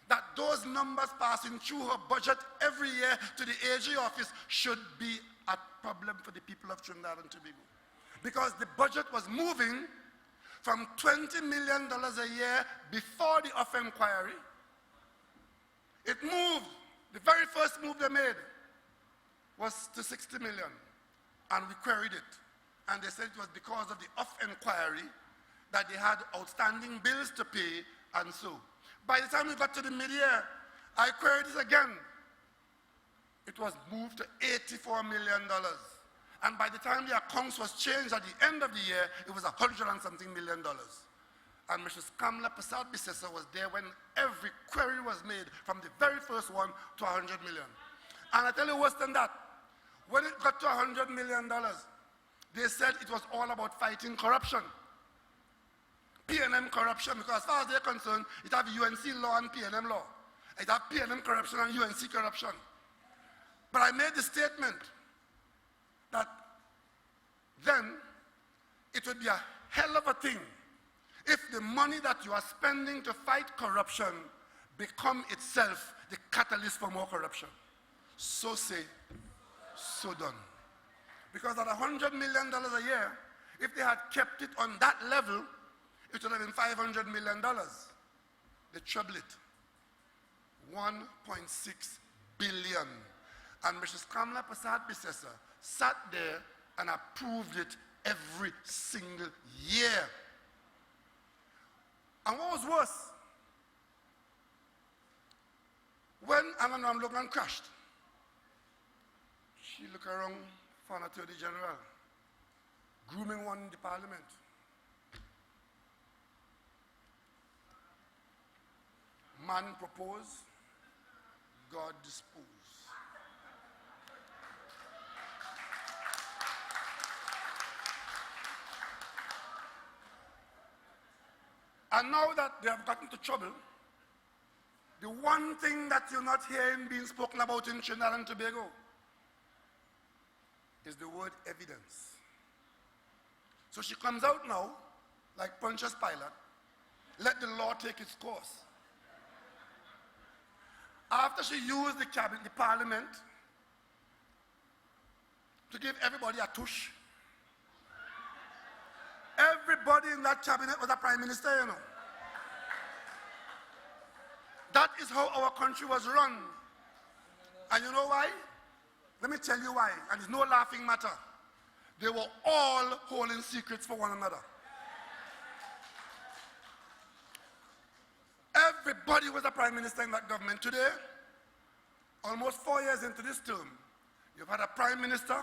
Speaker 8: that those numbers passing through her budget every year to the AG office should be a problem for the people of Trinidad and Tobago. Because the budget was moving from $20 million a year before the off inquiry. It moved. The very first move they made was to 60 million. And we queried it. And they said it was because of the off inquiry that they had outstanding bills to pay and so. By the time we got to the mid-year, I queried it again. It was moved to $84 million. And by the time the accounts was changed at the end of the year, it was $100 and something million. And Mrs. Kamla Prasad Bisesa was there when every query was made, from the very first one to $100 million. And I tell you worse than that, when it got to $100 million, they said it was all about fighting corruption. P&M corruption, because as far as they're concerned, it have UNC law and P&M law. It have P&M corruption and UNC corruption. But I made the statement that then it would be a hell of a thing if the money that you are spending to fight corruption become itself the catalyst for more corruption. So say, so done. Because at $100 million a year, if they had kept it on that level, it would have been $500 million. They trebled it. 1.6 billion. And Mrs. Kamla Prasad Bisesa sat there and approved it every single year. And what was worse, when Anna Logan crashed, she looked around, found Attorney General, grooming one in the parliament. Man propose, God dispose. And now that they have gotten into trouble, the one thing that you're not hearing being spoken about in Trinidad and Tobago is the word evidence. So she comes out now, like Pontius Pilate, let the law take its course. After she used the cabinet, the parliament, to give everybody a tush. Everybody in that cabinet was a prime minister, you know. That is how our country was run. And you know why? Let me tell you why. And it's no laughing matter. They were all holding secrets for one another. Everybody was a prime minister in that government. Today, almost 4 years into this term, you've had a prime minister,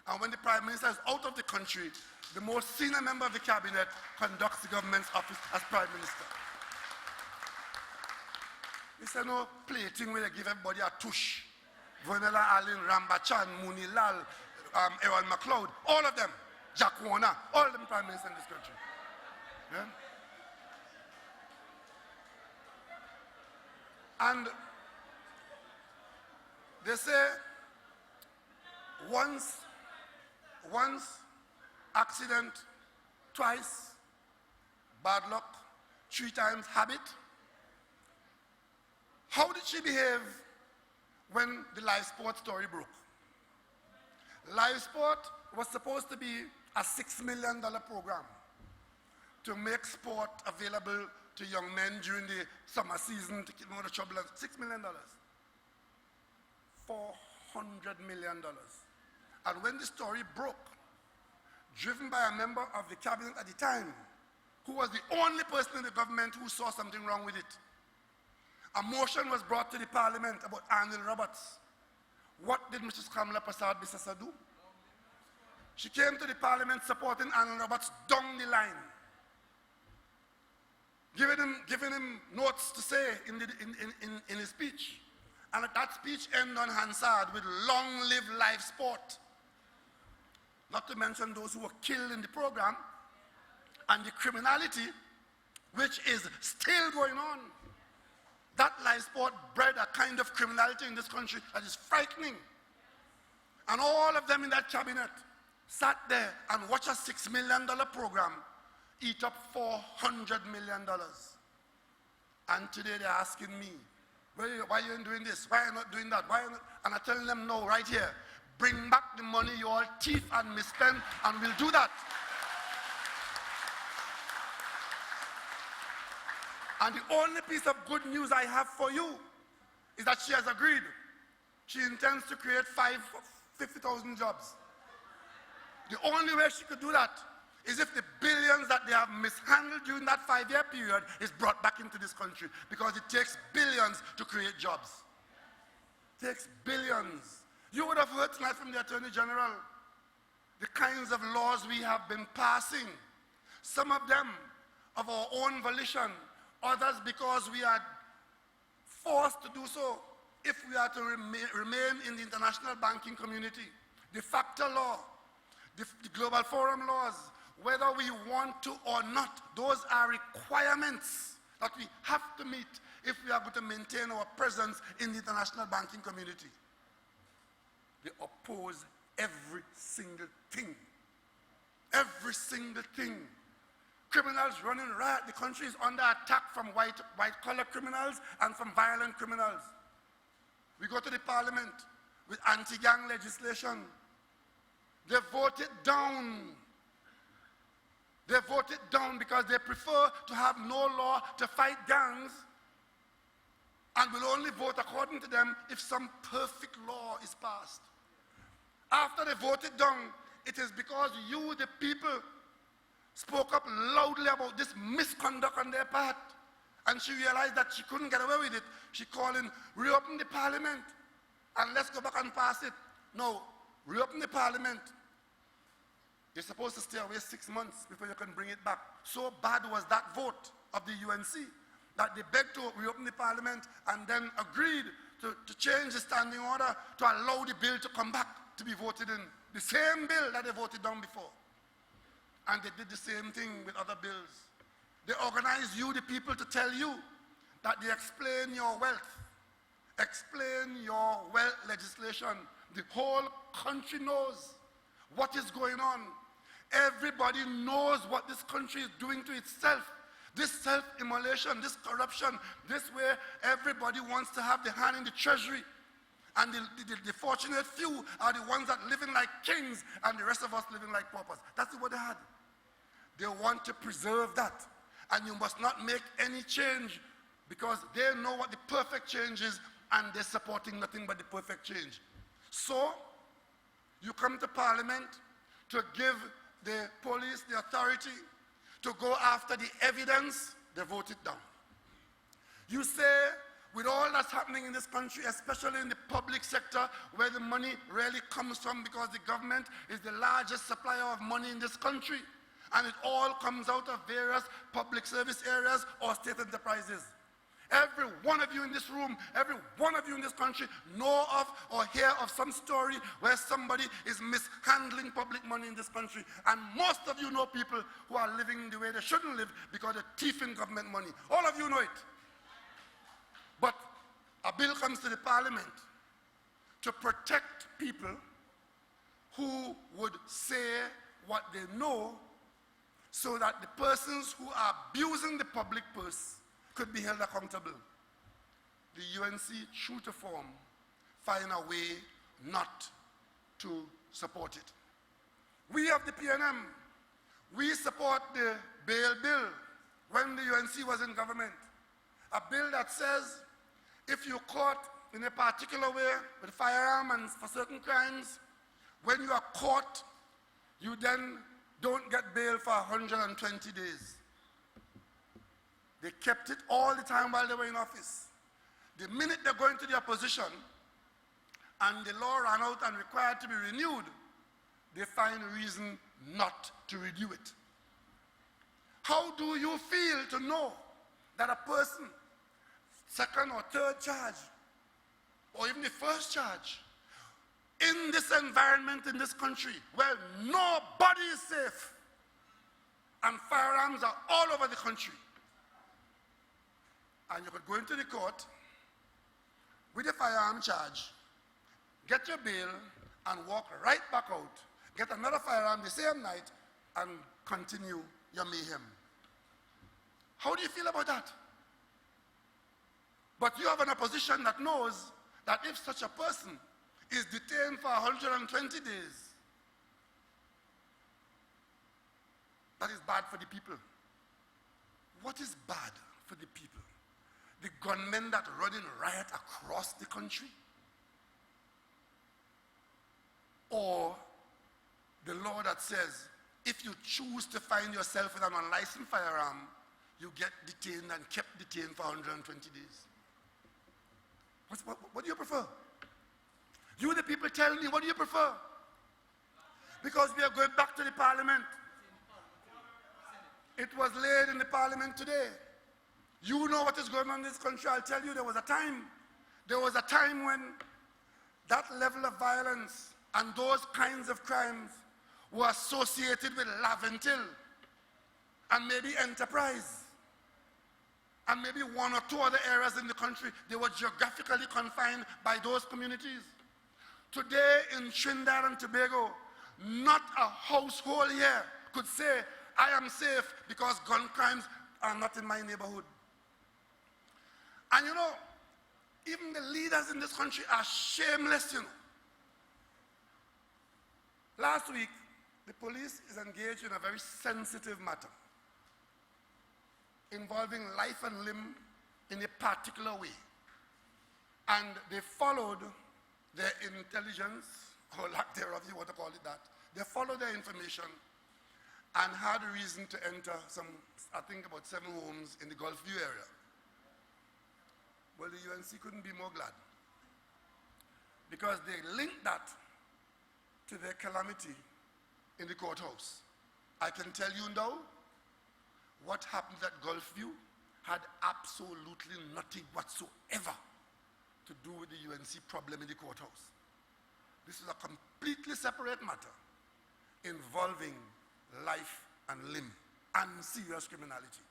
Speaker 8: and when the prime minister is out of the country, the most senior member of the cabinet conducts the government's office as prime minister. It's no plating where they give everybody a tush. Vanilla Allen, Rambachan, Mooney Lal, Aaron McLeod, all of them, Chaguanas, all of them prime ministers in this country. Yeah? And they say once accident, twice bad luck, 3 times habit. How did she behave when the live sport story broke? Live sport was supposed to be a $6 million program to make sport available to young men during the summer season to keep them out of trouble. $6 million. $400 million. And when the story broke, driven by a member of the cabinet at the time, who was the only person in the government who saw something wrong with it, a motion was brought to the parliament about Arnold Roberts. What did Mrs. Kamla Prasad Bisesa do? She came to the parliament supporting Arnold Roberts down the line. giving him notes to say in his speech. And that speech ended on Hansard with long live life sport. Not to mention those who were killed in the program and the criminality which is still going on. That life sport bred a kind of criminality in this country that is frightening. And all of them in that cabinet sat there and watched a $6 million program eat up $400 million. And today they're asking me, why are you doing this? Why are you not doing that? Why are you not? And I'm telling them, no, right here. Bring back the money you all thief and misspend, and we'll do that. And the only piece of good news I have for you is that she has agreed. She intends to create 50,000 jobs. The only way she could do that is if the billions that they have mishandled during that 5-year period is brought back into this country, because it takes billions to create jobs. It takes billions. You would have heard tonight from the Attorney General the kinds of laws we have been passing, some of them of our own volition, others because we are forced to do so if we are to remain in the international banking community. The FACTA law, the Global Forum laws, whether we want to or not, those are requirements that we have to meet if we are going to maintain our presence in the international banking community. They oppose every single thing. Every single thing. Criminals running riot. The country is under attack from white-collar criminals and from violent criminals. We go to the parliament with anti-gang legislation. They vote it down. They vote it down because they prefer to have no law to fight gangs and will only vote according to them if some perfect law is passed. After they voted down, it is because you, the people, spoke up loudly about this misconduct on their part. And she realized that she couldn't get away with it. She called in, reopen the parliament and let's go back and pass it. No, reopen the parliament. You're supposed to stay away 6 months before you can bring it back. So bad was that vote of the UNC that they begged to reopen the parliament and then agreed to change the standing order to allow the bill to come back to be voted in. The same bill that they voted down before. And they did the same thing with other bills. They organized you, the people, to tell you that they explain your wealth. Explain your wealth legislation. The whole country knows what is going on. Everybody knows what this country is doing to itself. This self-immolation, this corruption, this way everybody wants to have the hand in the treasury. And the fortunate few are the ones that living like kings and the rest of us living like paupers. That's what they had. They want to preserve that. And you must not make any change because they know what the perfect change is and they're supporting nothing but the perfect change. So, you come to Parliament to give the police the authority to go after the evidence, they vote it down. You say, with all that's happening in this country, especially in the public sector, where the money really comes from because the government is the largest supplier of money in this country, and it all comes out of various public service areas or state enterprises. Every one of you in this room, every one of you in this country know of or hear of some story where somebody is mishandling public money in this country. And most of you know people who are living the way they shouldn't live because they're thieving government money. All of you know it. But a bill comes to the parliament to protect people who would say what they know so that the persons who are abusing the public purse could be held accountable. The UNC, true to form, find a way not to support it. We of the PNM, we support the bail bill when the UNC was in government. A bill that says if you're caught in a particular way with a firearm and for certain crimes, when you are caught, you then don't get bail for 120 days. They kept it all the time while they were in office. The minute they go into the opposition and the law ran out and required to be renewed, they find a reason not to renew it. How do you feel to know that a person, second or third charge, or even the first charge, in this environment, in this country, where nobody is safe, and firearms are all over the country, and you could go into the court with a firearm charge, get your bail, and walk right back out, get another firearm the same night, and continue your mayhem. How do you feel about that? But you have an opposition that knows that if such a person is detained for 120 days, that is bad for the people. What is bad for the people? The gunmen that run in riot across the country? Or the law that says, if you choose to find yourself with an unlicensed firearm, you get detained and kept detained for 120 days? What do you prefer? You the people tell me, what do you prefer? Because we are going back to the parliament. It was laid in the parliament today. You know what is going on in this country. I'll tell you, there was a time when that level of violence and those kinds of crimes were associated with Laventil and maybe Enterprise and maybe one or two other areas in the country. They were geographically confined by those communities. Today in Trinidad and Tobago, not a household here could say, I am safe because gun crimes are not in my neighborhood. And you know, even the leaders in this country are shameless, you know. Last week, the police is engaged in a very sensitive matter involving life and limb in a particular way. And they followed their intelligence, or lack thereof, you want to call it that. They followed their information and had a reason to enter some, I think about 7 homes in the Gulf View area. Well, the UNC couldn't be more glad, because they linked that to their calamity in the courthouse. I can tell you now, what happened at Gulf View had absolutely nothing whatsoever to do with the UNC problem in the courthouse. This is a completely separate matter involving life and limb and serious criminality.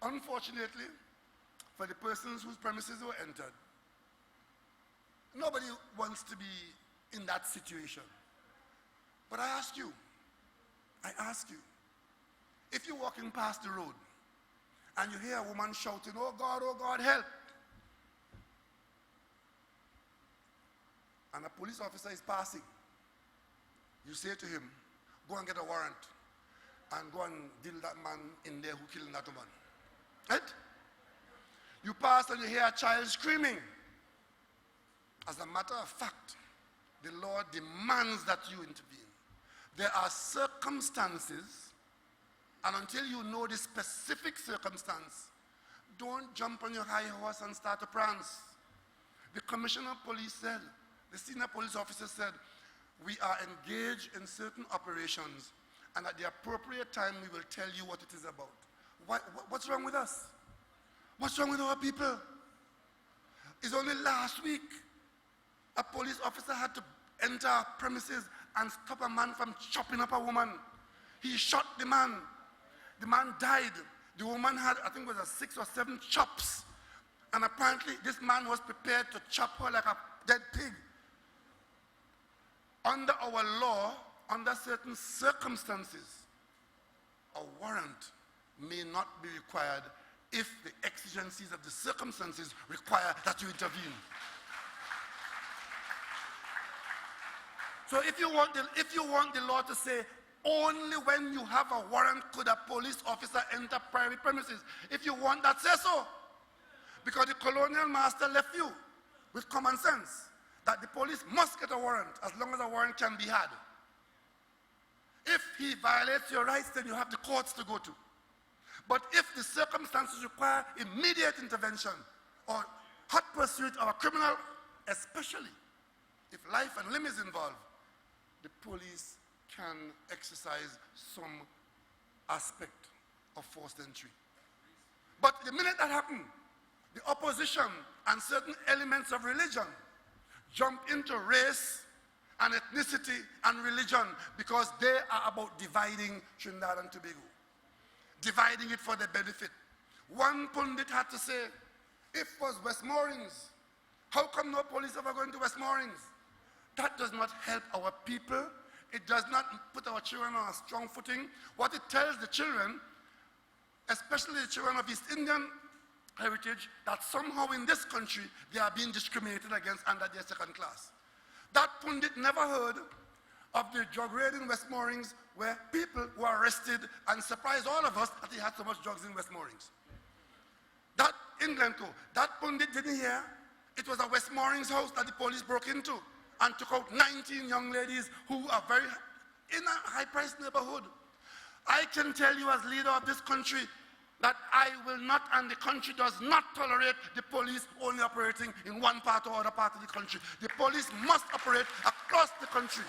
Speaker 8: Unfortunately, for the persons whose premises were entered, nobody wants to be in that situation. But I ask you, if you're walking past the road and you hear a woman shouting, oh God, help, and a police officer is passing, you say to him, go and get a warrant and go and deal that man in there who killed that woman. Right? You pass and you hear a child screaming. As a matter of fact, the law demands that you intervene. There are circumstances, and until you know the specific circumstance, don't jump on your high horse and start to prance. The commissioner of police said, the senior police officer said, we are engaged in certain operations, and at the appropriate time we will tell you what it is about. What's wrong with us? What's wrong with our people? It's only last week a police officer had to enter our premises and stop a man from chopping up a woman. He shot the man. The man died. The woman had, I think it was 6 or 7 chops. And apparently this man was prepared to chop her like a dead pig. Under our law, under certain circumstances, a warrant may not be required if the exigencies of the circumstances require that you intervene. So if you want the law to say only when you have a warrant could a police officer enter private premises, if you want that, say so. Because the colonial master left you with common sense that the police must get a warrant as long as a warrant can be had. If he violates your rights, then you have the courts to go to. But if the circumstances require immediate intervention or hot pursuit of a criminal, especially if life and limb is involved, the police can exercise some aspect of forced entry. But the minute that happened, the opposition and certain elements of religion jumped into race and ethnicity and religion because they are about dividing Trinidad and Tobago, dividing it for their benefit. One pundit had to say, if it was Westmoreans, how come no police ever going to Westmoreans? That does not help our people. It does not put our children on a strong footing. What it tells the children, especially the children of East Indian heritage, that somehow in this country they are being discriminated against under their second class. That pundit never heard of the drug raid in Westmoreans where people were arrested and surprised all of us that they had so much drugs in Westmoreans. That in Glencoe, that pundit didn't hear. It was a Westmoreans house that the police broke into and took out 19 young ladies who are very in a high-priced neighborhood. I can tell you as leader of this country that I will not, and the country does not tolerate the police only operating in one part or other part of the country. The police must operate across the country.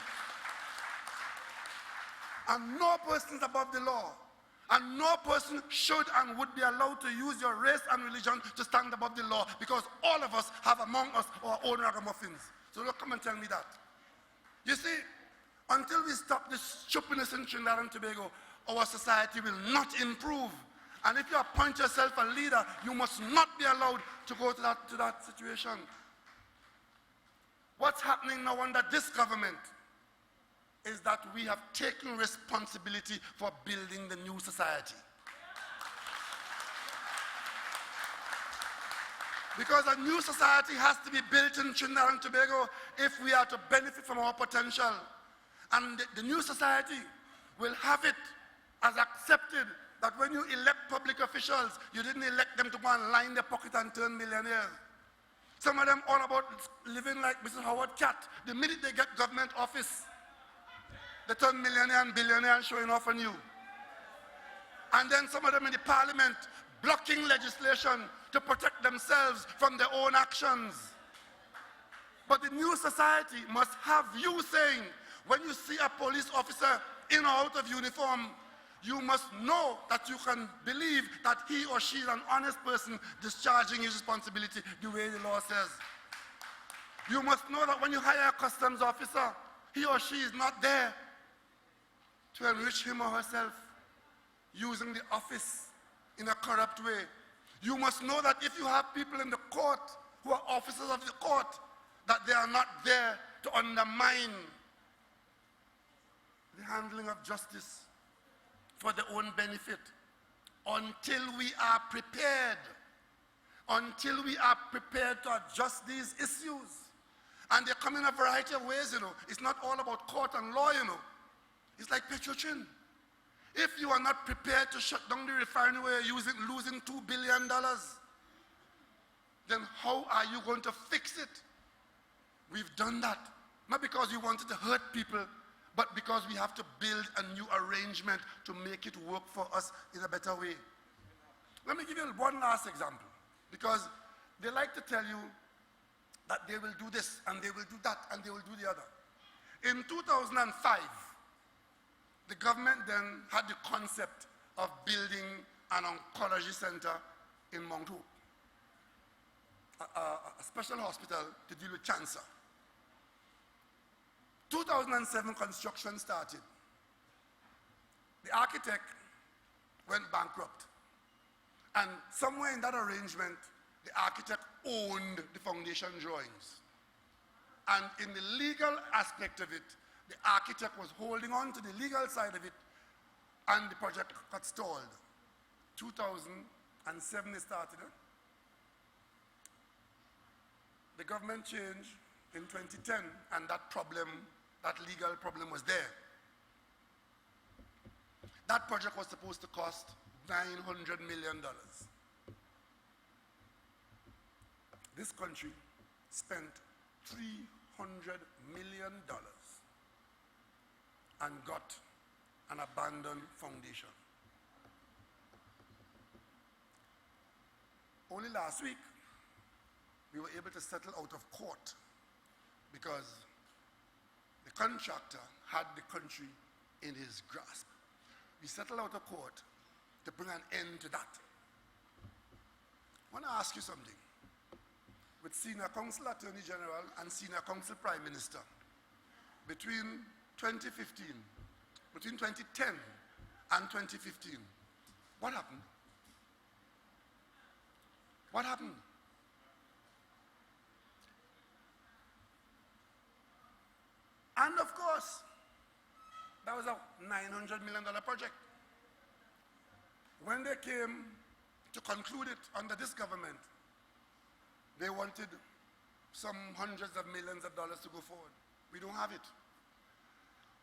Speaker 8: And no person is above the law. And no person should and would be allowed to use your race and religion to stand above the law, because all of us have among us our own ragamuffins. So don't come and tell me that. You see, until we stop this stupidness in Trinidad and Tobago, our society will not improve. And if you appoint yourself a leader, you must not be allowed to go to that situation. What's happening now under this government is that we have taken responsibility for building the new society. Because a new society has to be built in Trinidad and Tobago if we are to benefit from our potential. And the new society will have it as accepted that when you elect public officials, you didn't elect them to go and line their pocket and turn millionaires. Some of them all about living like Mrs. Howard Cat. The minute they get government office, they turn millionaire and billionaire and showing off on you. And then some of them in the parliament blocking legislation to protect themselves from their own actions. But the new society must have you saying, when you see a police officer in or out of uniform, you must know that you can believe that he or she is an honest person discharging his responsibility the way the law says. You must know that when you hire a customs officer, he or she is not there to enrich him or herself using the office in a corrupt way. You must know that if you have people in the court who are officers of the court, that they are not there to undermine the handling of justice for their own benefit. Until we are prepared to adjust these issues. And they come in a variety of ways, you know. It's not all about court and law, you know. It's like Petrochin. If you are not prepared to shut down the refinery where you're losing $2 billion, then how are you going to fix it? We've done that. Not because we wanted to hurt people, but because we have to build a new arrangement to make it work for us in a better way. Let me give you one last example, because they like to tell you that they will do this, and they will do that, and they will do the other. In 2005, the government then had the concept of building an oncology center in Mount Hope, a special hospital to deal with cancer. 2007 construction started. The architect went bankrupt. And somewhere in that arrangement, the architect owned the foundation drawings. And in the legal aspect of it, the architect was holding on to the legal side of it, and the project got stalled. 2007 it started. The government changed in 2010, and that legal problem was there. That project was supposed to cost $900 million. This country spent $300 million and got an abandoned foundation. Only last week, we were able to settle out of court because the contractor had the country in his grasp. We settled out of court to bring an end to that. I want to ask you something. With Senior Counsel Attorney General and Senior Counsel Prime Minister, between 2015, between 2010 and 2015, what happened? What happened? And of course, that was a $900 million project. When they came to conclude it under this government, they wanted some hundreds of millions of dollars to go forward. We don't have it.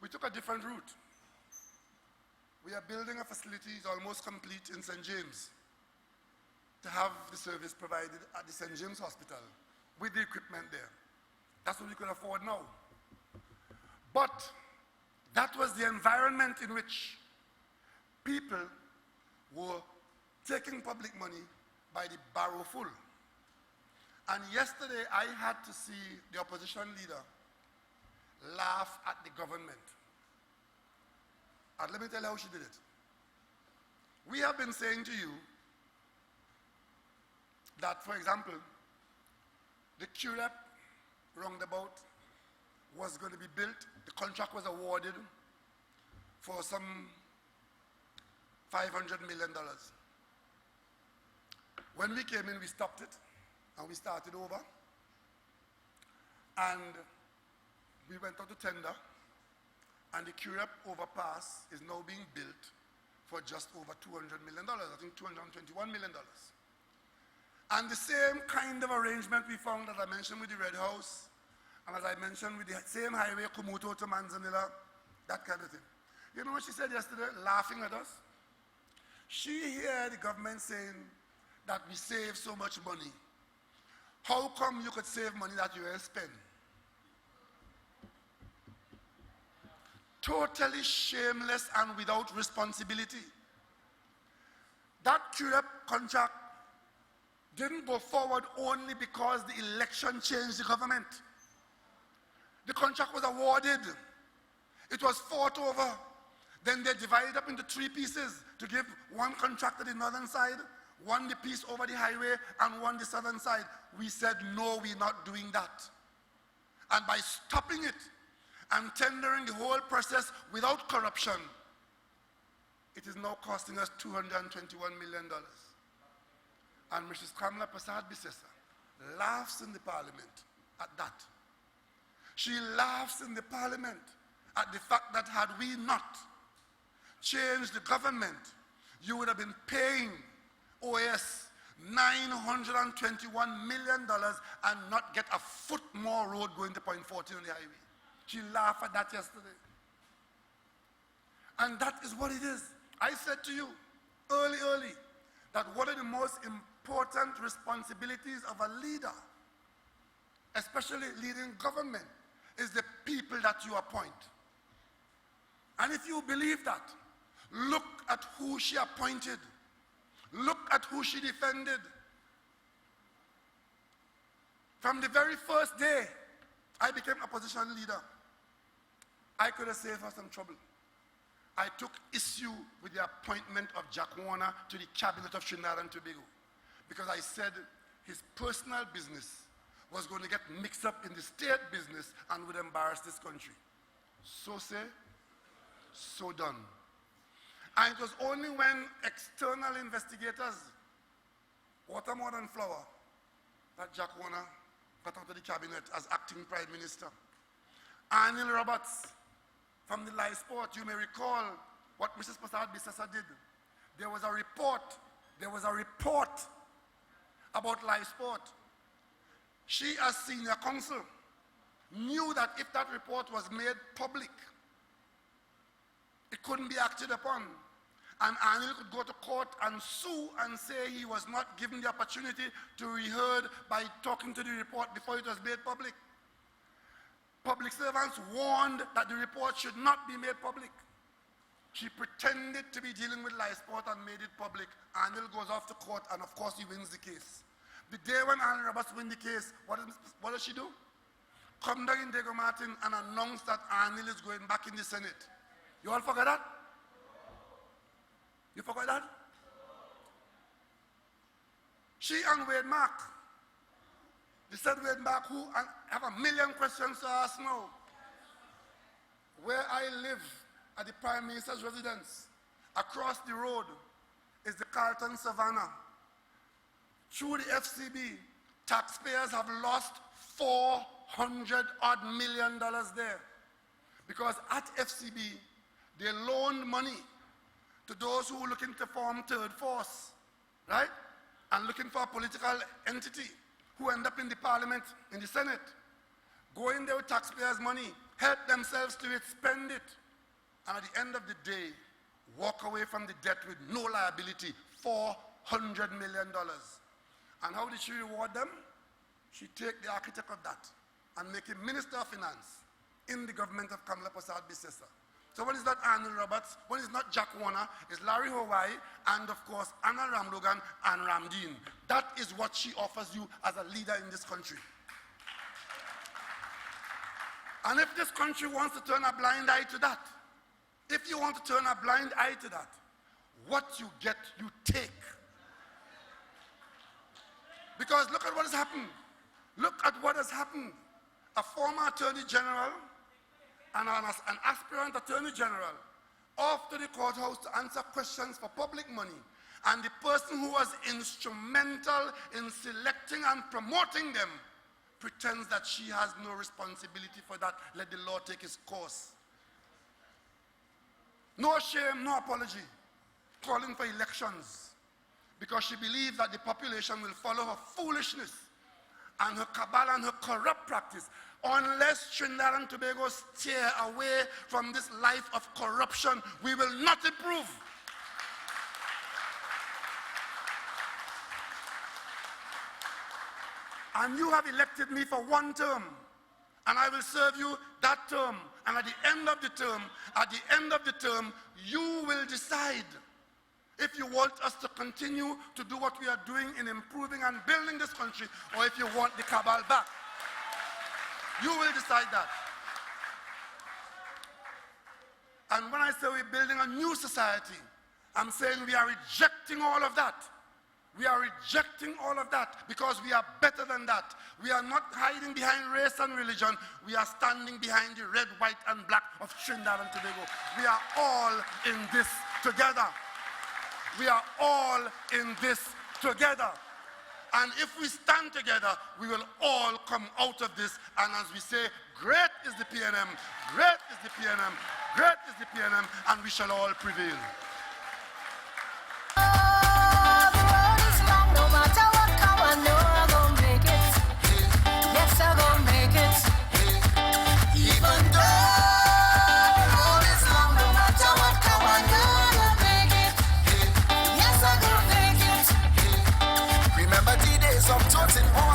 Speaker 8: We took a different route. We are building a facility, it's almost complete in St. James, to have the service provided at the St. James Hospital with the equipment there. That's what we could afford now. But that was the environment in which people were taking public money by the barrel full. And yesterday I had to see the opposition leader laugh at the government. And let me tell you how she did it. We have been saying to you that, for example, the QREP roundabout was going to be built. The contract was awarded for some $500 million. When we came in, we stopped it and we started over. And we went out to tender, and the QREP overpass is now being built for just over $200 million, I think $221 million. And the same kind of arrangement we found, as I mentioned, with the Red House, and as I mentioned, with the same highway, Kumuto to Manzanilla, that kind of thing. You know what she said yesterday, laughing at us? She heard the government saying that we save so much money. How come you could save money that you ain't spend? Totally shameless and without responsibility. That QREP contract didn't go forward only because the election changed the government. The contract was awarded. It was fought over. Then they divided up into 3 pieces to give one contract to the northern side, one the piece over the highway, and one the southern side. We said, no, we're not doing that. And by stopping it and tendering the whole process without corruption, it is now costing us $221 million. And Mrs. Kamla Prasad Bisesa laughs in the parliament at that. She laughs in the parliament at the fact that had we not changed the government, you would have been paying OAS $921 million and not get a foot more road going to Point 14 on the highway. She laughed at that yesterday. And that is what it is. I said to you early, that one of the most important responsibilities of a leader, especially leading government, is the people that you appoint. And if you believe that, look at who she appointed. Look at who she defended. From the very first day I became opposition leader, I could have saved her some trouble. I took issue with the appointment of Chaguanas to the cabinet of Trinidad and Tobago because I said his personal business was going to get mixed up in the state business and would embarrass this country. So say, so done. And it was only when external investigators, water more than flower, that Chaguanas got out of the cabinet as acting prime minister. Anil Roberts from the live sport, you may recall what Mrs. Prasad Bisesa did. There was a report about live sport. She, as senior counsel, knew that if that report was made public, it couldn't be acted upon. And Anil could go to court and sue and say he was not given the opportunity to be heard by talking to the report before it was made public. Public servants warned that the report should not be made public. She pretended to be dealing with live sport and made it public. Anil goes off to court and of course he wins the case. The day when Anil Roberts wins the case, what does she do? Come down in Diego Martin and announce that Anil is going back in the Senate. You all forgot that? You forgot that? She and Wade Mark. They said Wade Mark, who and I have a million questions to ask now. Where I live at the Prime Minister's residence, across the road is the Carlton Savannah. Through the FCB, taxpayers have lost $400 million there. Because at FCB, they loaned money to those who were looking to form third force, right? And looking for a political entity who end up in the parliament, in the Senate. Go in there with taxpayers' money, help themselves to it, spend it. And at the end of the day, walk away from the debt with no liability, $400 million. And how did she reward them? She take the architect of that and make him Minister of Finance in the government of Kamala Prasad Bissessa. So one is not Arnold Roberts, one is not Jack Warner, it's Larry Hawaii, and of course Anna Ramlogan and Ramdeen. That is what she offers you as a leader in this country. And if this country wants to turn a blind eye to that, if you want to turn a blind eye to that, what you get, you take. Because look at what has happened. Look at what has happened. A former Attorney General and an aspirant Attorney General off to the courthouse to answer questions for public money. And the person who was instrumental in selecting and promoting them pretends that she has no responsibility for that. Let the law take its course. No shame, no apology, calling for elections because she believes that the population will follow her foolishness and her cabal and her corrupt practice. Unless Trinidad and Tobago steer away from this life of corruption, we will not improve. And you have elected me for one term, and I will serve you that term. And at the end of the term, you will decide if you want us to continue to do what we are doing in improving and building this country, or if you want the cabal back. You will decide that. And when I say we're building a new society, I'm saying we are rejecting all of that. We are rejecting all of that because we are better than that. We are not hiding behind race and religion. We are standing behind the red, white, and black of Trinidad and Tobago. We are all in this together. We are all in this together. And if we stand together, we will all come out of this. And as we say, great is the PNM, great is the PNM, great is the PNM, and we shall all prevail.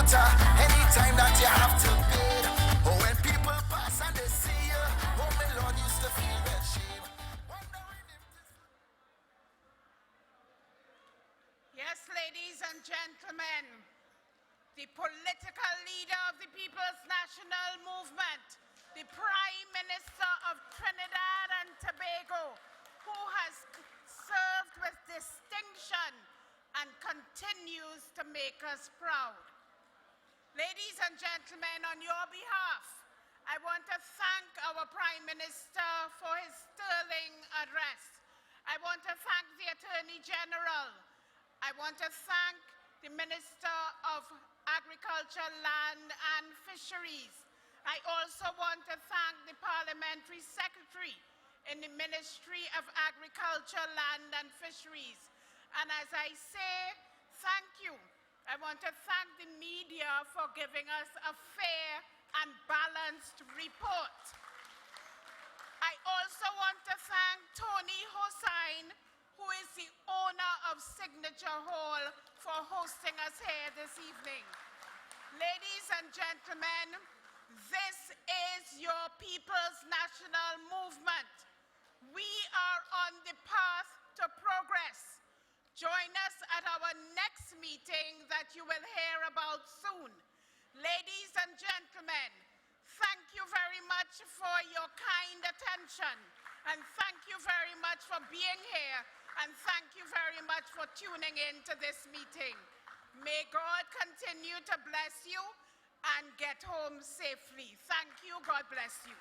Speaker 4: Anytime that you have to bid, or when people pass and they see you, oh my Lord, used to feel that shame.
Speaker 1: Yes, ladies and gentlemen, the political leader of the People's National Movement, the Prime Minister of Trinidad and Tobago, who has served with distinction and continues to make us proud. Ladies and gentlemen, on your behalf, I want to thank our Prime Minister for his sterling address. I want to thank the Attorney General. I want to thank the Minister of Agriculture, Land and Fisheries. I also want to thank the Parliamentary Secretary in the Ministry of Agriculture, Land and Fisheries. And as I say, thank you. I want to thank the media for giving us a fair and balanced report. I also want to thank Tony Hossain, who is the owner of Signature Hall, for hosting us here this evening. Ladies and gentlemen, this is your People's National Movement. We are on the path to progress. Join us at our next meeting that you will hear about soon. Ladies and gentlemen, thank you very much for your kind attention, and thank you very much for being here, and thank you very much for tuning in to this meeting. May God continue to bless you and get home safely. Thank you. God bless you.